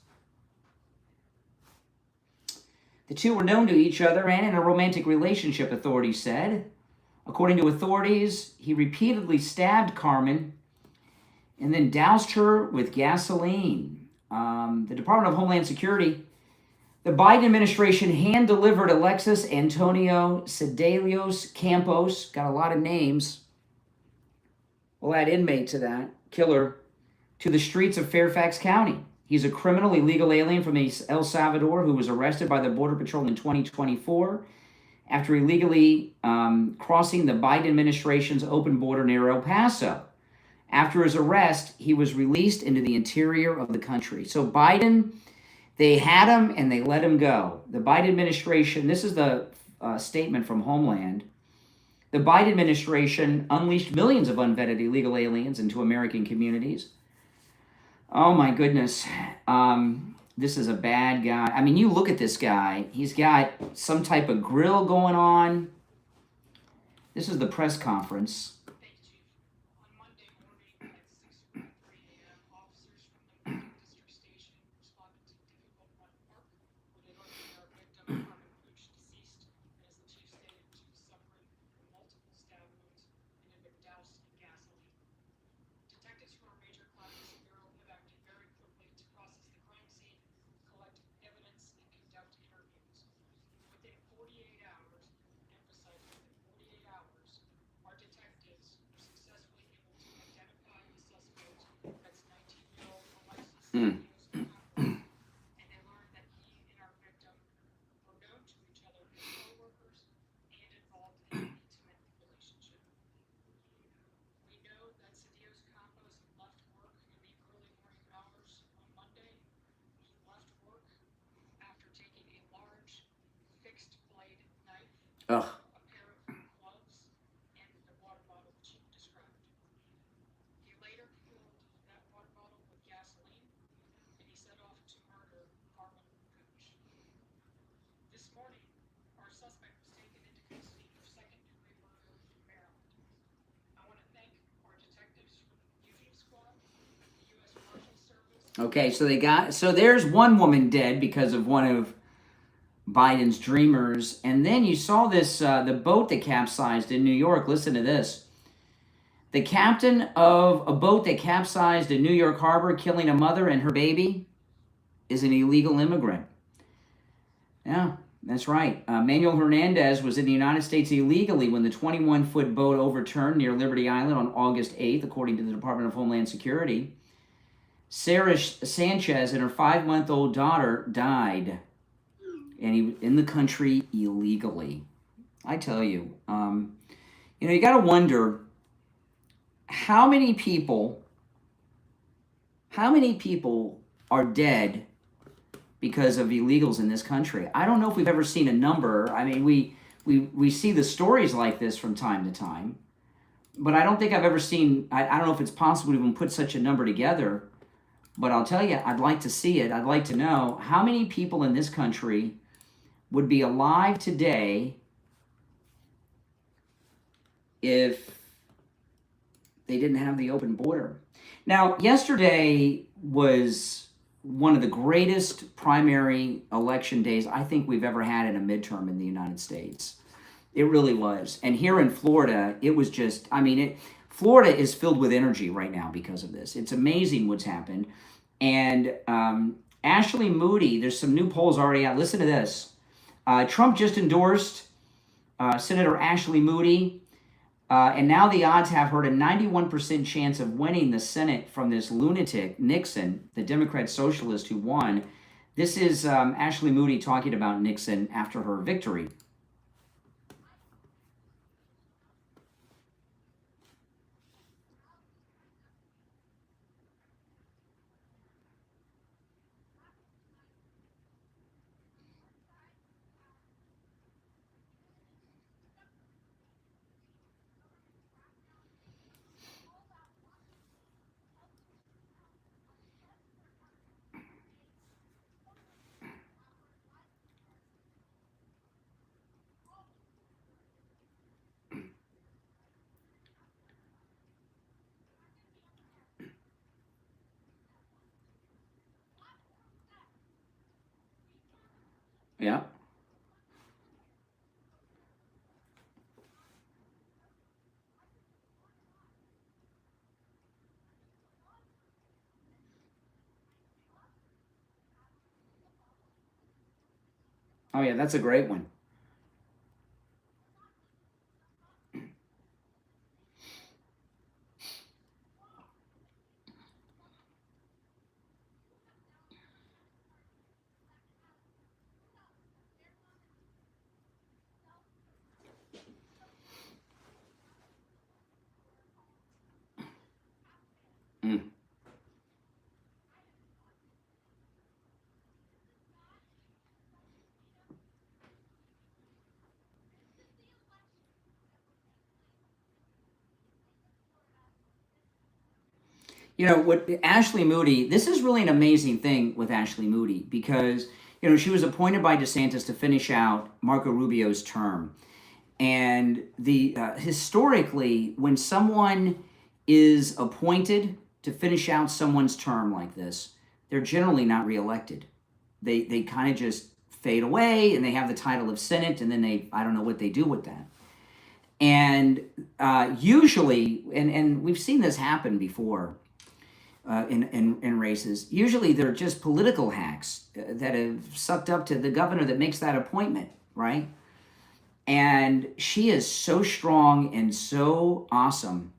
The two were known to each other and in a romantic relationship, authorities said. According to authorities, he repeatedly stabbed Carmen and then doused her with gasoline. The Department of Homeland Security, the Biden administration hand-delivered Alexis Antonio Cadillos Campos, got a lot of names. We'll add inmate to that, killer, to the streets of Fairfax County. He's a criminal illegal alien from El Salvador who was arrested by the Border Patrol in 2024 after illegally crossing the Biden administration's open border near El Paso. After his arrest, he was released into the interior of the country. So Biden, they had him and they let him go. The Biden administration, this is the statement from Homeland, the Biden administration unleashed millions of unvetted illegal aliens into American communities. Oh my goodness. This is a bad guy. I mean, you look at this guy. He's got some type of grill going on. This is the press conference. Ugh. Okay, so there's one woman dead because of one of Biden's dreamers. And then you saw this, the boat that capsized in New York. Listen to this. The captain of a boat that capsized in New York Harbor, killing a mother and her baby, is an illegal immigrant. Yeah, that's right. Manuel Hernandez was in the United States illegally when the 21-foot boat overturned near Liberty Island on August 8th, according to the Department of Homeland Security. Sarah Sanchez and her 5-month-old daughter died, and he was in the country illegally. I tell you, you got to wonder how many people are dead because of illegals in this country. I don't know if we've ever seen a number. I mean, we see the stories like this from time to time, but I don't think I've ever seen, I don't know if it's possible to even put such a number together. But I'll tell you, I'd like to see it. I'd like to know how many people in this country would be alive today if they didn't have the open border. Now, yesterday was one of the greatest primary election days I think we've ever had in a midterm in the United States. It really was. And here in Florida, it was just, Florida is filled with energy right now because of this. It's amazing what's happened. And Ashley Moody, there's some new polls already out. Listen to this. Trump just endorsed Senator Ashley Moody. And now the odds have her at a 91% chance of winning the Senate from this lunatic, Nixon, the Democrat socialist who won. This is Ashley Moody talking about Nixon after her victory. Yeah. Oh yeah, that's a great one. Mm. You know what, Ashley Moody, this is really an amazing thing with Ashley Moody because, you know, she was appointed by DeSantis to finish out Marco Rubio's term. And the historically, when someone is appointed to finish out someone's term like this, they're generally not reelected. They kind of just fade away, and they have the title of Senate, and then I don't know what they do with that. And usually, and we've seen this happen before in races, usually they're just political hacks that have sucked up to the governor that makes that appointment, right? And she is so strong and so awesome.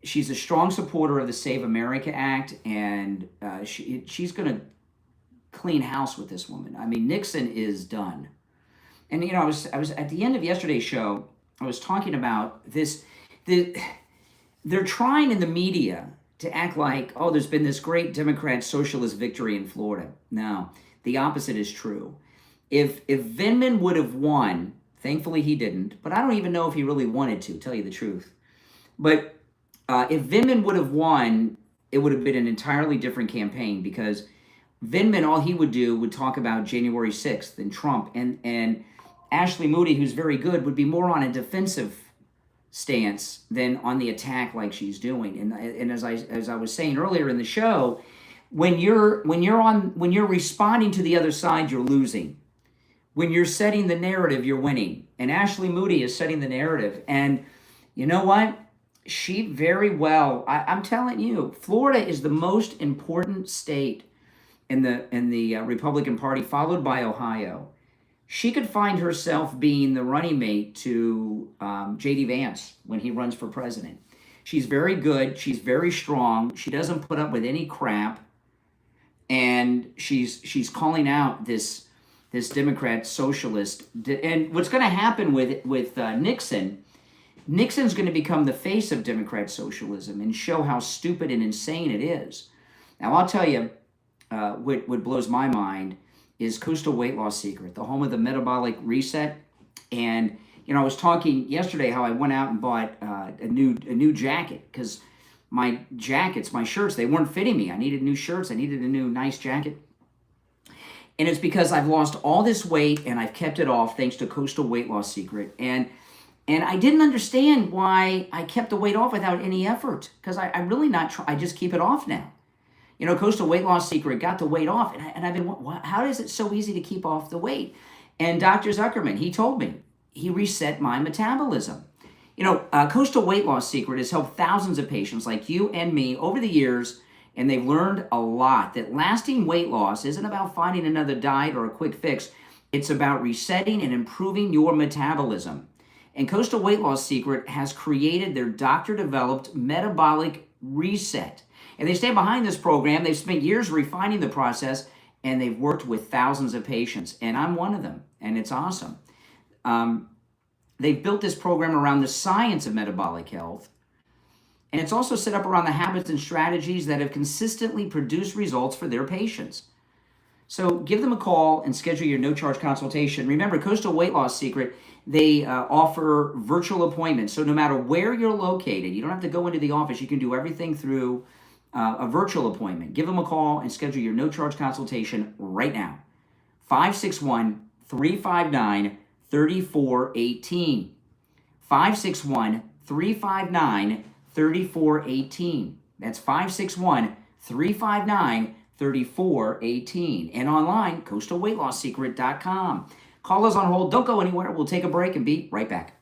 She's a strong supporter of the Save America Act, and she's going to clean house with this woman. I mean, Nixon is done. And you know, I was at the end of yesterday's show, I was talking about this. They're trying in the media to act like, oh, there's been this great Democrat socialist victory in Florida. No, the opposite is true. If Vindman would have won, thankfully he didn't, but I don't even know if he really wanted to, tell you the truth. But if Vindman would have won, it would have been an entirely different campaign, because Vindman, all he would do would talk about January 6th and Trump, and Ashley Moody, who's very good, would be more on a defensive stance than on the attack like she's doing. And as I was saying earlier in the show, when you're responding to the other side, you're losing. When you're setting the narrative, you're winning. And Ashley Moody is setting the narrative. And you know what? She very well, I'm telling you, Florida is the most important state in the Republican Party, followed by Ohio. She could find herself being the running mate to J.D. Vance when he runs for president. She's very good. She's very strong. She doesn't put up with any crap. And she's calling out this Democrat socialist. And what's going to happen with Nixon, Nixon's going to become the face of Democrat socialism and show how stupid and insane it is. Now, I'll tell you what blows my mind is Coastal Weight Loss Secret, the home of the metabolic reset. And, you know, I was talking yesterday how I went out and bought a new jacket, because my jackets, my shirts, they weren't fitting me. I needed new shirts. I needed a new nice jacket. And it's because I've lost all this weight and I've kept it off thanks to Coastal Weight Loss Secret. And I didn't understand why I kept the weight off without any effort, because I'm really not I just keep it off now. You know, Coastal Weight Loss Secret got the weight off, and I've been, how is it so easy to keep off the weight? And Dr. Zuckerman, he told me, he reset my metabolism. You know, Coastal Weight Loss Secret has helped thousands of patients like you and me over the years, and they've learned a lot that lasting weight loss isn't about finding another diet or a quick fix. It's about resetting and improving your metabolism. And Coastal Weight Loss Secret has created their doctor-developed metabolic reset. And they stand behind this program. They've spent years refining the process, and they've worked with thousands of patients. And I'm one of them, and it's awesome. They've built this program around the science of metabolic health, and it's also set up around the habits and strategies that have consistently produced results for their patients. So give them a call and schedule your no-charge consultation. Remember, Coastal Weight Loss Secret, they offer virtual appointments. So no matter where you're located, you don't have to go into the office. You can do everything through a virtual appointment. Give them a call and schedule your no-charge consultation right now. 561-359-3418. 561-359-3418. That's 561-359-3418. 3418. And online, coastalweightlossecret.com. Call us on hold. Don't go anywhere. We'll take a break and be right back.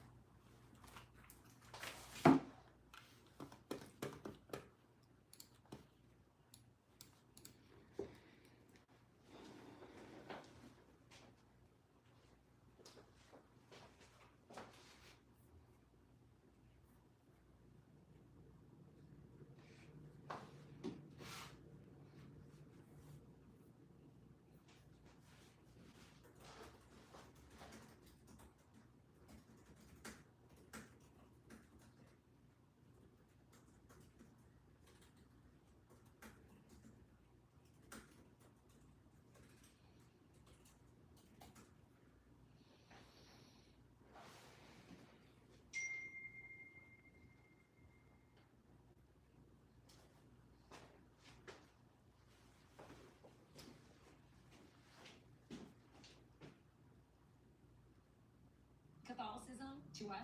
Catholicism to us.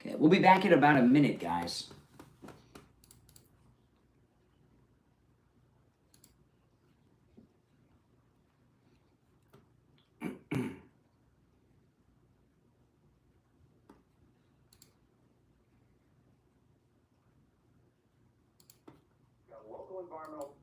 Okay, we'll be back in about a minute, guys. Local environmental.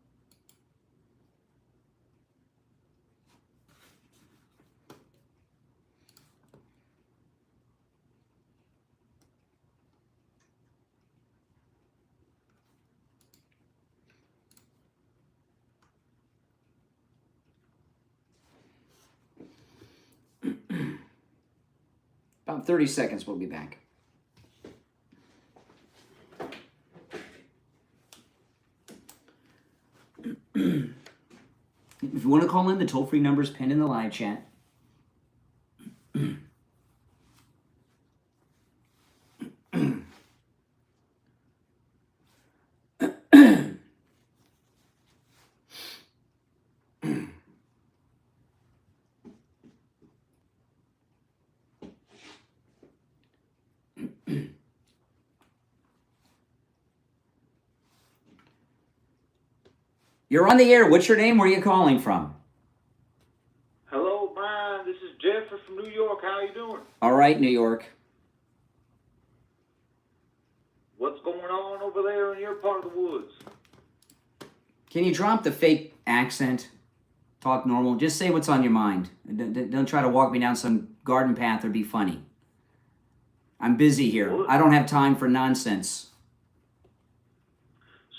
About 30 seconds, we'll be back. If you want to call in, the toll-free number is pinned in the live chat. You're on the air. What's your name? Where are you calling from? Hello, Brian. This is Jeffrey from New York. How are you doing? All right, New York. What's going on over there in your part of the woods? Can you drop the fake accent? Talk normal. Just say what's on your mind. Don't try to walk me down some garden path or be funny. I'm busy here. What? I don't have time for nonsense.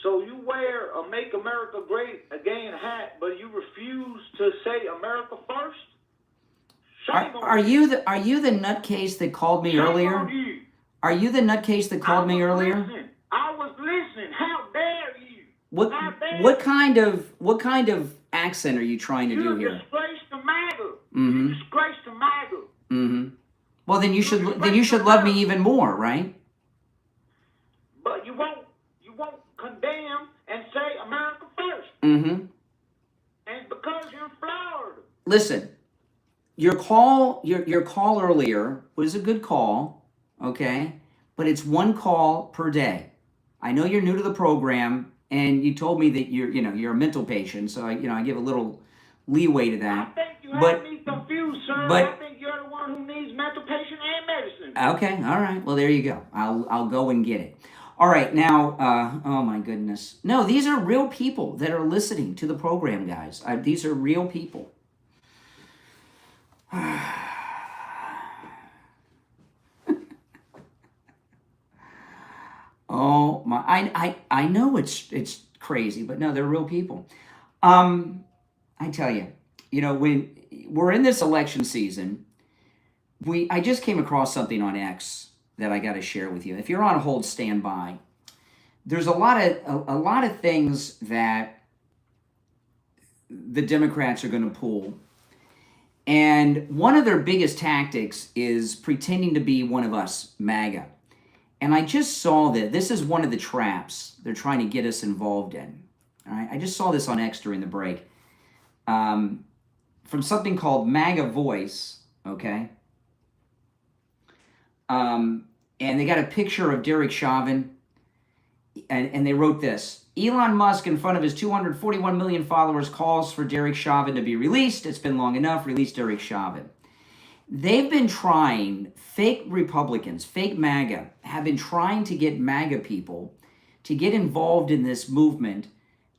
So you wear a Make America Great Again hat, but you refuse to say America first? Shame on Are you the nutcase that called me Shame earlier? on you. Are you the nutcase that called me earlier? I was listening. How dare you? What How dare what kind of accent are you trying to do You're a here? disgrace to MAGA. Mm-hmm. Disgrace to MAGA. Mm-hmm. Well, then you should love me even more, right? But you won't condemn and say America first. Mm-hmm. And because you're in Florida. Listen, your call earlier was a good call, okay? But it's one call per day. I know you're new to the program, and you told me that you're a mental patient, so I give a little leeway to that. I think you have me confused, sir. But I think you're the one who needs mental patient and medicine. okay, all right. Well, there you go. I'll go and get it. All right, now, oh my goodness. No, these are real people that are listening to the program, guys. These are real people. Oh my! I know it's crazy, but no, they're real people. I tell you, when we're in this election season, I just came across something on X that I got to share with you. If you're on hold, stand by. There's a lot of things that the Democrats are going to pull. And one of their biggest tactics is pretending to be one of us, MAGA. And I just saw that this is one of the traps they're trying to get us involved in. All right, I just saw this on X during the break. From something called MAGA Voice, okay? And they got a picture of Derek Chauvin, and they wrote this. Elon Musk, in front of his 241 million followers, calls for Derek Chauvin to be released. It's been long enough. Release Derek Chauvin. They've been trying, fake Republicans, fake MAGA, have been trying to get MAGA people to get involved in this movement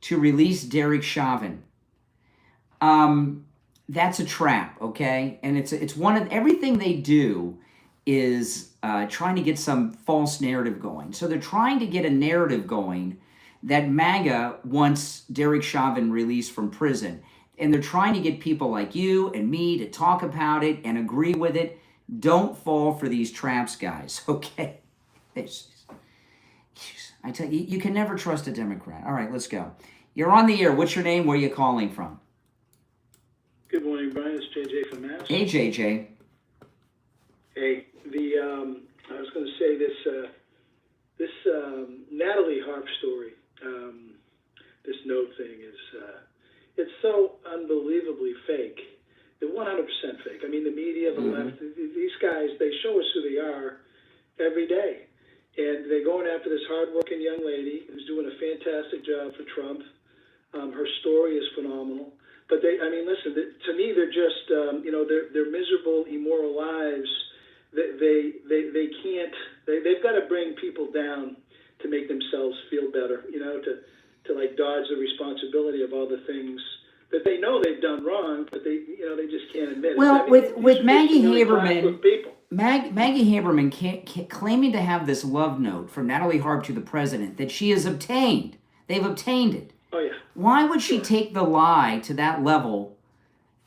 to release Derek Chauvin. That's a trap, okay? And it's one of, everything they do is trying to get some false narrative going. So they're trying to get a narrative going that MAGA wants Derek Chauvin released from prison. And they're trying to get people like you and me to talk about it and agree with it. Don't fall for these traps, guys, okay? I tell you, you can never trust a Democrat. All right, let's go. You're on the air. What's your name? Where are you calling from? Good morning, Brian. It's JJ from Mass. Hey, JJ. Hey, I was going to say this Natalie Harp story, this note thing is, it's so unbelievably fake. They're 100% fake. I mean, the media, the left, these guys, they show us who they are every day. And they're going after this hardworking young lady who's doing a fantastic job for Trump. Her story is phenomenal. But listen, to me, they're just, they're miserable, immoral lives. They can't, they've got to bring people down to make themselves feel better, to like dodge the responsibility of all the things that they know they've done wrong, but they just can't admit it. Well, with Maggie Haberman, Maggie Haberman claiming to have this love note from Natalie Harp to the president that she has obtained. They've obtained it. Oh yeah. Why would she take the lie to that level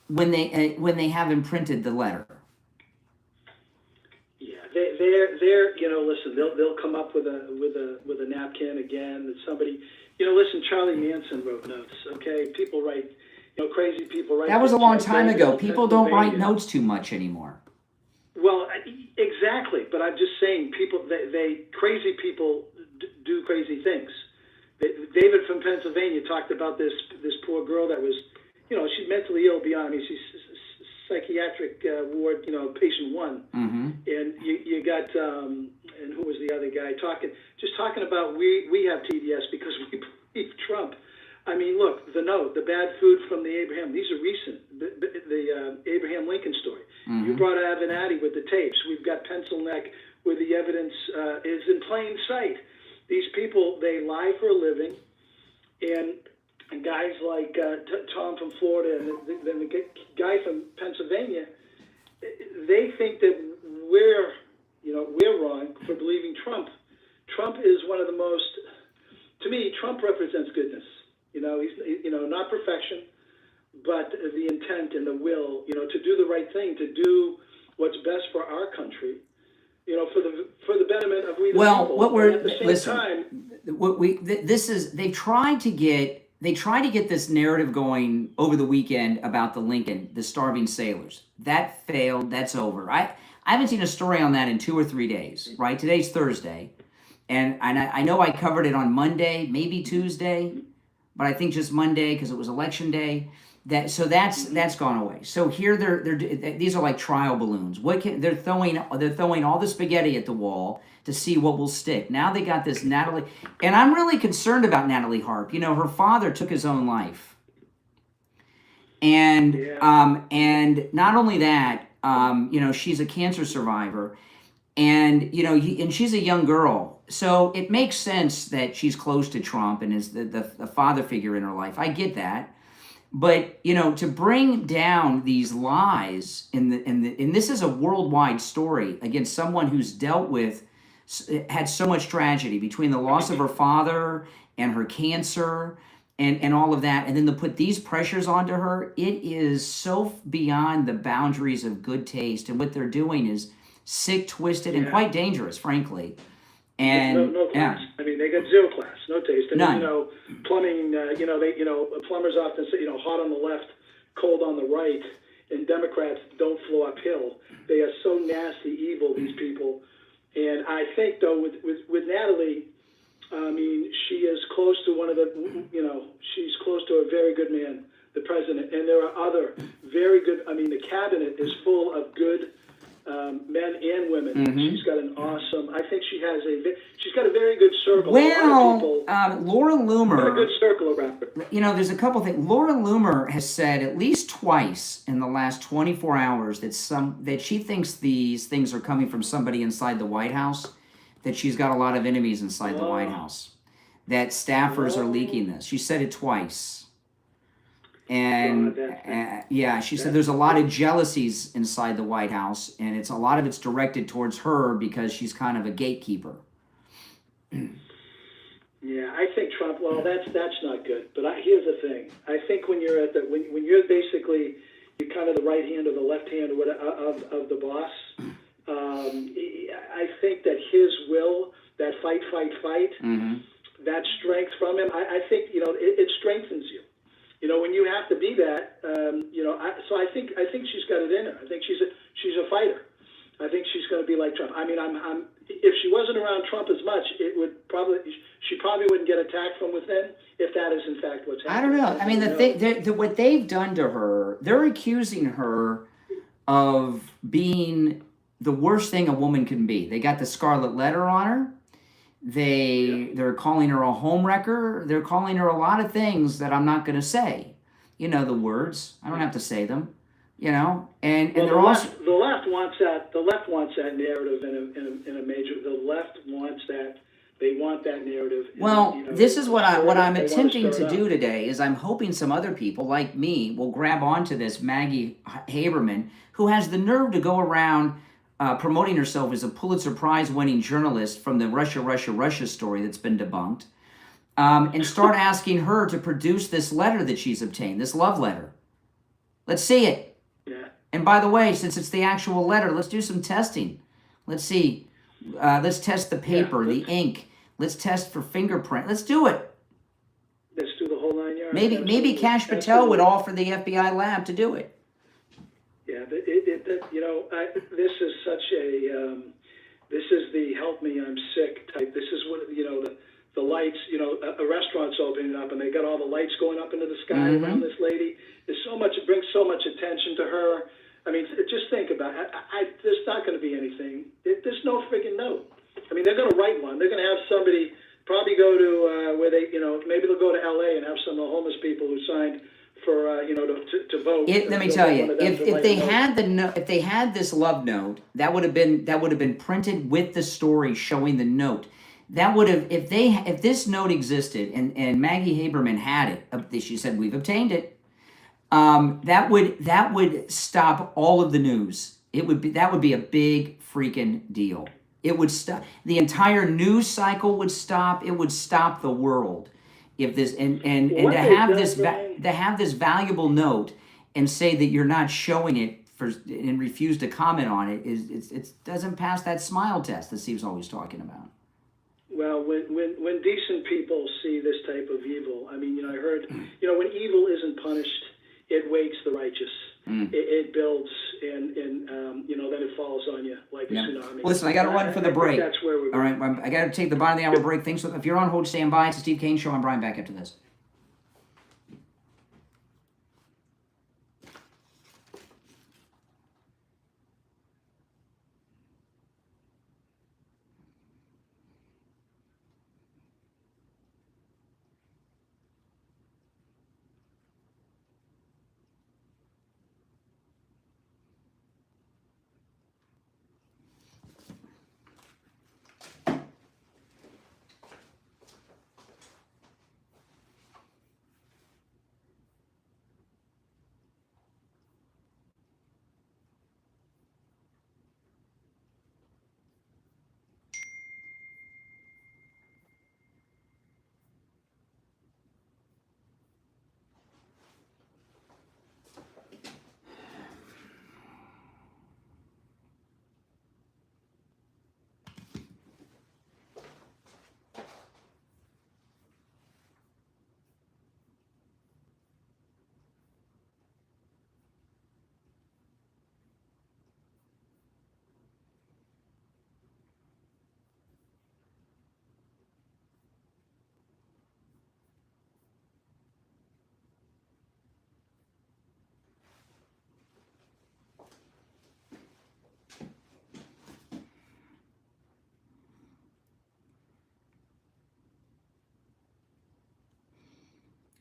when they have imprinted the letter? Yeah, they're listen, they'll come up with a napkin again that somebody, listen, Charlie Manson wrote notes. Okay, people write, crazy people write. That was a long notes. time ago. People don't write notes too much anymore. Well, exactly, but I'm just saying, crazy people do crazy things. David from Pennsylvania talked about this poor girl that was, she's mentally ill beyond me. She's psychiatric ward, patient one. Mm-hmm. And you got, and who was the other guy talking about we have TDS because we believe Trump. I mean, look, the note, the bad food from the Abraham, these are recent, the Abraham Lincoln story. Mm-hmm. You brought Avenatti with the tapes. We've got Pencil Neck where the evidence is in plain sight. These people, they lie for a living, and guys like Tom from Florida and then the guy from Pennsylvania, they think that we're wrong for believing Trump. Trump is one of the most, to me, Trump represents goodness. He's not perfection, but the intent and the will, to do the right thing, to do what's best for our country. For the betterment of we the people. What we're at the same listen, time, they tried to get this narrative going over the weekend about the Lincoln, the starving sailors. That failed. That's over. I haven't seen a story on that in 2 or 3 days. Right? Today's Thursday, and I know I covered it on Monday, maybe Tuesday, but I think just Monday because it was election day. That's gone away. So here these are like trial balloons. They're throwing all the spaghetti at the wall to see what will stick. Now they got this Natalie, and I'm really concerned about Natalie Harp. Her father took his own life, and not only that, she's a cancer survivor, and and she's a young girl, so it makes sense that she's close to Trump and is the father figure in her life. I get that. But, to bring down these lies and this is a worldwide story against someone who's had so much tragedy between the loss of her father and her cancer and all of that, and then to put these pressures onto her, it is so beyond the boundaries of good taste. And what they're doing is sick, twisted, and quite dangerous, frankly. And no class. I mean, they got zero class, no taste. I mean, None. Plumbing. Plumbers often say, hot on the left, cold on the right, and Democrats don't flow uphill. They are so nasty, evil, these people. And I think, though, with Natalie, I mean, she is close to one of the, she's close to a very good man, the president. And there are other very good, I mean, the cabinet is full of good men and women. Mhm. She's got an awesome, I think she's got a very good circle. Well, Laura Got a Loomer, good circle around her. there's a couple things. Laura Loomer has said at least twice in the last 24 hours that she thinks these things are coming from somebody inside the White House, that she's got a lot of enemies inside the White House, that staffers are leaking this. She said it twice. And she said there's a lot of jealousies inside the White House, and a lot of it's directed towards her because she's kind of a gatekeeper. Yeah, I think Trump. Well, that's not good. But here's the thing. I think when you're when you're basically you're kind of the right hand or the left hand of the boss. I think that his will, that fight, that strength from him. I think it strengthens you. When you have to be that, so I think she's got it in her. I think she's a fighter. I think she's going to be like Trump. I mean, if she wasn't around Trump as much, she probably wouldn't get attacked from within, if that is in fact what's happening. I don't know. I mean, what they've done to her, they're accusing her of being the worst thing a woman can be. They got the scarlet letter on her. They're calling her a homewrecker. They're calling her a lot of things that I'm not going to say. You know the words. I don't have to say them. And they're also the left wants that. The left wants that narrative in a major. The left wants that. They want that narrative. Well, this is what I'm attempting to do today. Is I'm hoping some other people like me will grab onto this Maggie Haberman, who has the nerve to go around promoting herself as a Pulitzer Prize-winning journalist from the Russia story that's been debunked, and start asking her to produce this letter that she's obtained, this love letter. Let's see it. Yeah. And by the way, since it's the actual letter, let's do some testing. Let's see. Let's test the paper, the ink. Let's test for fingerprint. Let's do it. Let's do the whole 9 yards. Maybe Kash Patel would offer the FBI lab to do it. Yeah, this is such a, this is the help me, I'm sick type. This is what, the lights, a restaurant's opening up and they got all the lights going up into the sky around this lady. There's so much, it brings so much attention to her. I mean, just think about it. There's not going to be anything. There's no freaking note. I mean, they're going to write one. They're going to have somebody probably go to where they, maybe they'll go to L.A. and have some of the homeless people who signed for, to vote. Let me tell you, if they had this love note, that would have been printed with the story showing the note. That would have, if this note existed and Maggie Haberman had it, she said we've obtained it. That would stop all of the news. That would be a big freaking deal. It would stop the entire news cycle. Would stop. It would stop the world if this and to have this valuable note and say that you're not showing it and refuse to comment on it it doesn't pass that smile test that Steve's always talking about. Well, when decent people see this type of evil, I mean, I heard, when evil isn't punished, it wakes the righteous. It builds, and then it falls on you like a tsunami. Well, listen, I got to run for the break. That's where we're all right, I got to take the bottom of the hour break. Thanks. If you're on hold, stand by. It's the Steve Kane Show. I'm Brian. Back after this.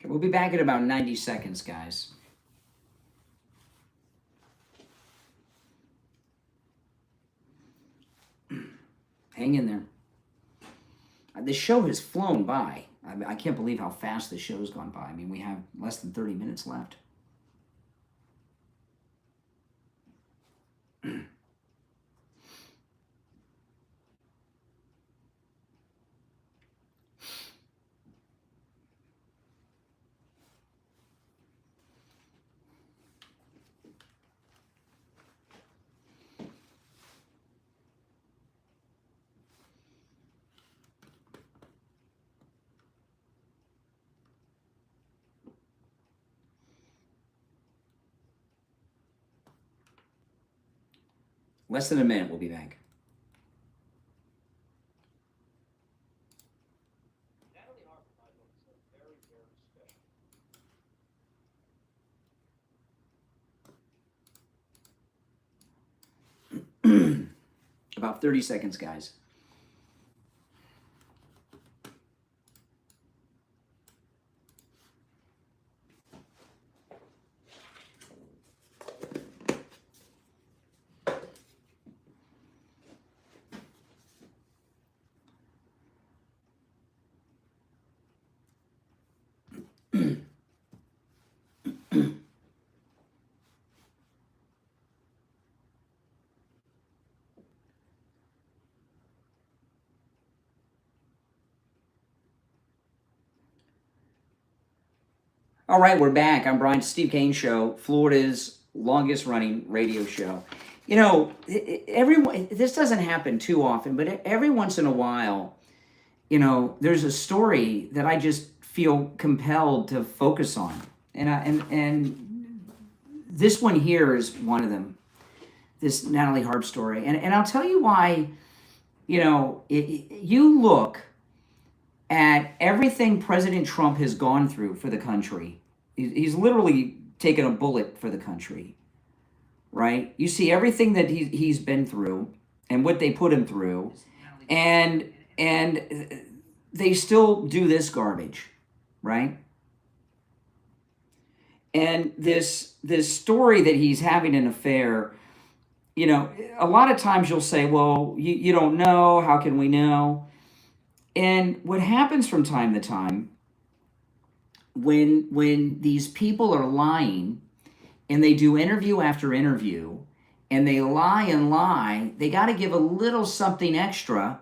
We'll be back in about 90 seconds, guys. Hang in there. The show has flown by. I can't believe how fast the show's gone by. I mean, we have less than 30 minutes left. Less than a minute, we'll be back. Natalie Harp and I look very, very special. About 30 seconds, guys. All right, we're back. I'm Brian, Steve Kane Show, Florida's longest running radio show. You know, everyone, this doesn't happen too often, but every once in a while, you know, there's a story that I just feel compelled to focus on. And this one here is one of them, this Natalie Harp story. And I'll tell you why, you know, you look at everything President Trump has gone through for the country. He's literally taken a bullet for the country, right? You see everything that he's been through and what they put him through, and they still do this garbage, right? And this story that he's having an affair, you know, a lot of times you'll say, well, you don't know, how can we know? And what happens from time to time, when these people are lying and they do interview after interview and they lie and lie, they got to give a little something extra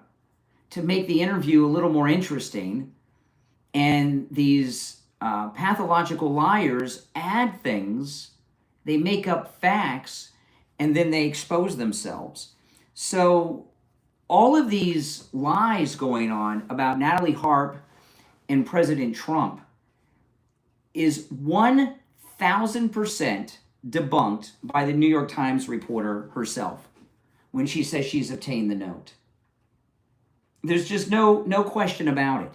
to make the interview a little more interesting. And these pathological liars add things, they make up facts, and then they expose themselves. So all of these lies going on about Natalie Harp and President Trump is 1,000% debunked by the New York Times reporter herself when she says she's obtained the note. There's just no question about it.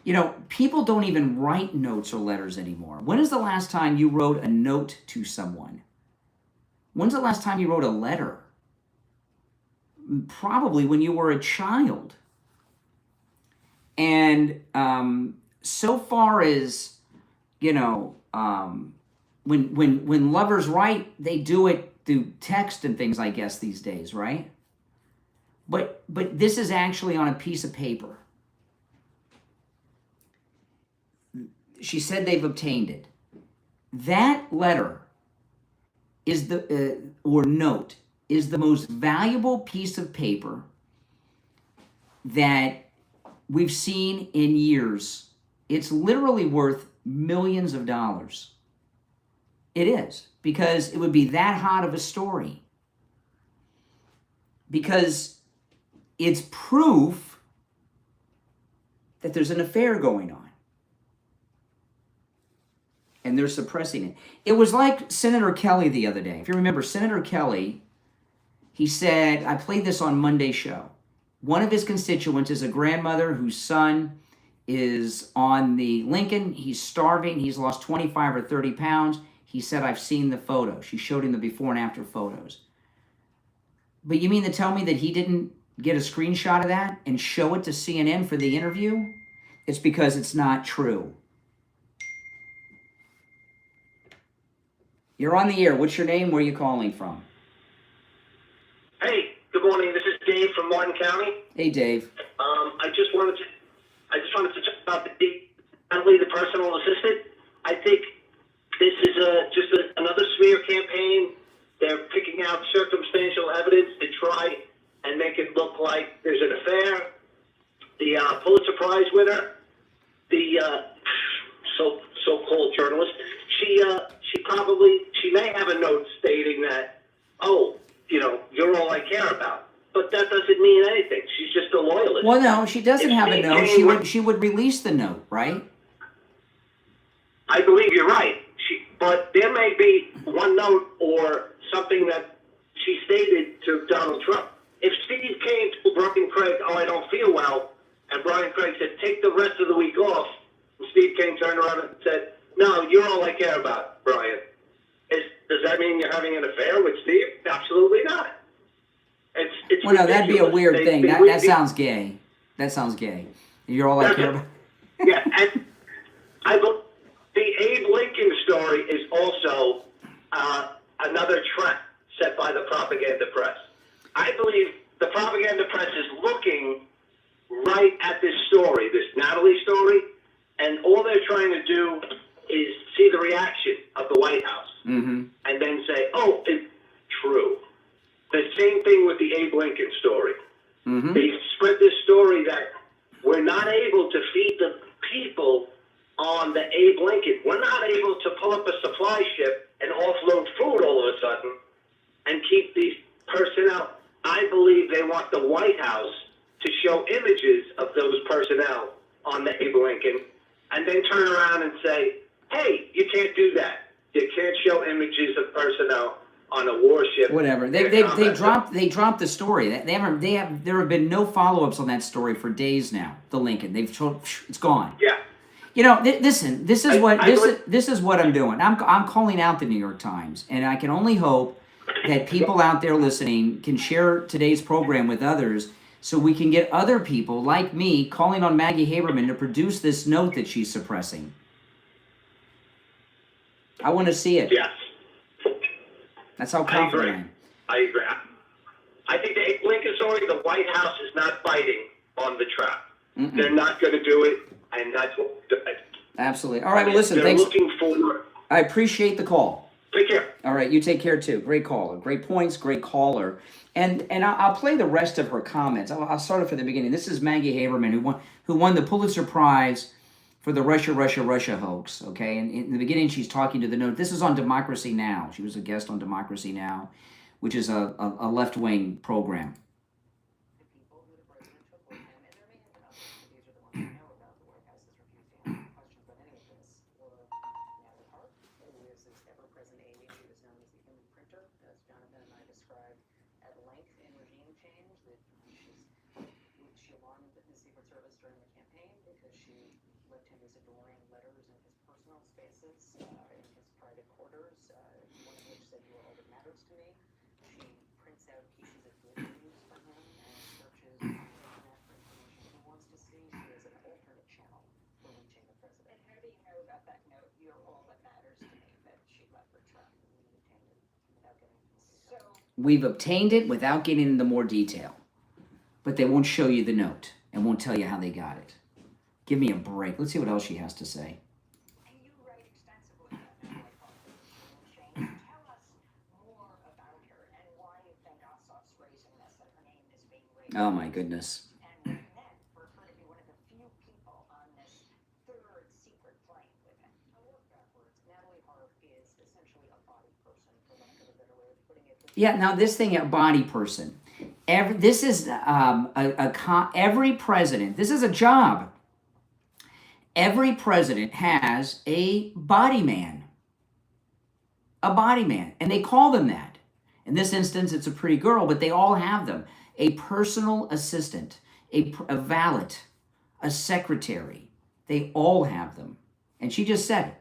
You know, people don't even write notes or letters anymore. When is the last time you wrote a note to someone? When's the last time you wrote a letter? Probably when you were a child. And so far as, you know, when lovers write, they do it through text and things, I guess, these days, right? But this is actually on a piece of paper. She said they've obtained it. That letter is or note is the most valuable piece of paper that we've seen in years. It's literally worth millions of dollars. It is, because it would be that hot of a story. Because it's proof that there's an affair going on. And they're suppressing it. It was like Senator Kelly the other day. If you remember, Senator Kelly, he said, I played this on Monday's show. One of his constituents is a grandmother whose son is on the Lincoln. He's starving. He's lost 25 or 30 pounds. He said, I've seen the photo. She showed him the before and after photos. But you mean to tell me that he didn't get a screenshot of that and show it to CNN for the interview? It's because it's not true. You're on the air. What's your name? Where are you calling from? Hey, good morning. This is Dave from Martin County. Hey, Dave. I just wanted to talk about Natalie, the personal assistant. I think this is another smear campaign. They're picking out circumstantial evidence to try and make it look like there's an affair. The Pulitzer Prize winner, the so-called journalist, she may have a note stating that, oh, you're all I care about. But that doesn't mean anything. She's just a loyalist. Well, no, she doesn't have a note. She would release the note, right? I believe you're right. But there may be one note or something that she stated to Donald Trump. If Steve Kane told Brian Craig, oh, I don't feel well, and Brian Craig said, take the rest of the week off, and Steve Kane turned around and said, no, you're all I care about, Brian. Does that mean you're having an affair with Steve? Absolutely not. It's well, no, that'd be a ridiculous. weird thing. That sounds gay. That sounds gay. You're all I care about. Yeah, and the Abe Lincoln story is also another trap set by the propaganda press. I believe the propaganda press is looking right at this story, this Natalie story, and all they're trying to do is see the reaction of the White House and then say, oh, it's true. The same thing with the Abe Lincoln story. They spread this story that we're not able to feed the people on the Abe Lincoln. We're not able to pull up a supply ship and offload food all of a sudden and keep these personnel. I believe they want the White House to show images of those personnel on the Abe Lincoln and then turn around and say, hey, you can't do that. You can't show images of personnel on a warship. Whatever. They dropped the story. There have been no follow-ups on that story for days now. The Lincoln. They've told it's gone. Yeah. Listen. This is what I'm doing. I'm calling out the New York Times, and I can only hope that people out there listening can share today's program with others, so we can get other people like me calling on Maggie Haberman to produce this note that she's suppressing. I want to see it. Yes. That's how confident I am. I agree. I think the Abe Lincoln story, the White House is not biting on the trap. They're not going to do it, and that's what we're doing. Absolutely. All right, well, listen, They're thanks. looking for... I appreciate the call. Take care. All right, you take care, too. Great caller. Great points, great caller. And I'll play the rest of her comments. I'll start it from the beginning. This is Maggie Haberman, who won the Pulitzer Prize for the Russia hoax, okay? And in the beginning, she's talking to the note. This is on Democracy Now! She was a guest on Democracy Now!, which is a left-wing program. We've obtained it without getting into more detail. But they won't show you the note and won't tell you how they got it. Give me a break. Let's see what else she has to say. Oh my goodness. Yeah, now this thing, a body person. This is every president. This is a job. Every president has a body man. A body man. And they call them that. In this instance, it's a pretty girl, but they all have them. A personal assistant, a valet, a secretary. They all have them. And she just said it.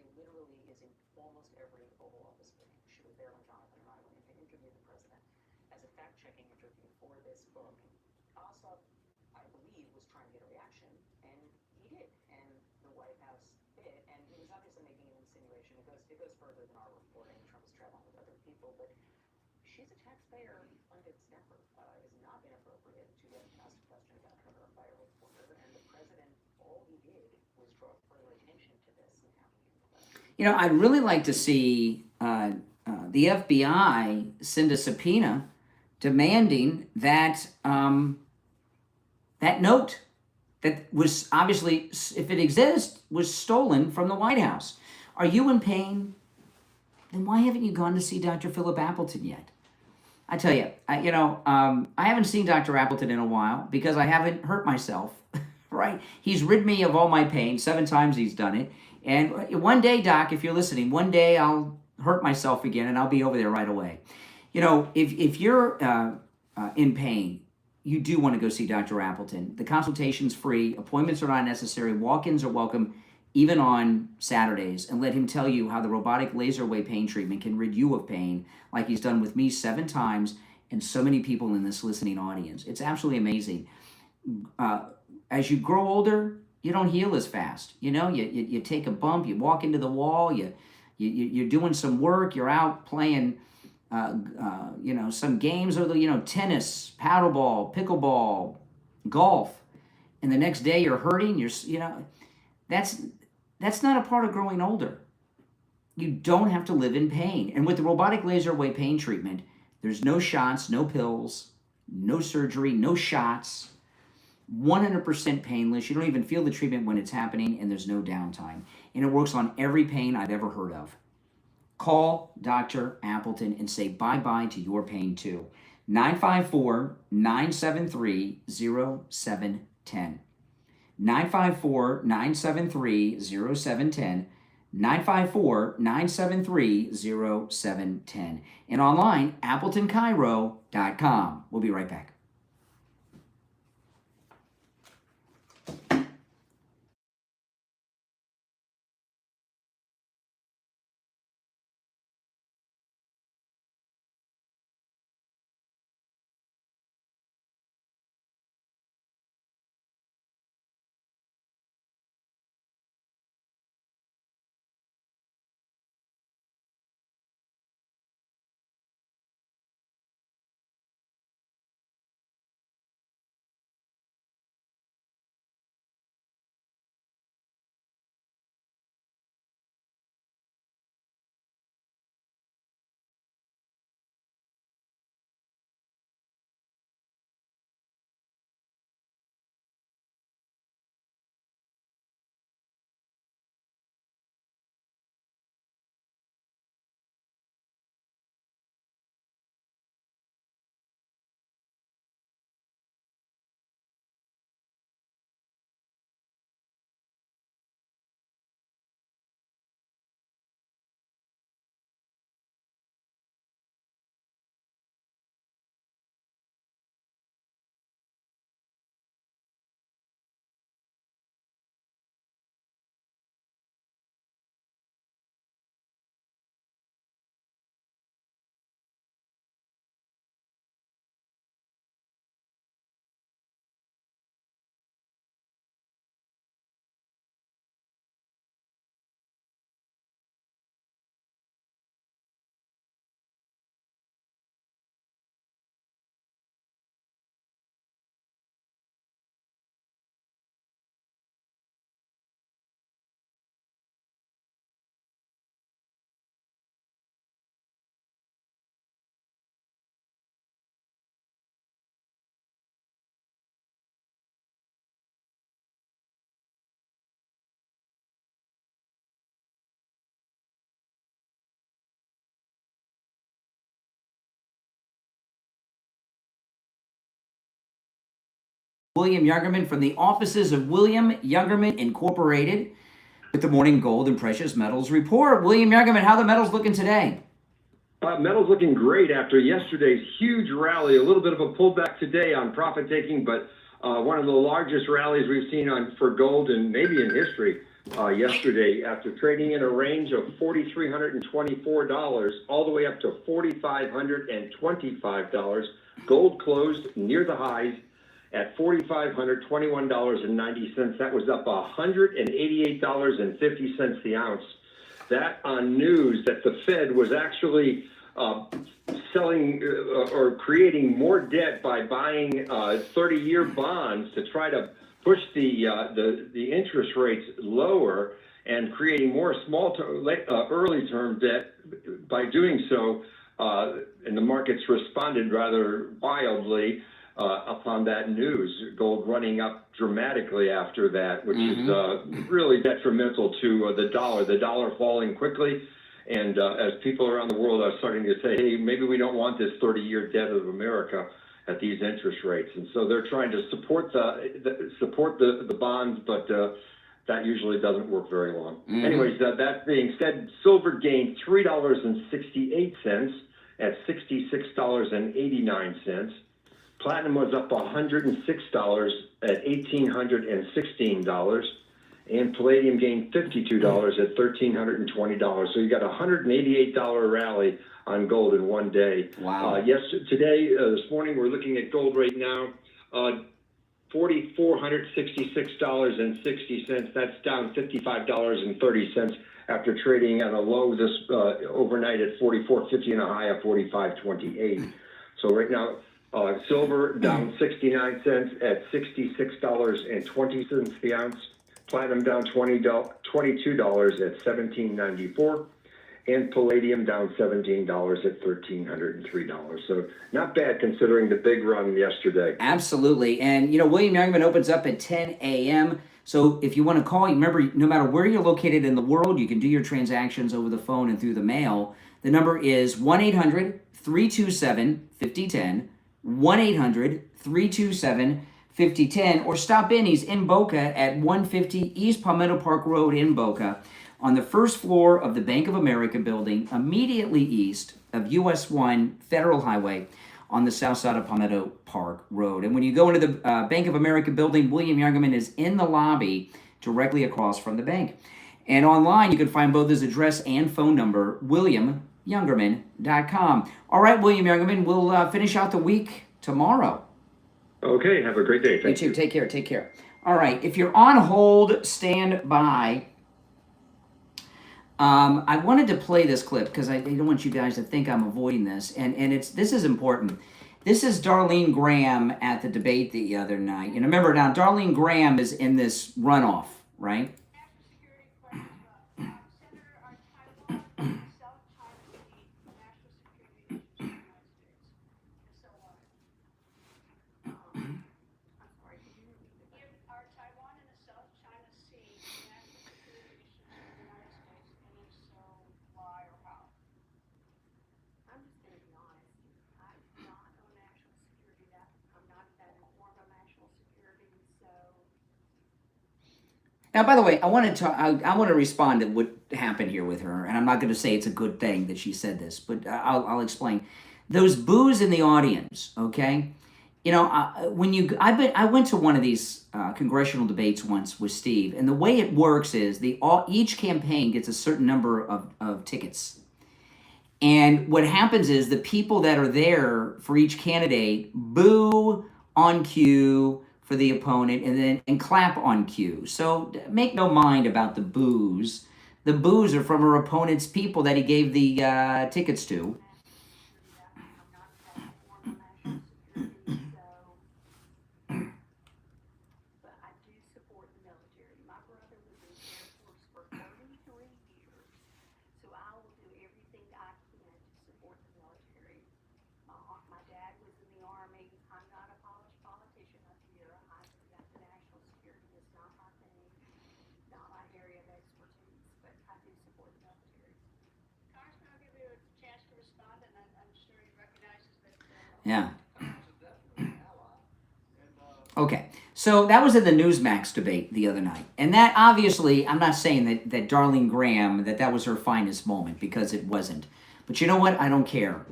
She literally is in almost every Oval Office meeting. She was there when Jonathan and I went in to interview the president as a fact-checking interview for this book. Ossoff, I believe, was trying to get a reaction, and he did. And the White House did. And he was obviously making an insinuation. It goes further than our reporting. Trump is traveling with other people, but she's a taxpayer on good snapper. It has not been appropriate to get asked a question about her by a reporter, and the president, all he did was draw further attention to this. You know, I'd really like to see the FBI send a subpoena demanding that that note that was obviously, if it exists, was stolen from the White House. Are you in pain? Then why haven't you gone to see Dr. Philip Appleton yet? I tell you, I haven't seen Dr. Appleton in a while because I haven't hurt myself, right? He's rid me of all my pain. 7 times he's done it. And one day, Doc, if you're listening, one day I'll hurt myself again and I'll be over there right away. You know, if you're in pain, you do want to go see Dr. Appleton. The consultation's free. Appointments are not necessary. Walk-ins are welcome, even on Saturdays. And let him tell you how the robotic laser wave pain treatment can rid you of pain, like he's done with me 7 times and so many people in this listening audience. It's absolutely amazing. As you grow older, you don't heal as fast. You know, you take a bump, you walk into the wall, you're doing some work, you're out playing some games, or tennis, paddleball, pickleball, golf, and the next day you're hurting. That's not a part of growing older. You don't have to live in pain. And with the robotic laser wave pain treatment, there's no shots, no pills, no surgery, no shots. 100% painless. You don't even feel the treatment when it's happening, and there's no downtime. And it works on every pain I've ever heard of. Call Dr. Appleton and say bye-bye to your pain too. 954-973-0710. 954-973-0710. 954-973-0710. And online, AppletonCairo.com. We'll be right back. William Youngerman from the offices of William Youngerman Incorporated with the Morning Gold and Precious Metals Report. William Youngerman, how are the metals looking today? Metals looking great after yesterday's huge rally. A little bit of a pullback today on profit taking, but one of the largest rallies we've seen for gold and maybe in history. yesterday after trading in a range of $4,324 all the way up to $4,525. Gold closed near the highs at $4,521.90. That was up $188.50 the ounce. That on news that the Fed was actually selling or creating more debt by buying 30-year bonds to try to push the interest rates lower and creating more early term debt. By doing so, and the markets responded rather wildly upon that news. Gold running up dramatically after that, which is really detrimental to the dollar. The dollar falling quickly. And as people around the world are starting to say, hey, maybe we don't want this 30-year debt of America at these interest rates. And so they're trying to support the bonds, but that usually doesn't work very long. Anyways, that being said, silver gained $3.68 at $66.89. Platinum was up $106 at $1,816. And palladium gained $52 at $1,320. So you got a $188 rally on gold in one day. Wow. This morning, we're looking at gold right now, $4,466.60. That's down $55.30 after trading at a low this overnight at $44.50 and a high of $45.28. So right now, silver down 69 cents at $66.20 the ounce. Platinum down $22 at $17.94, and palladium down $17 at $1,303. So not bad considering the big run yesterday. Absolutely. And, William Youngman opens up at 10 a.m. So if you want to call, remember, no matter where you're located in the world, you can do your transactions over the phone and through the mail. The number is 1-800-327-5010, 1-800-327-5010, or stop in. He's in Boca at 150 East Palmetto Park Road in Boca on the first floor of the Bank of America building, immediately east of US 1 Federal Highway on the south side of Palmetto Park Road. And when you go into the Bank of America building, William Youngerman is in the lobby directly across from the bank. And online, you can find both his address and phone number, williamyoungerman.com. All right, William Youngerman, we'll finish out the week tomorrow. Okay, have a great day. Thank you. You too. Take care. All right, if you're on hold, stand by. I wanted to play this clip because I don't want you guys to think I'm avoiding this, and this is important. This is Darlene Graham at the debate the other night. And remember now, Darlene Graham is in this runoff, right? Now, by the way, I want to respond to what happened here with her, and I'm not going to say it's a good thing that she said this, but I'll explain. Those boos in the audience, okay? I went to one of these congressional debates once with Steve, and the way it works is each campaign gets a certain number of tickets. And what happens is the people that are there for each candidate boo on cue for the opponent and clap on cue. So make no mind about the boos. The boos are from her opponent's people that he gave the tickets to. Yeah. Okay, so that was in the Newsmax debate the other night. And that obviously, I'm not saying that Darlene Graham, that was her finest moment, because it wasn't. But you know what? I don't care.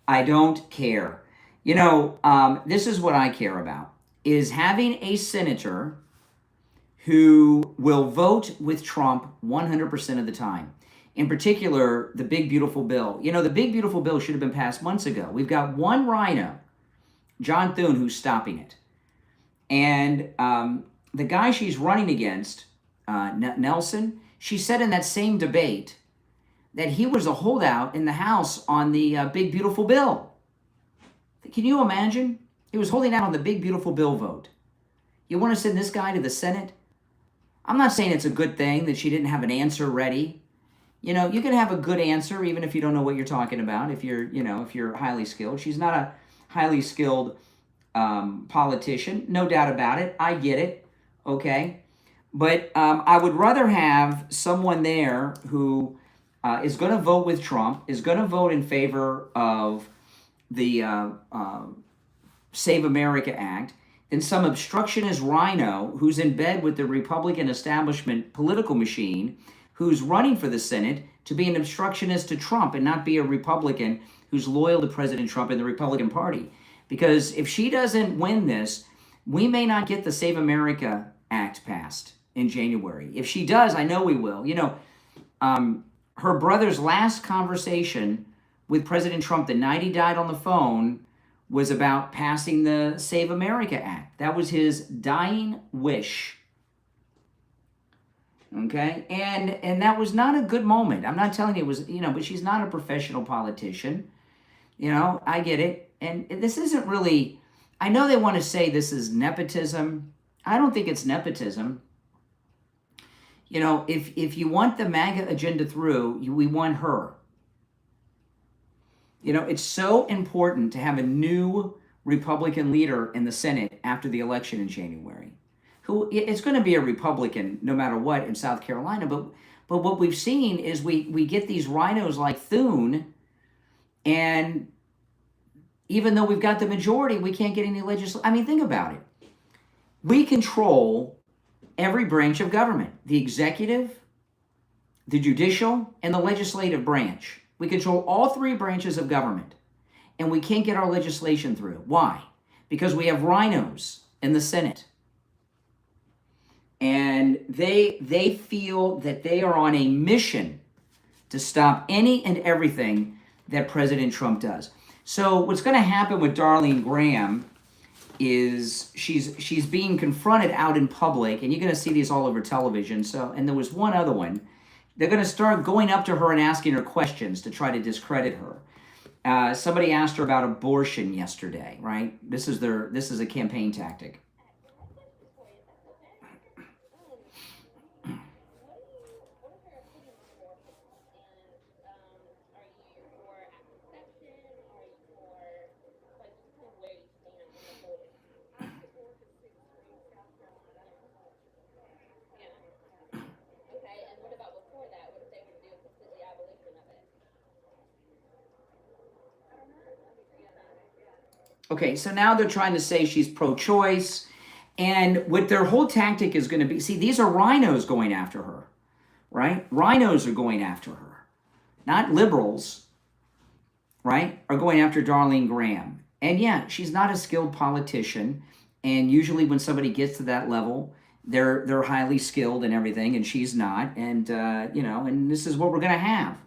I don't care. This is what I care about, is having a senator who will vote with Trump 100% of the time. In particular, the big, beautiful bill. You know, the big, beautiful bill should have been passed months ago. We've got one rhino, John Thune, who's stopping it. And the guy she's running against, Nelson, she said in that same debate that he was a holdout in the House on the big, beautiful bill. Can you imagine? He was holding out on the big, beautiful bill vote. You want to send this guy to the Senate? I'm not saying it's a good thing that she didn't have an answer ready. You know, you can have a good answer even if you don't know what you're talking about, if you're highly skilled. She's not a highly skilled politician, no doubt about it. I get it, okay? But I would rather have someone there who is going to vote with Trump, is going to vote in favor of the Save America Act, than some obstructionist rhino who's in bed with the Republican establishment political machine, who's running for the Senate to be an obstructionist to Trump and not be a Republican who's loyal to President Trump and the Republican Party. Because if she doesn't win this, we may not get the Save America Act passed in January. If she does, I know we will. You know, her brother's last conversation with President Trump the night he died on the phone was about passing the Save America Act. That was his dying wish. Okay? And that was not a good moment. I'm not telling you it was, you know, but she's not a professional politician. You know, I get it. And this isn't really, I know they want to say this is nepotism. I don't think it's nepotism. You know, if you want the MAGA agenda through, we want her. You know, it's so important to have a new Republican leader in the Senate after the election in January. Who it's going to be a Republican no matter what in South Carolina. But what we've seen is we get these rhinos like Thune, and even though we've got the majority, we can't get any legislation. I mean, think about it. We control every branch of government, the executive, the judicial, and the legislative branch. We control all three branches of government, and we can't get our legislation through. Why? Because we have rhinos in the Senate. And they feel that they are on a mission to stop any and everything that President Trump does. So what's going to happen with Darlene Graham is she's being confronted out in public, and you're going to see these all over television. So, and there was one other one. They're going to start going up to her and asking her questions to try to discredit her. Somebody asked her about abortion yesterday, right? This is a campaign tactic. Okay, so now they're trying to say she's pro-choice, and what their whole tactic is going to be, see, these are rhinos going after her, right? Rhinos are going after her, not liberals, right, are going after Darlene Graham. And yeah, she's not a skilled politician, and usually when somebody gets to that level, they're highly skilled and everything, and she's not, and, you know, and this is what we're going to have,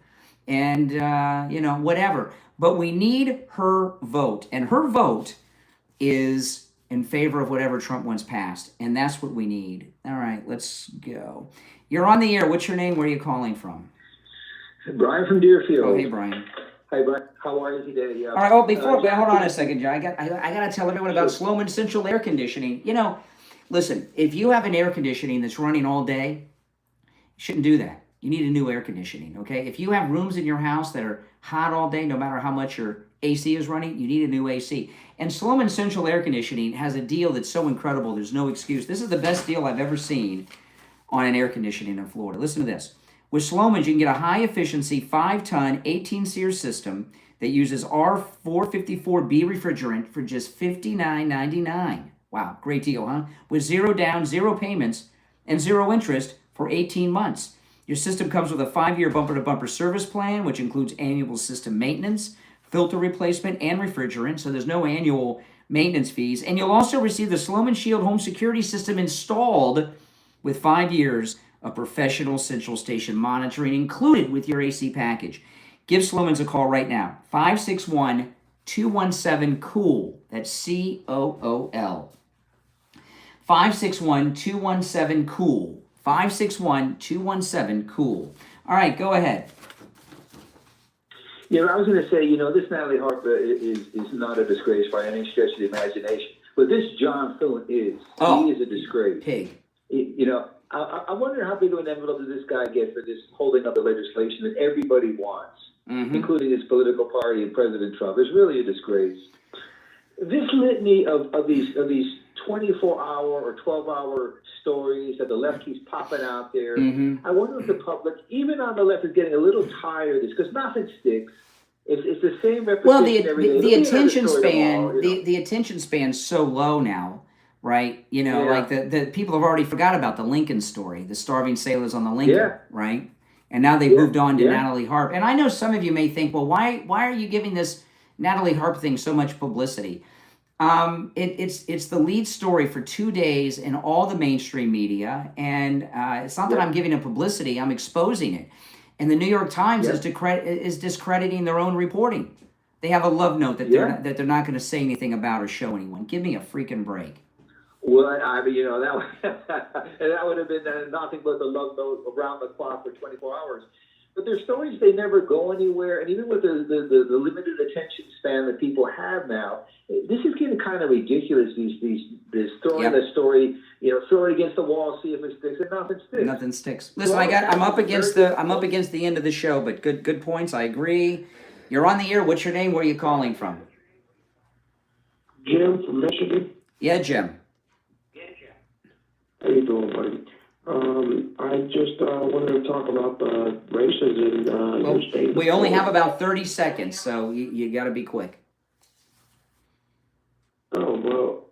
and, you know, whatever. But we need her vote, and her vote is in favor of whatever Trump wants passed, and that's what we need. All right, let's go. You're on the air. What's your name? Where are you calling from? Brian from Deerfield. Oh, hey, Brian. Hi, Brian. How are you today? All right, hold on a second, Joe. I got to tell everyone about Sloman Central Air Conditioning. You know, listen, if you have an air conditioning that's running all day, you shouldn't do that. You need a new air conditioning, okay? If you have rooms in your house that are hot all day, no matter how much your AC is running, you need a new AC. And Sloman Central Air Conditioning has a deal that's so incredible, there's no excuse. This is the best deal I've ever seen on an air conditioning in Florida. Listen to this. With Sloman's, you can get a high-efficiency 5-ton 18-SEER system that uses R454B refrigerant for just $59.99. Wow, great deal, huh? With zero down, zero payments, and zero interest for 18 months. Your system comes with a 5-year bumper-to-bumper service plan, which includes annual system maintenance, filter replacement, and refrigerant, so there's no annual maintenance fees. And you'll also receive the Sloman Shield home security system installed with 5 years of professional central station monitoring included with your AC package. Give Slomin's a call right now. 561-217-COOL. That's COOL. 561-217-COOL. 561-217-COOL. All right, go ahead. Yeah, I was going to say, this Natalie Harp is not a disgrace by any stretch of the imagination. But this John Thune is. Oh, he is a disgrace. Pig. I wonder how big of an envelope does this guy get for this holding up the legislation that everybody wants, including his political party and President Trump. It's really a disgrace. This litany of these 24-hour or 12-hour stories that the left keeps popping out there. I wonder if the public, even on the left, is getting a little tired of this because nothing sticks. It's the same repetition Well, every day. the attention span, the attention span's so low now, right? Like the people have already forgot about the Lincoln story, the starving sailors on the Lincoln, right? And now they've moved on to Natalie Harp. And I know some of you may think, well, why are you giving this Natalie Harp thing so much publicity? It's the lead story for 2 days in all the mainstream media, and it's not that I'm giving it publicity; I'm exposing it. And the New York Times is discrediting their own reporting. They have a love note that they're not going to say anything about or show anyone. Give me a freaking break. Well, I mean, that would have been nothing but the love note around the clock for 24 hours. But their stories, they never go anywhere. And even with the limited attention span that people have now, this is getting kind of ridiculous. This throwing the story, throw it against the wall, see if it sticks, and nothing sticks. Nothing sticks. Listen, I'm up against the end of the show, but good points. I agree. You're on the air. What's your name? Where are you calling from? Jim from Michigan. Yeah, Jim. How you doing, buddy? I just wanted to talk about the races in your state. We only have about 30 seconds, so you got to be quick. Oh, well,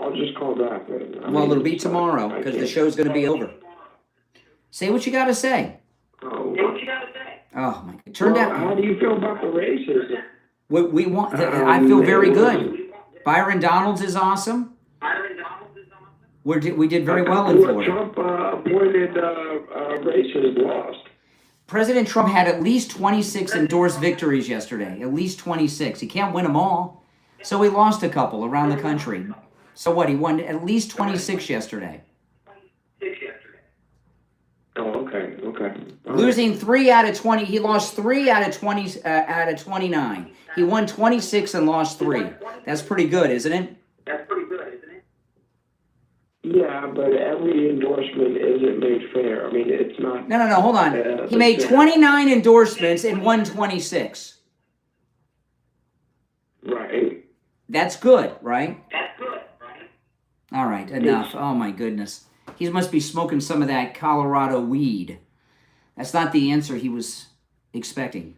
I'll just call back then. It'll be tomorrow because the show's going to be over. Say what you got to say. Oh my God. Turn down. How do you feel about the races? We want. I feel very good. Byron Donalds is awesome. We did very well in Florida. Trump appointed races lost. President Trump had at least 26 endorsed victories yesterday. At least 26. He can't win them all. So he lost a couple around the country. So what? He won at least 26 yesterday. Oh, okay. Losing 3 out of 20. He lost 3 out of 20 out of 29. He won 26 and lost 3. That's pretty good, isn't it? Yeah, but every endorsement isn't made fair. I mean, it's not. No. Hold on. He made 29 endorsements and won 26. Right. That's good, right? All right, enough. Oh, my goodness. He must be smoking some of that Colorado weed. That's not the answer he was expecting.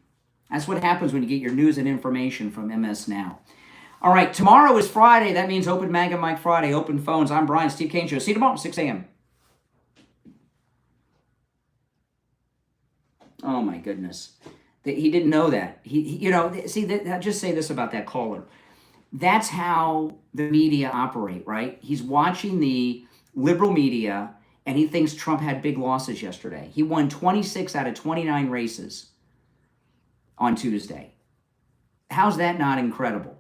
That's what happens when you get your news and information from MS Now. All right, tomorrow is Friday. That means Open MAGA Mike Friday, open phones. I'm Brian, Steve Kane Show. See you tomorrow, 6 a.m. Oh, my goodness. He didn't know that. I'll just say this about that caller. That's how the media operate, right? He's watching the liberal media, and he thinks Trump had big losses yesterday. He won 26 out of 29 races on Tuesday. How's that not incredible?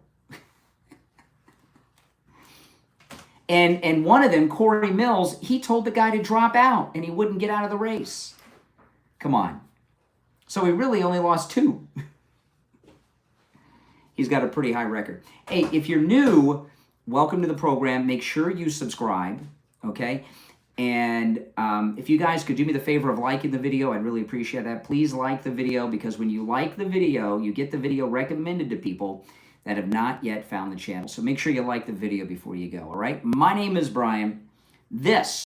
And one of them, Corey Mills, he told the guy to drop out, and he wouldn't get out of the race. Come on. So he really only lost 2. He's got a pretty high record. Hey, if you're new, welcome to the program. Make sure you subscribe, okay? And if you guys could do me the favor of liking the video, I'd really appreciate that. Please like the video, because when you like the video, you get the video recommended to people that have not yet found the channel. So make sure you like the video before you go, all right? My name is Brian. This